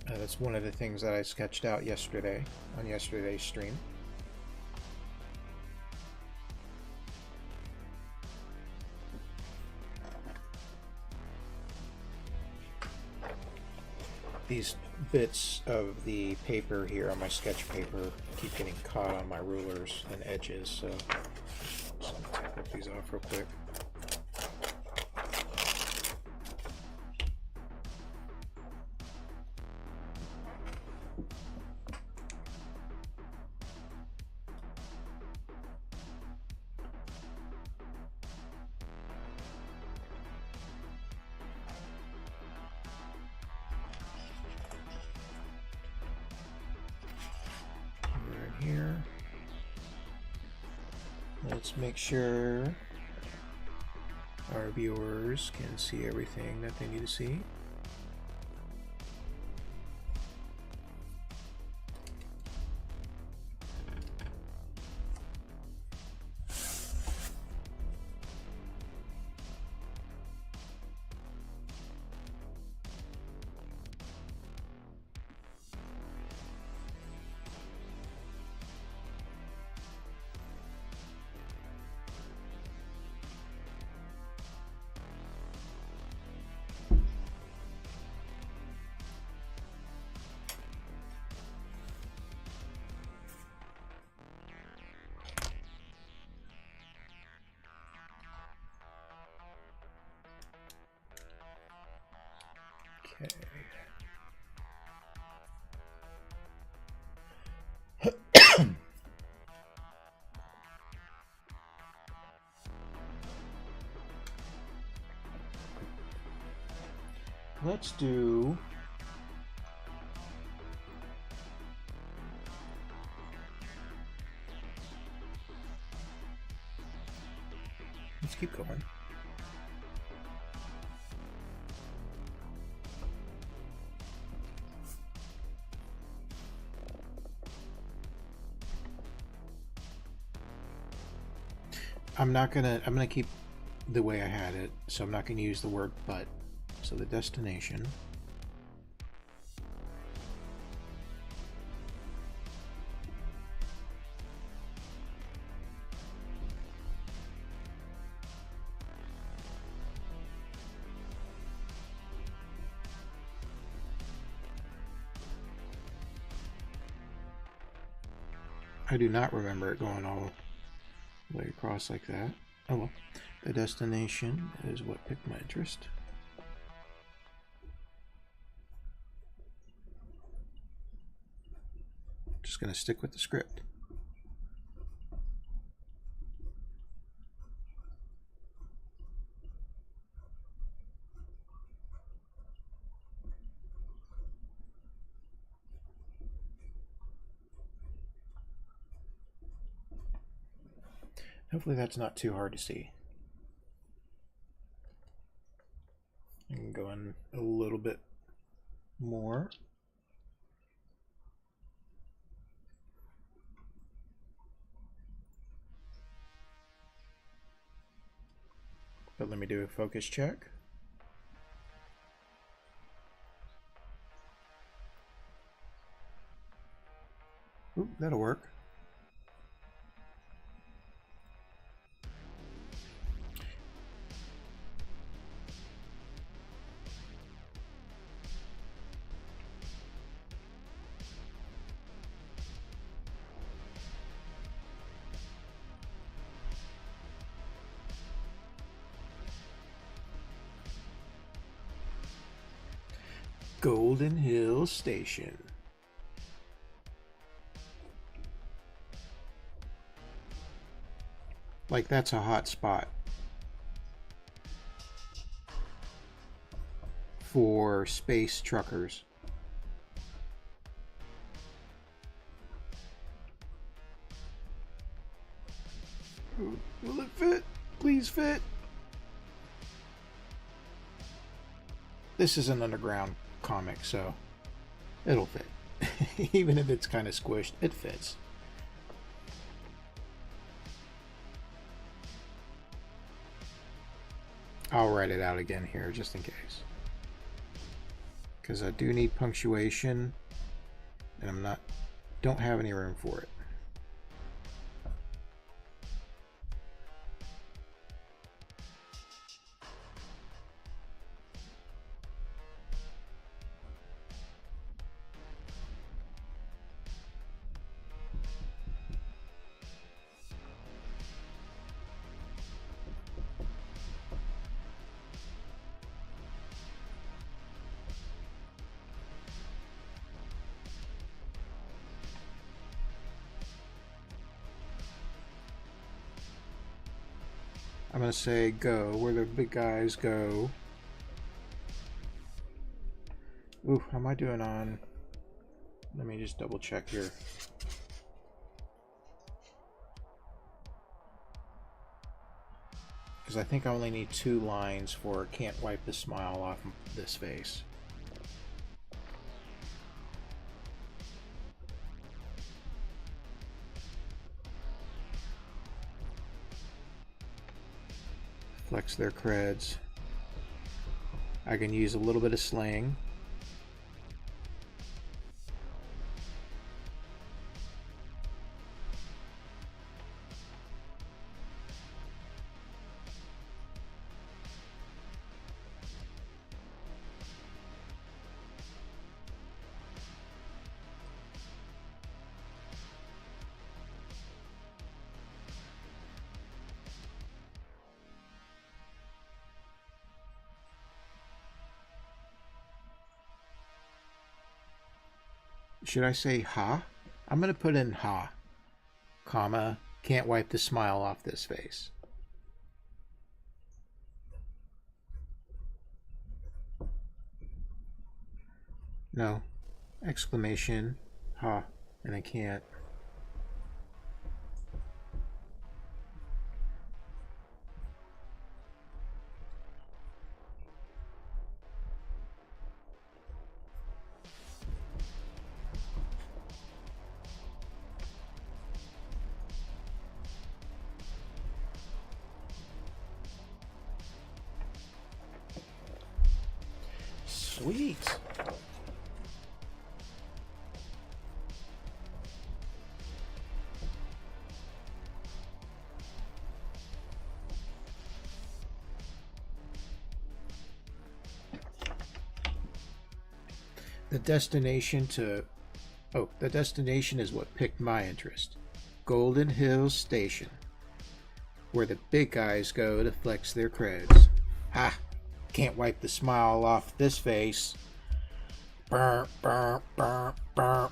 That's one of the things that I sketched out yesterday on yesterday's stream. These bits of the paper here on my sketch paper keep getting caught on my rulers and edges, so just gonna rip these off real quick. Let's make sure our viewers can see everything that they need to see. Let's do let's keep going. I'm gonna keep the way I had it, so I'm not gonna use the word but. So the destination. I do not remember it going all the way across like that. Oh well. The destination is what piqued my interest. Just going to stick with the script. Hopefully that's not too hard to see. I can go in a little bit more. But let me do a focus check. Ooh, that'll work. Golden Hill Station. Like that's a hot spot for space truckers. Will it fit? Please fit. This is an underground comic, so it'll fit. Even if it's kind of squished, it fits. I'll write it out again here just in case, because I do need punctuation and don't have any room for it. I'm going to say go, where the big guys go. Ooh, how am I doing on... Let me just double check here. because I think I only need 2 lines for can't wipe the smile off this face. Flex their creds. I can use a little bit of slang. Should I say ha? I'm going to put in ha, comma, can't wipe the smile off this face. No, exclamation, ha, and I can't. Sweet. The destination is what piqued my interest. Golden Hills Station, where the big guys go to flex their creds. Ha! Can't wipe the smile off this face. Burr, burr, burr, burr.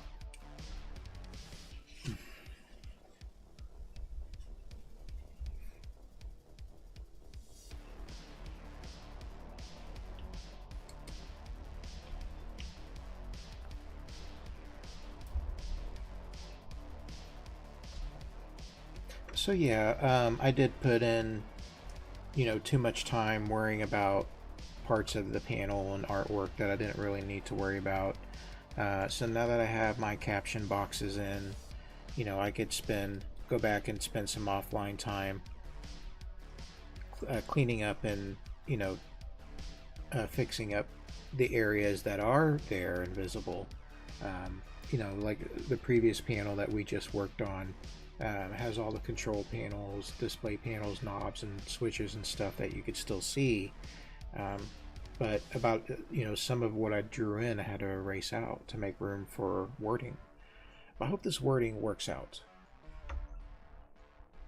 So yeah, I did put in, too much time worrying about parts of the panel and artwork that I didn't really need to worry about. So now that I have my caption boxes in, I could go back and spend some offline time cleaning up and, fixing up the areas that are there and visible. Like the previous panel that we just worked on. Has all the control panels, display panels, knobs, and switches and stuff that you could still see. But about some of what I drew in, I had to erase out to make room for wording. I hope this wording works out.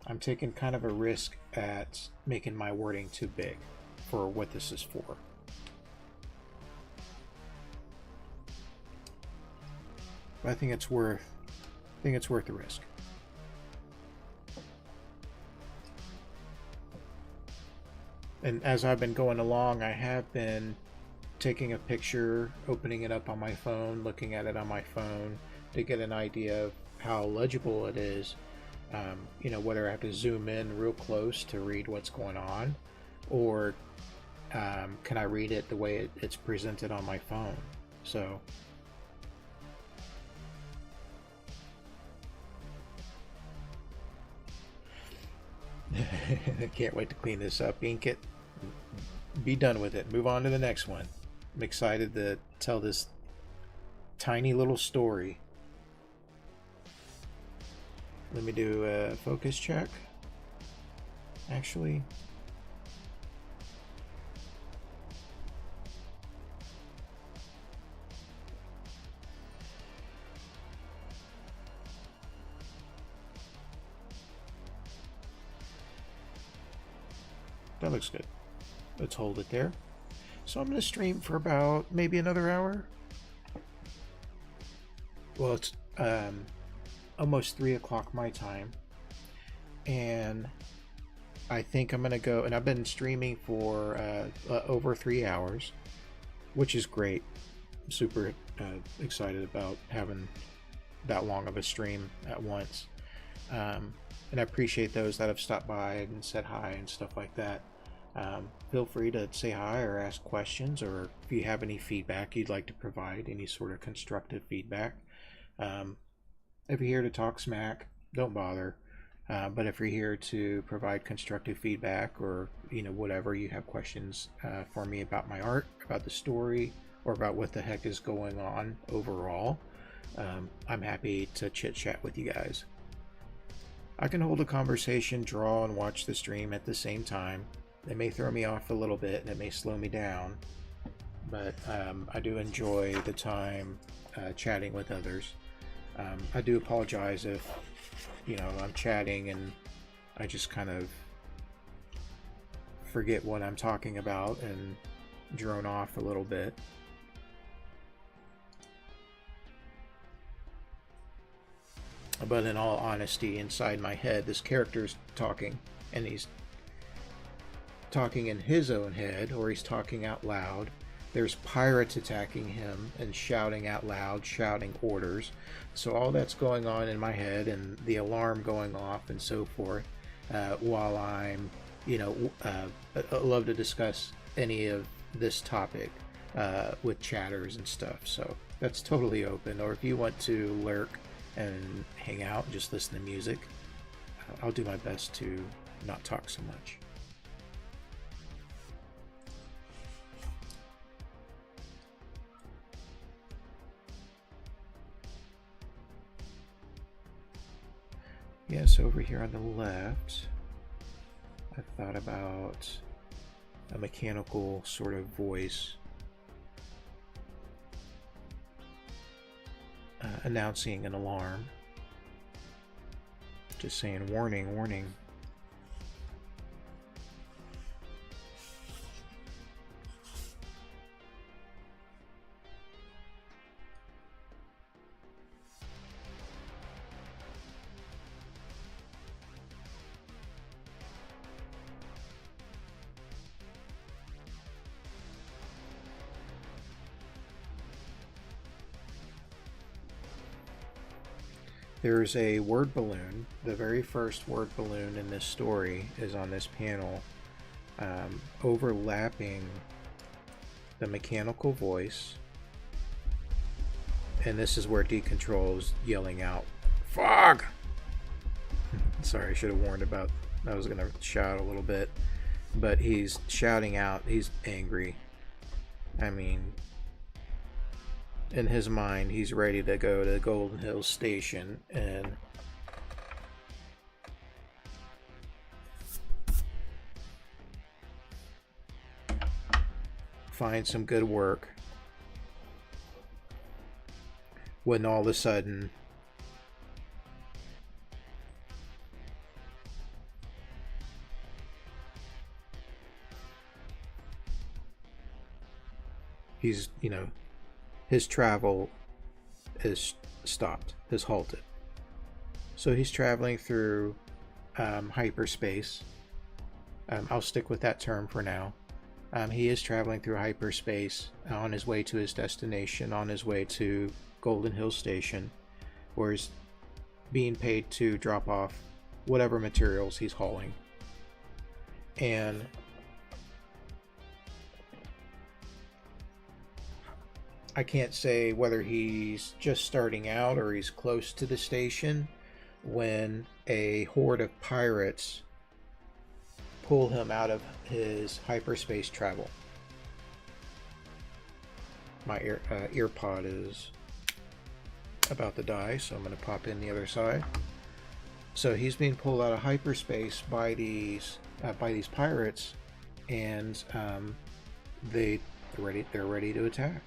I'm taking kind of a risk at making my wording too big for what this is for. But I think it's worth the risk. And as I've been going along, I have been taking a picture, opening it up on my phone, looking at it on my phone to get an idea of how legible it is. Whether I have to zoom in real close to read what's going on, or can I read it the way it's presented on my phone? So I can't wait to clean this up, ink it, be done with it, move on to the next one. I'm excited to tell this tiny little story. Let me do a focus check. Actually, that looks good. Let's hold it there. So I'm going to stream for about maybe another hour. Well, it's almost 3 o'clock my time. And I think I'm going to go, and I've been streaming for over 3 hours, which is great. I'm super excited about having that long of a stream at once. And I appreciate those that have stopped by and said hi and stuff like that. Feel free to say hi or ask questions, or if you have any feedback you'd like to provide, any sort of constructive feedback. Um, if you're here to talk smack, don't bother. But if you're here to provide constructive feedback, or whatever, you have questions for me about my art, about the story, or about what the heck is going on overall, I'm happy to chit chat with you guys. I can hold a conversation, draw, and watch the stream at the same time. It may throw me off a little bit and it may slow me down, but I do enjoy the time chatting with others. I do apologize if I'm chatting and I just kind of forget what I'm talking about and drone off a little bit. But in all honesty, inside my head, this character's talking, and he's talking in his own head, or he's talking out loud. There's pirates attacking him and shouting out loud, shouting orders. So all that's going on in my head, and the alarm going off and so forth, while I'm, I love to discuss any of this topic with chatters and stuff. So that's totally open. Or if you want to lurk and hang out and just listen to music, I'll do my best to not talk so much. Yes, over here on the left, I thought about a mechanical sort of voice announcing an alarm, just saying warning, warning. There's a word balloon. The very first word balloon in this story is on this panel, overlapping the mechanical voice. And this is where Decontrol's yelling out, "Fog!" Sorry, I should have warned about, I was going to shout a little bit. But he's shouting out, he's angry. I mean, in his mind, he's ready to go to Golden Hills Station and find some good work, when all of a sudden he's, his travel is stopped, is halted. So he's traveling through hyperspace. I'll stick with that term for now. He is traveling through hyperspace on his way to his destination, on his way to Golden Hill Station, where he's being paid to drop off whatever materials he's hauling. And I can't say whether he's just starting out or he's close to the station when a horde of pirates pull him out of his hyperspace travel. My earpod is about to die, so I'm going to pop in the other side. So he's being pulled out of hyperspace by these pirates, and they're ready to attack.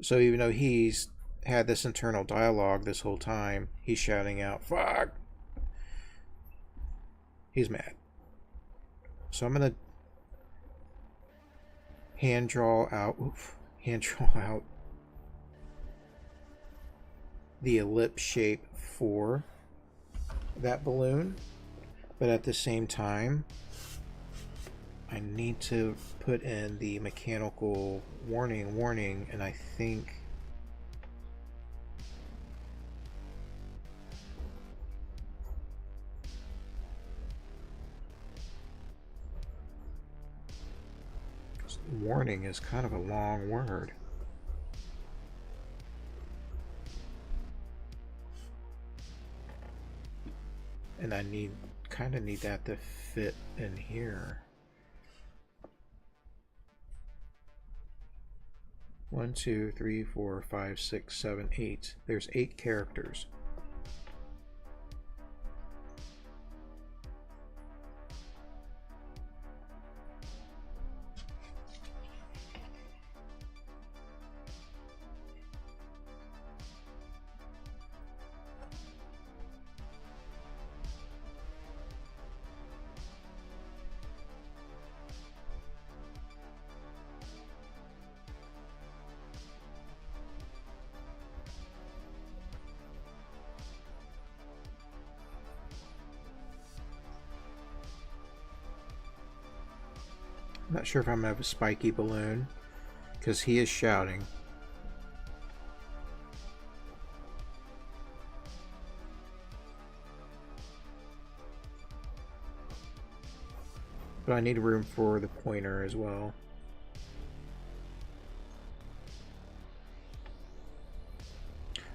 So even though he's had this internal dialogue this whole time, he's shouting out, "Fuck!" He's mad. So I'm going to hand draw out the ellipse shape for that balloon. But at the same time, I need to put in the mechanical warning, and I think warning is kind of a long word. And I kind of need that to fit in here. 1, 2, 3, 4, 5, 6, 7, 8. There's 8 characters. I'm not sure if I'm gonna have a spiky balloon because he is shouting. But I need room for the pointer as well.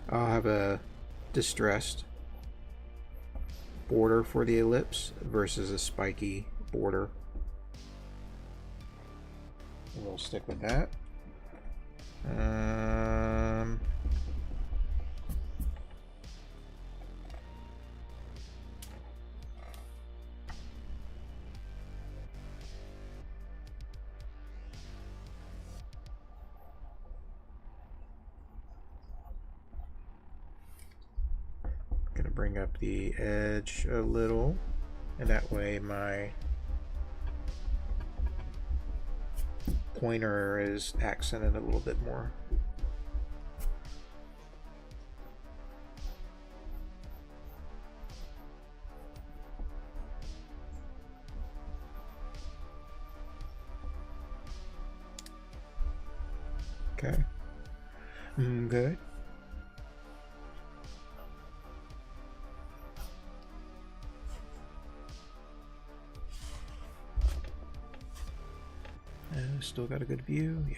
I'll have a distressed border for the ellipse versus a spiky border. We'll stick with that. Gonna bring up the edge a little, and that way my pointer is accented a little bit more. Okay. Good. Still got a good view, yeah.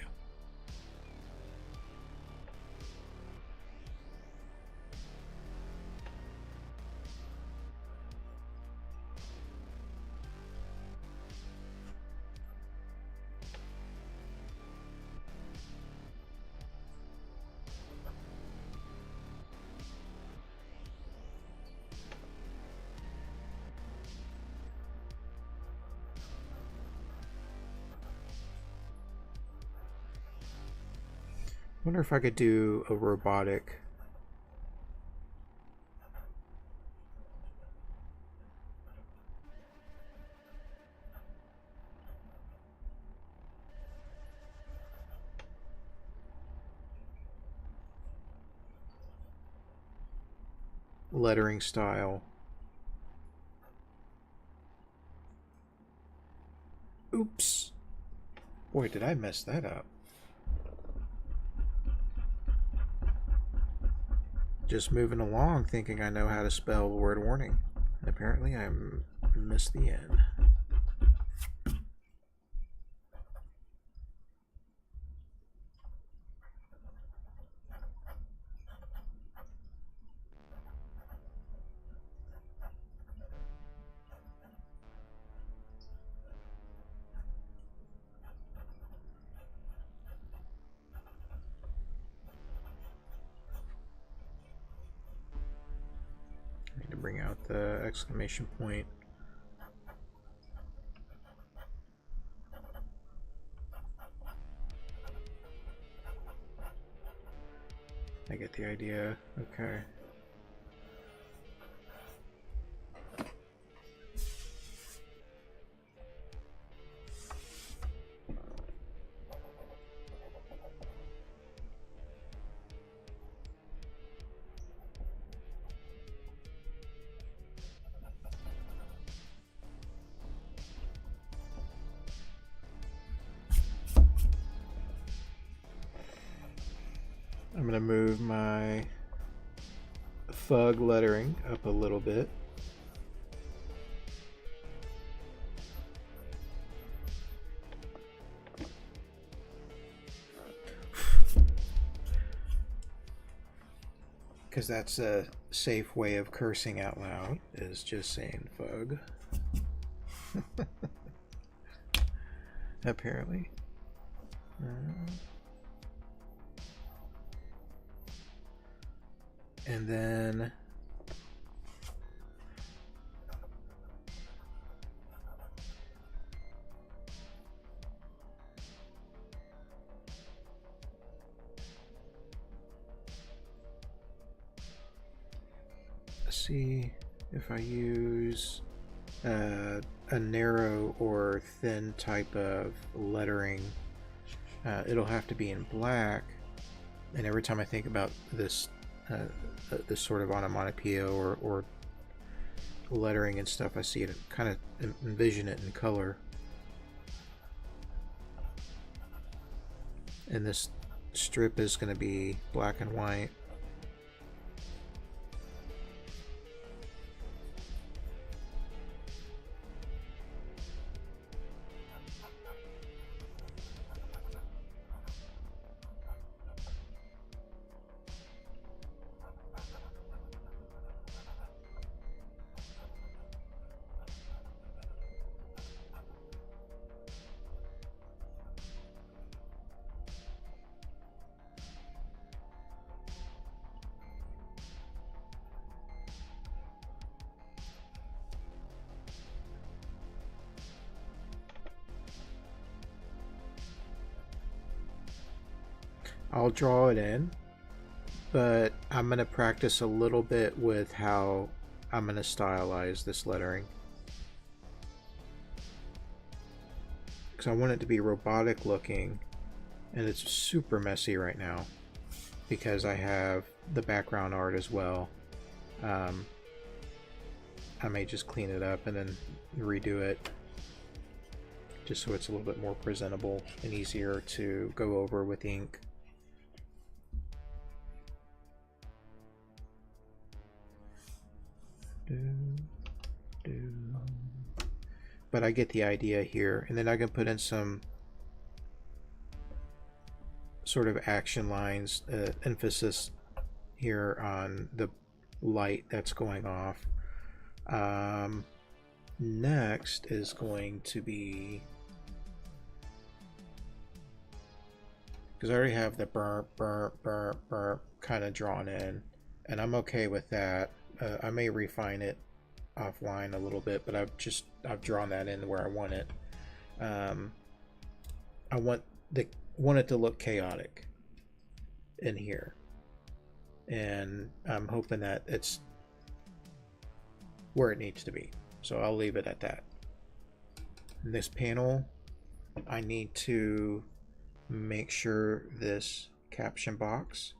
Wonder if I could do a robotic lettering style. Oops. Boy, did I mess that up. Just moving along thinking I know how to spell the word warning. And apparently I missed the N. To bring out the exclamation point. I get the idea. Okay. I'm going to move my thug lettering up a little bit. because that's a safe way of cursing out loud, is just saying fug. Apparently. And then see if I use a narrow or thin type of lettering, it'll have to be in black. And every time I think about this this sort of onomatopoeia or lettering and stuff, I see it, kind of envision it in color. And this strip is going to be black and white. I'll draw it in, but I'm going to practice a little bit with how I'm going to stylize this lettering. Because I want it to be robotic looking, and it's super messy right now because I have the background art as well. I may just clean it up and then redo it, just so it's a little bit more presentable and easier to go over with ink. But I get the idea here, and then I can put in some sort of action lines, emphasis here on the light that's going off. Next is going to be, because I already have the burp, burp, burp, burp kind of drawn in, and I'm okay with that. I may refine it offline a little bit, but I've drawn that in where I want it. I want it to look chaotic in here, and I'm hoping that it's where it needs to be, so I'll leave it at that. In this panel, I need to make sure this caption box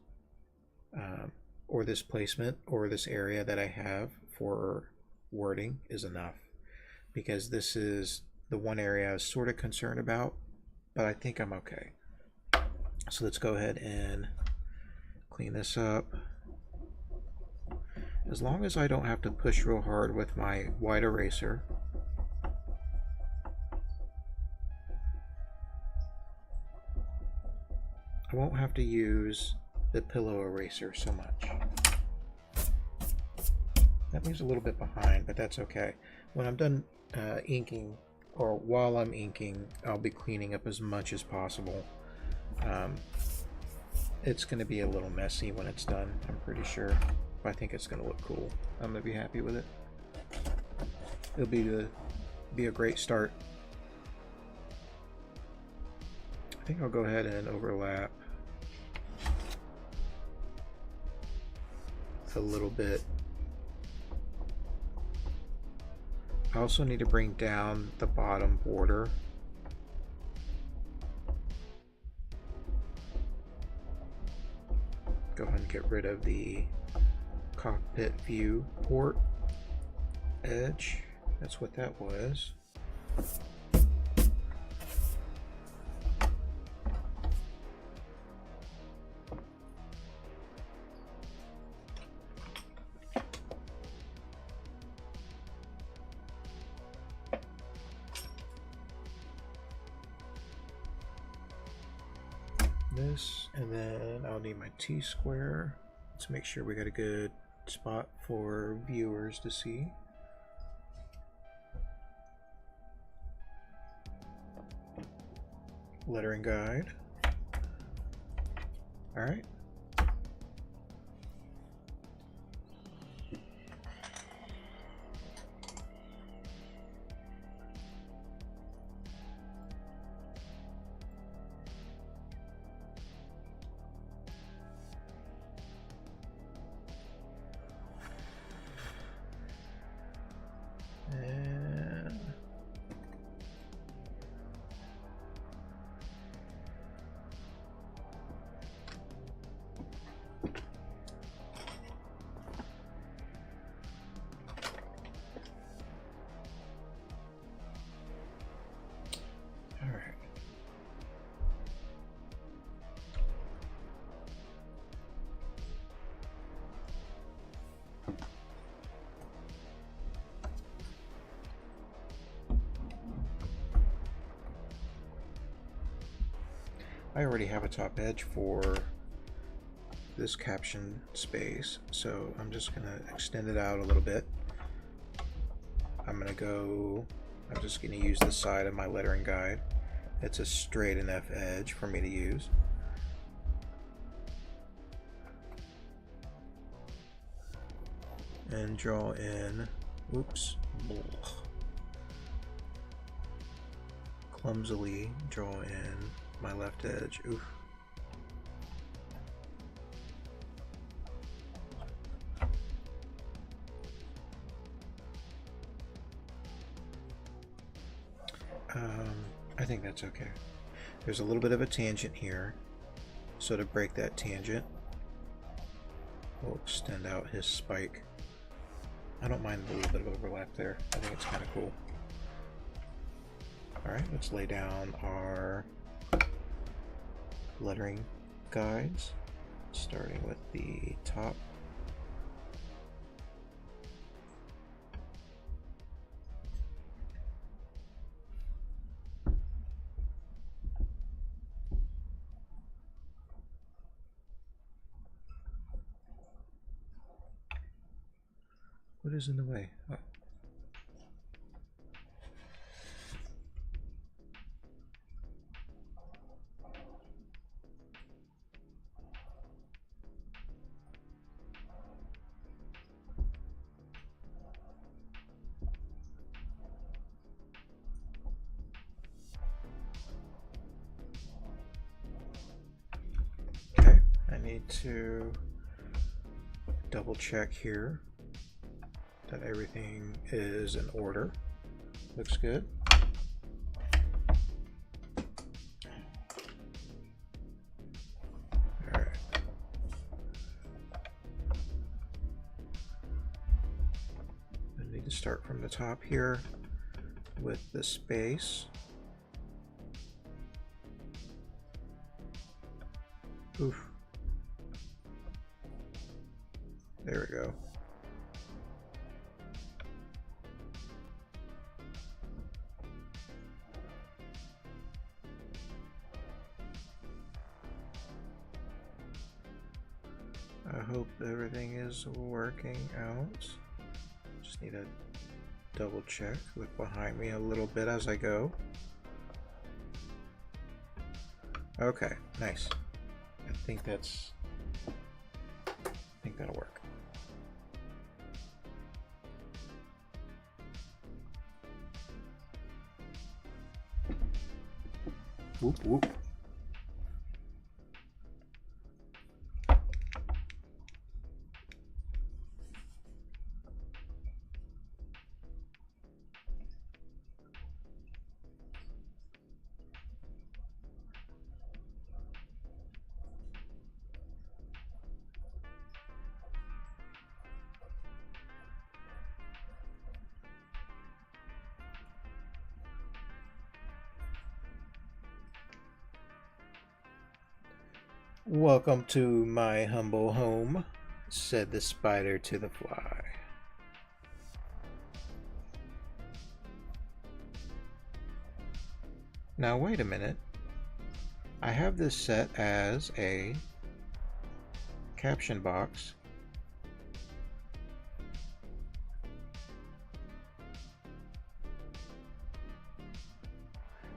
or this placement or this area that I have for wording is enough, because this is the one area I was sort of concerned about, but I think I'm okay. So let's go ahead and clean this up. As long as I don't have to push real hard with my white eraser. I won't have to use the pillow eraser so much. That leaves a little bit behind, but that's okay. When I'm done inking, or while I'm inking, I'll be cleaning up as much as possible. It's going to be a little messy when it's done, I'm pretty sure. But I think it's going to look cool. I'm going to be happy with it. It'll be a great start. I think I'll go ahead and overlap a little bit. I also need to bring down the bottom border. Go ahead and get rid of the cockpit view port edge. That's what that was. This, and then I'll need my T-square. Let's make sure we got a good spot for viewers to see. Lettering guide. All right. I already have a top edge for this caption space, so I'm just going to extend it out a little bit. I'm just going to use the side of my lettering guide. It's a straight enough edge for me to use. And draw in, oops, clumsily draw in my left edge. Oof. I think that's okay. There's a little bit of a tangent here, so to break that tangent, we'll extend out his spike. I don't mind a little bit of overlap there. I think it's kind of cool. Alright, let's lay down our lettering guides, starting with the top. What is in the way? Oh. Okay, I need to double check here that everything is in order. Looks good. All right. I need to start from the top here with the space. Oof. There we go. I hope everything is working out. Just need to double check. Look behind me a little bit as I go. Okay, nice. I think that'll work. Whoop whoop. Welcome to my humble home, said the spider to the fly. Now wait a minute. I have this set as a caption box.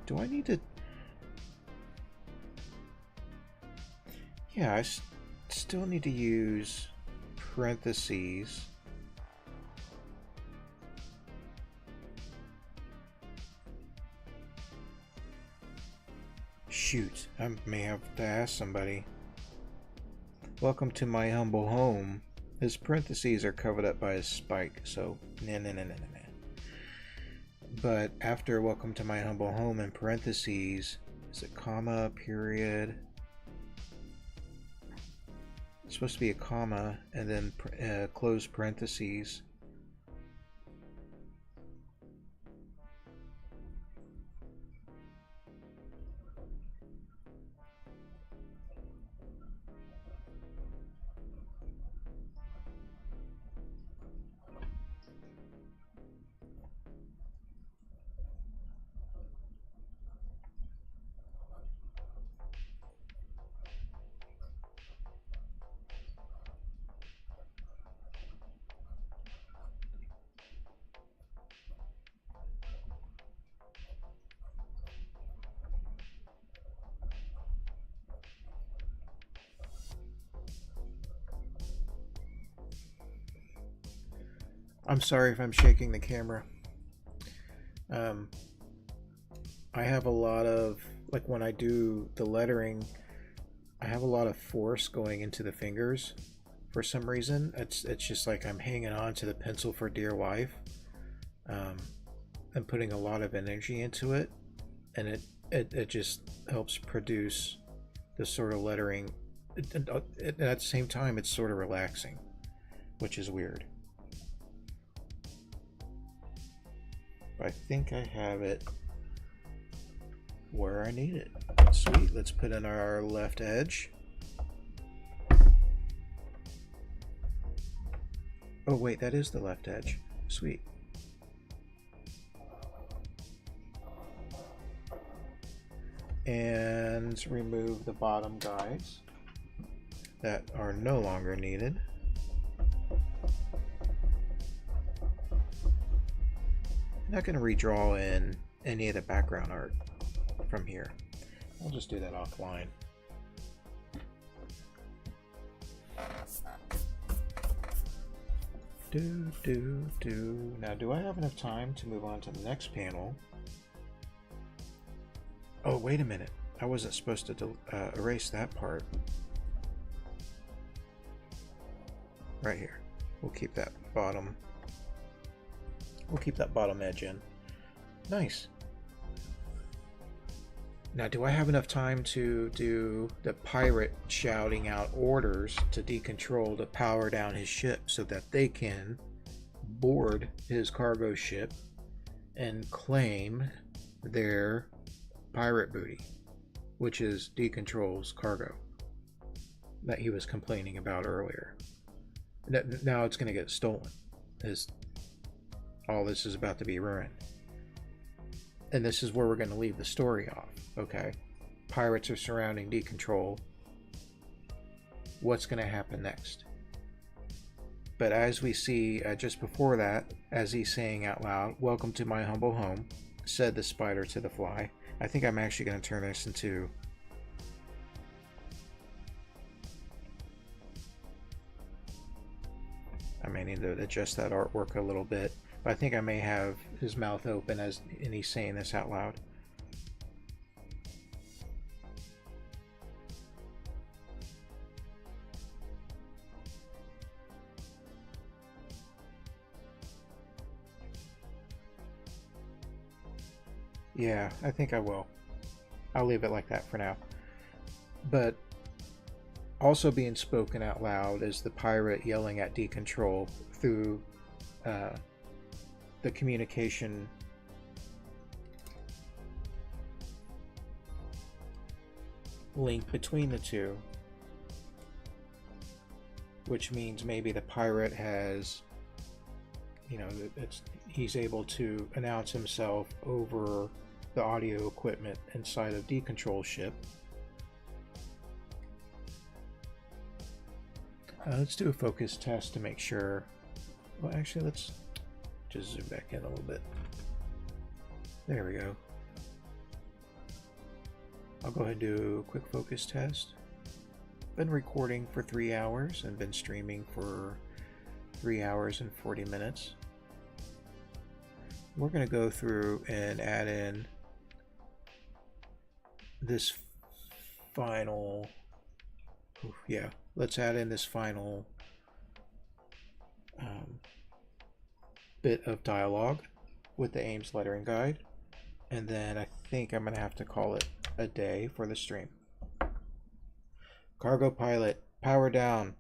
Do I need to... Yeah, I still need to use parentheses. Shoot, I may have to ask somebody. Welcome to my humble home. His parentheses are covered up by his spike, so nah. But after welcome to my humble home in parentheses, is it comma, period? It's supposed to be a comma and then close parentheses. I'm sorry if I'm shaking the camera. I have a lot of, like when I do the lettering, I have a lot of force going into the fingers for some reason. It's just like I'm hanging on to the pencil for dear life. I'm putting a lot of energy into it, and it just helps produce this sort of lettering. And at the same time, it's sort of relaxing, which is weird. I think I have it where I need it. Sweet, let's put in our left edge. Oh wait, that is the left edge. Sweet. And remove the bottom guides that are no longer needed. I'm not going to redraw in any of the background art from here. I'll just do that offline. Now, do I have enough time to move on to the next panel? Oh, wait a minute. I wasn't supposed to erase that part. Right here. We'll keep that bottom. We'll keep that bottom edge in. Nice. Now, do I have enough time to do the pirate shouting out orders to Decontrol to power down his ship so that they can board his cargo ship and claim their pirate booty, which is Decontrol's cargo that he was complaining about earlier? Now it's going to get stolen. All this is about to be ruined. And this is where we're going to leave the story off. Okay. Pirates are surrounding Decontrol. What's going to happen next? But as we see just before that, as he's saying out loud, "Welcome to my humble home," said the spider to the fly. I think I'm actually going to turn this into... I may need to adjust that artwork a little bit. But I think I may have his mouth open and he's saying this out loud. Yeah, I think I will. I'll leave it like that for now. But also being spoken out loud is the pirate yelling at Decontrol through the communication link between the two, which means maybe the pirate has, you know, he's able to announce himself over the audio equipment inside of Decontrol's ship. Let's do a focus test to make sure. Well, actually, let's just zoom back in a little bit. There we go. I'll go ahead and do a quick focus test. Been recording for 3 hours and been streaming for 3 hours and 40 minutes. We're going to go through and add in this final, let's add in this final bit of dialogue with the Ames lettering guide, and then I think I'm going to have to call it a day for the stream. Cargo pilot, power down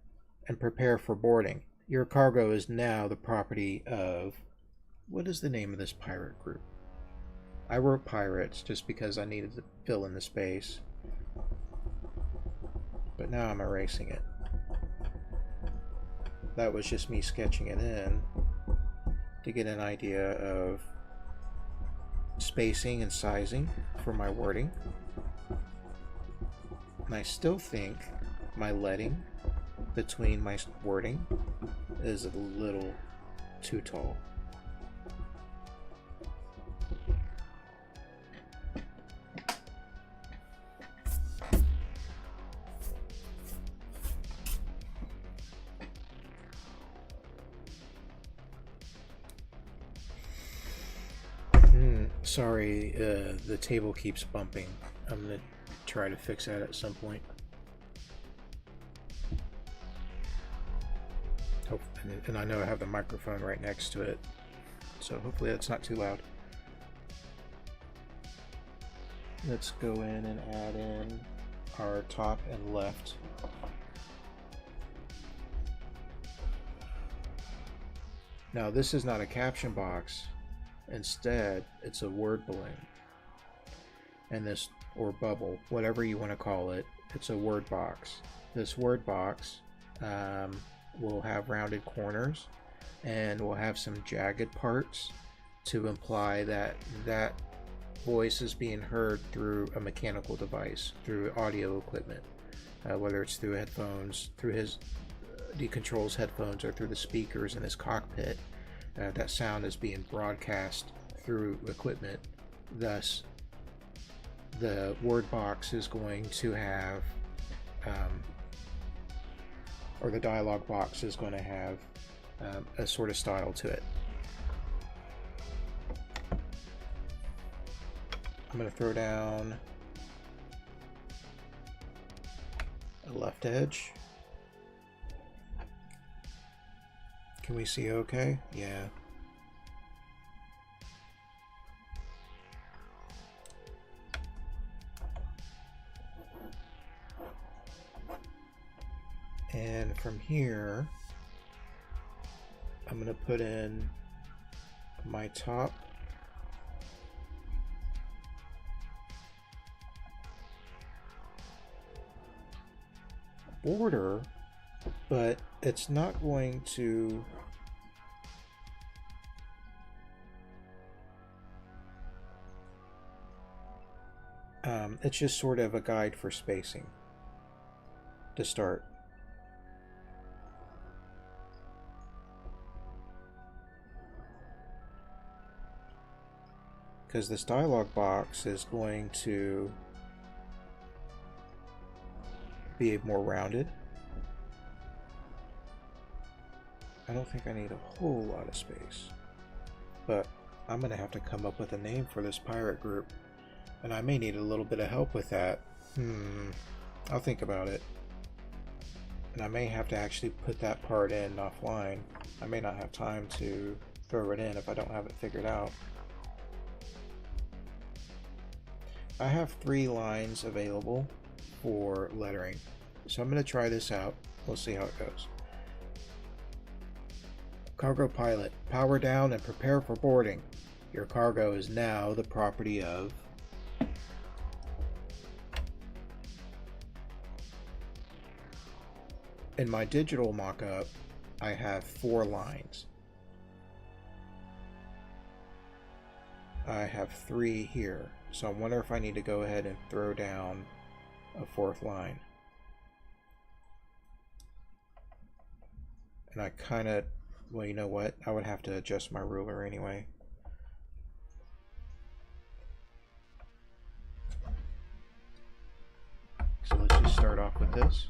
and prepare for boarding. Your cargo is now the property of... What is the name of this pirate group? I wrote pirates just because I needed to fill in the space, but now I'm erasing it. That was just me sketching it in to get an idea of spacing and sizing for my wording. And I still think my leading between my wording is a little too tall. Sorry, the table keeps bumping. I'm gonna try to fix that at some point. Oh, and I know I have the microphone right next to it, so hopefully that's not too loud. Let's go in and add in our top and left. Now this is not a caption box. Instead, it's a word balloon. And this, or bubble, whatever you want to call it, it's a word box. This word box will have rounded corners and will have some jagged parts to imply that that voice is being heard through a mechanical device, through audio equipment, whether it's through headphones, through he controls headphones, or through the speakers in his cockpit. That sound is being broadcast through equipment. Thus, the word box is going to have, or the dialogue box is going to have a sort of style to it. I'm going to throw down a left edge. Can we see okay? Yeah. And from here, I'm going to put in my top border, but it's not going to it's just sort of a guide for spacing to start. Because this dialog box is going to be more rounded. I don't think I need a whole lot of space, but I'm gonna have to come up with a name for this pirate group, and I may need a little bit of help with that. I'll think about it, and I may have to actually put that part in offline. I may not have time to throw it in if I don't have it figured out. I have 3 lines available for lettering, so I'm going to try this out. We'll see how it goes. Cargo pilot, power down and prepare for boarding. Your cargo is now the property of... In my digital mock-up, I have 4 lines. I have 3 here, so I wonder if I need to go ahead and throw down a 4th line. And I kind of, well, you know what? I would have to adjust my ruler anyway. So let's just start off with this.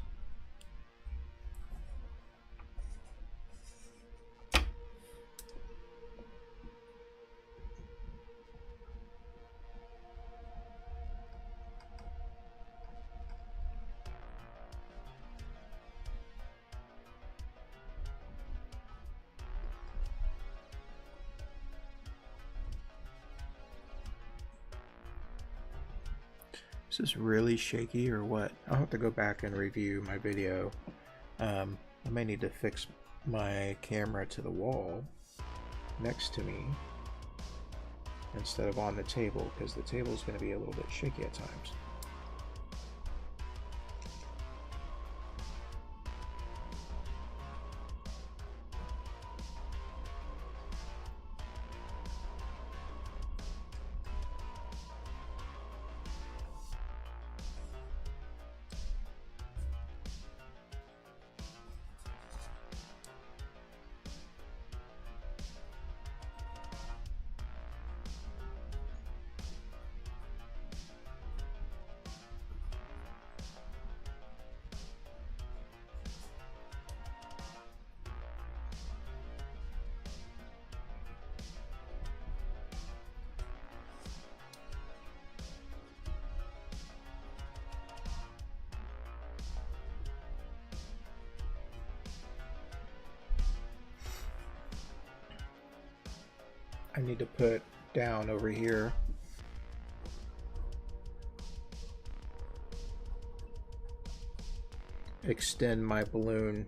Is this really shaky or what? I'll have to go back and review my video. I may need to fix my camera to the wall next to me instead of on the table, because the table is going to be a little bit shaky at times. I need to put down over here. Extend my balloon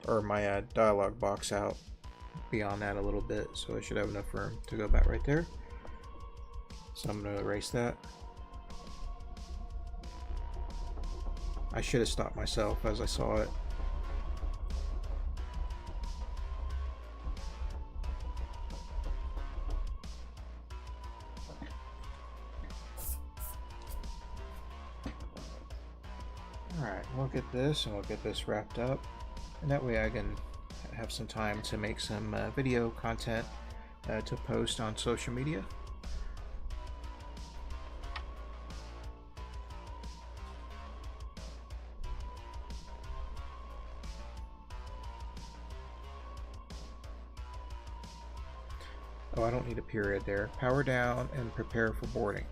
or my dialog box out beyond that a little bit, so I should have enough room to go back right there. So I'm going to erase that. I should have stopped myself as I saw it. Alright, we'll get this and we'll get this wrapped up, and that way I can have some time to make some video content to post on social media. Oh, I don't need a period there. Power down and prepare for boarding.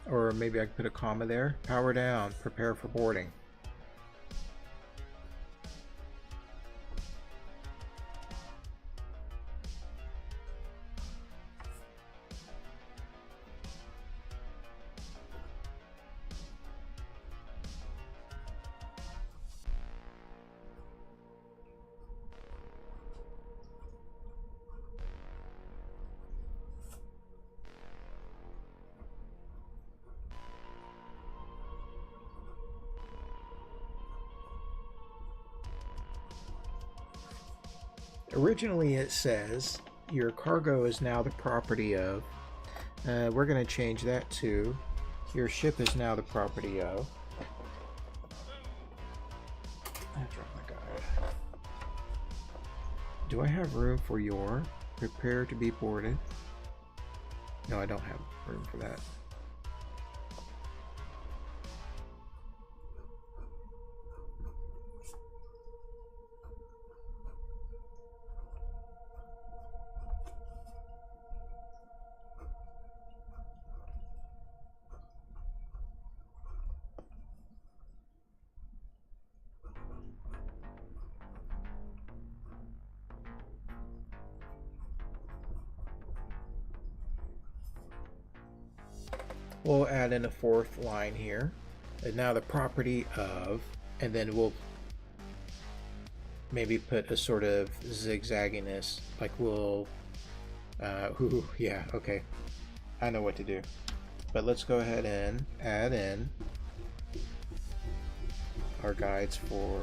Or maybe I could put a comma there. Power down, prepare for boarding. Originally it says your cargo is now the property of. We're going to change that to your ship is now the property of. I dropped my guide. Do I have room for your prepare to be boarded? No, I don't have room for that. We'll add in a fourth line here, and now the property of, and then we'll maybe put a sort of zigzagginess, like we'll, yeah, okay, I know what to do. But let's go ahead and add in our guides for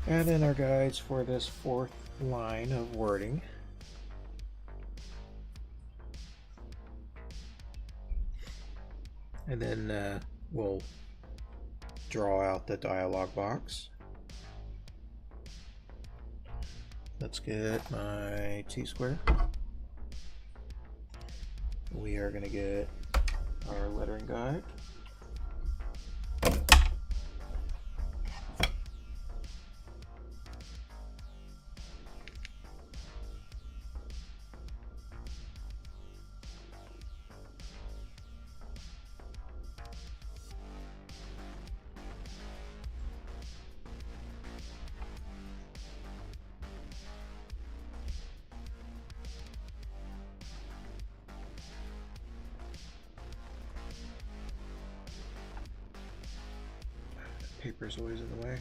Add in our guides for this fourth line of wording. And then we'll draw out the dialog box. Let's get my T-square. We are going to get our lettering guide. Paper's always in the way.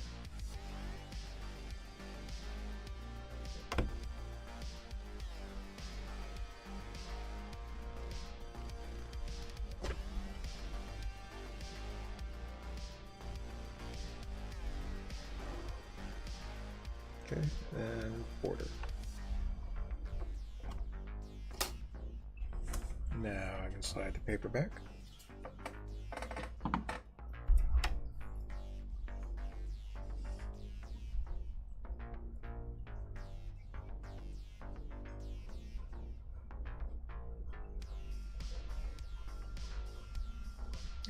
Okay, and border. Now I can slide the paper back.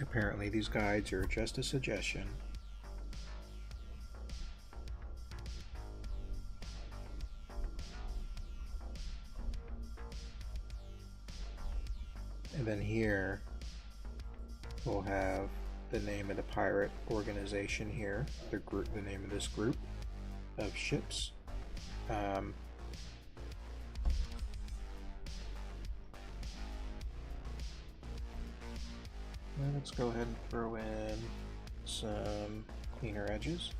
Apparently these guides are just a suggestion. And then here we'll have the name of the pirate organization here, the name of this group of ships. Let's go ahead and throw in some cleaner edges.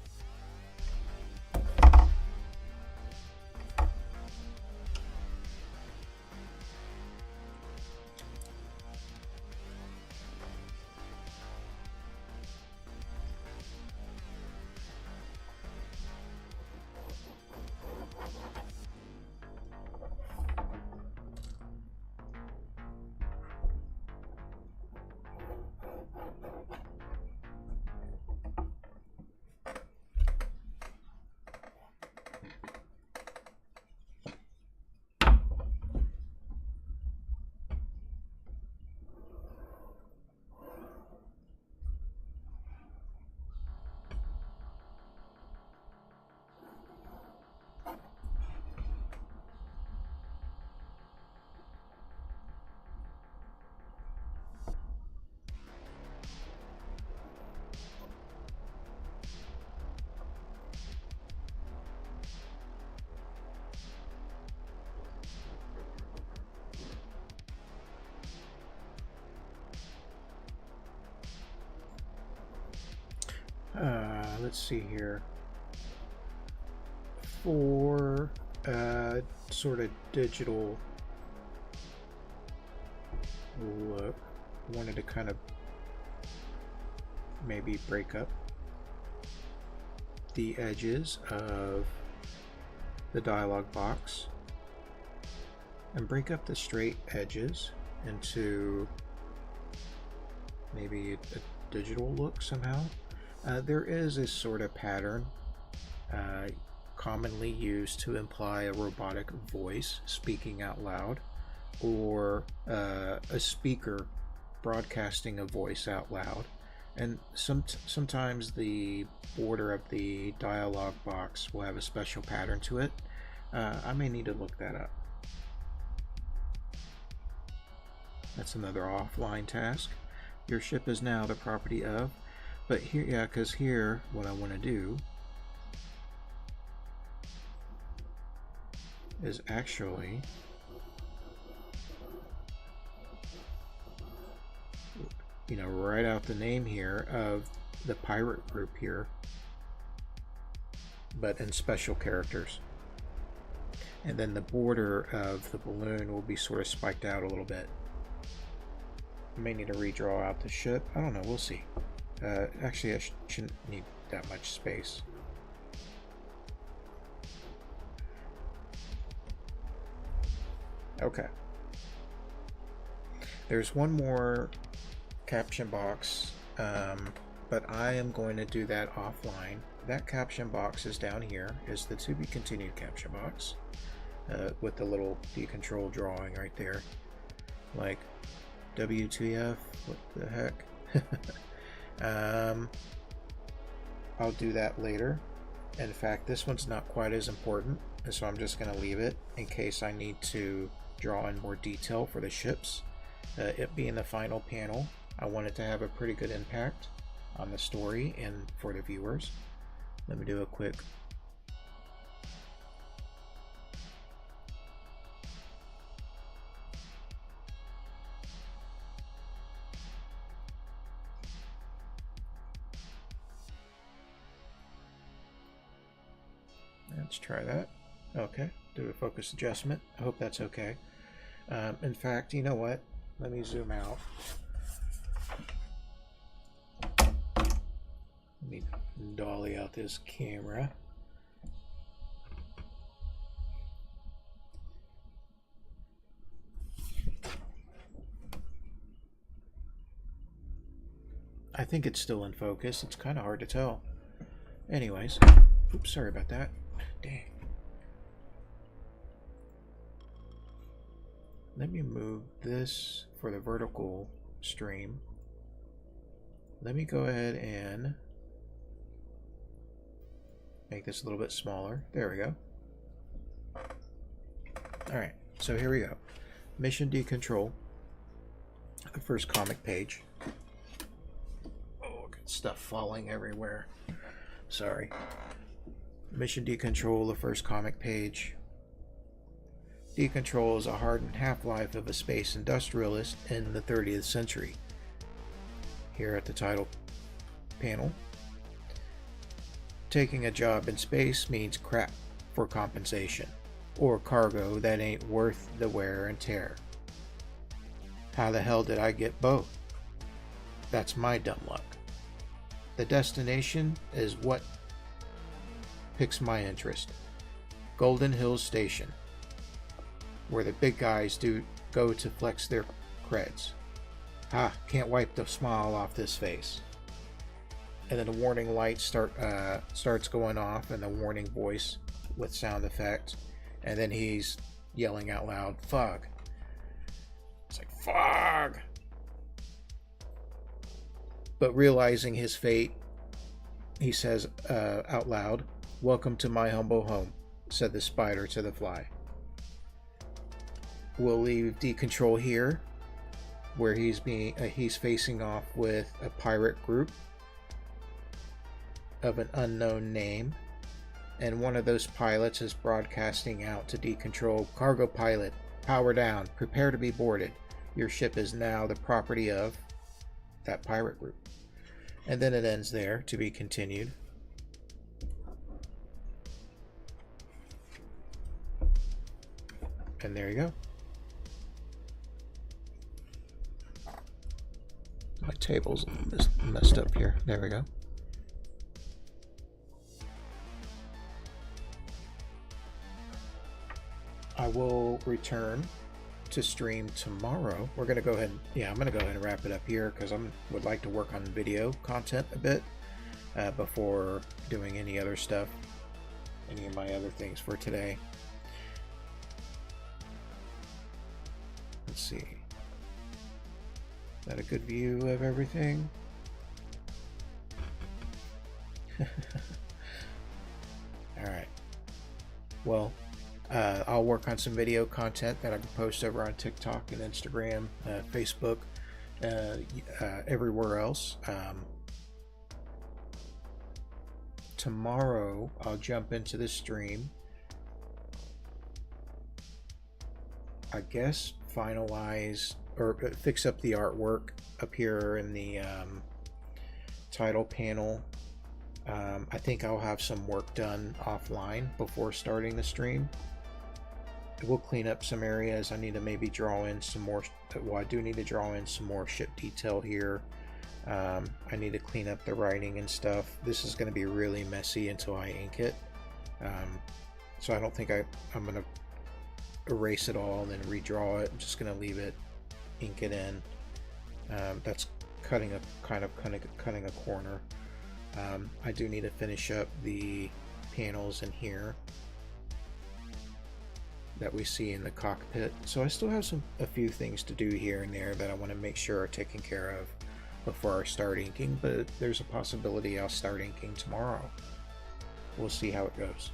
Let's see here. For sort of digital look, wanted to kind of maybe break up the edges of the dialog box and break up the straight edges into maybe a digital look somehow. There is a sort of pattern commonly used to imply a robotic voice speaking out loud, or a speaker broadcasting a voice out loud. And sometimes the border of the dialog box will have a special pattern to it. I may need to look that up. That's another offline task. Your ship is now the property of, but here, yeah, because here what I want to do is actually write out the name here of the pirate group here, but in special characters. And then the border of the balloon will be sort of spiked out a little bit. I may need to redraw out the ship. I don't know, we'll see. Actually, I shouldn't need that much space. Okay. There's one more caption box, but I am going to do that offline. That caption box is down here, is the to be continued caption box, with the little decontrol drawing right there. Like, WTF, what the heck? I'll do that later. In fact, this one's not quite as important, so I'm just going to leave it in case I need to draw in more detail for the ships. It being the final panel, I want it to have a pretty good impact on the story and for the viewers. Let me do a quick let's try that. Okay, do a focus adjustment. I hope that's okay. In fact, you know what? Let me zoom out. Let me dolly out this camera. I think it's still in focus. It's kind of hard to tell. Anyways, oops, sorry about that. Dang. Let me move this for the vertical stream. Let me go ahead and make this a little bit smaller. There we go. Alright, so here we go. Mission Decontrol. The first comic page. Oh, got stuff falling everywhere. Sorry. Mission Decontrol, the first comic page. Decontrol is a hardened half-life of a space industrialist in the 30th century. Here at the title panel. Taking a job in space means crap for compensation, or cargo that ain't worth the wear and tear. How the hell did I get both? That's my dumb luck. The destination is what piques my interest. Golden Hills Station, where the big guys do go to flex their creds. Can't wipe the smile off this face. And then the warning light starts going off, and the warning voice with sound effect, and then he's yelling out loud, "Fog." It's like, "Fog!" But realizing his fate, he says out loud, "Welcome to my humble home," said the spider to the fly. We'll leave Decontrol here, where he's facing off with a pirate group of an unknown name, and one of those pilots is broadcasting out to Decontrol, "Cargo pilot, power down, prepare to be boarded. Your ship is now the property of," that pirate group. And then it ends there, to be continued. And there you go. My table's messed up here. There we go. I will return to stream tomorrow. We're going to go ahead and, I'm going to go ahead and wrap it up here because I would like to work on video content a bit before doing any other stuff, any of my other things for today. Let's see. Is that a good view of everything? Alright. Well, I'll work on some video content that I can post over on TikTok and Instagram, Facebook, everywhere else. Tomorrow, I'll jump into the stream. I guess finalize or fix up the artwork up here in the title panel. I think I'll have some work done offline before starting the stream. We'll clean up some areas. I need to maybe draw in some more. Well, I do need to draw in some more ship detail here. I need to clean up the writing and stuff. This is going to be really messy until I ink it. So I don't think I'm going to erase it all and then redraw it. I'm just going to leave it, ink it in. That's cutting a corner. I do need to finish up the panels in here that we see in the cockpit. So I still have a few things to do here and there that I want to make sure are taken care of before I start inking, but there's a possibility I'll start inking tomorrow. We'll see how it goes.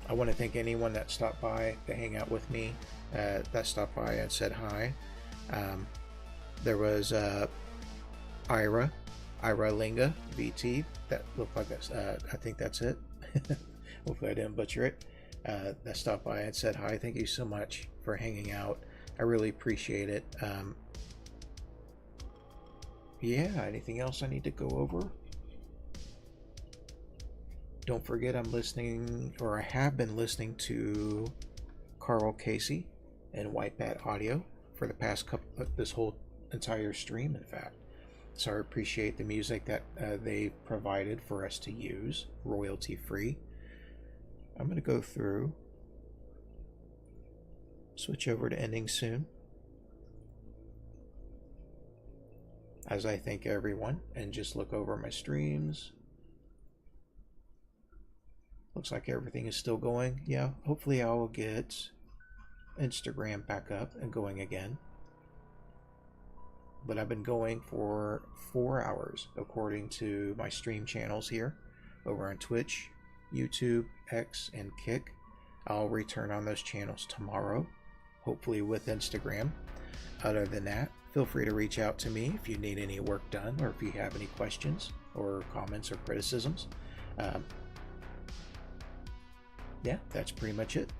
I want to thank anyone that stopped by to hang out with me, that stopped by and said hi. There was Ira Linga VT, that looked like I think that's it. Hopefully I didn't butcher it. That stopped by and said hi. Thank you so much for hanging out. I really appreciate it. Yeah, anything else I need to go over? Don't forget I'm listening, or I have been listening to Carl Casey and White Bat Audio for the past this whole entire stream, in fact. So I appreciate the music that they provided for us to use, royalty free. I'm going to go through, switch over to ending soon, as I thank everyone, and just look over my streams. Looks like everything is still going. Yeah, hopefully I will get Instagram back up and going again. But I've been going for 4 hours according to my stream channels here over on Twitch, YouTube, X, and Kick. I'll return on those channels tomorrow, hopefully with Instagram. Other than that, feel free to reach out to me if you need any work done, or if you have any questions or comments or criticisms. Yeah, that's pretty much it.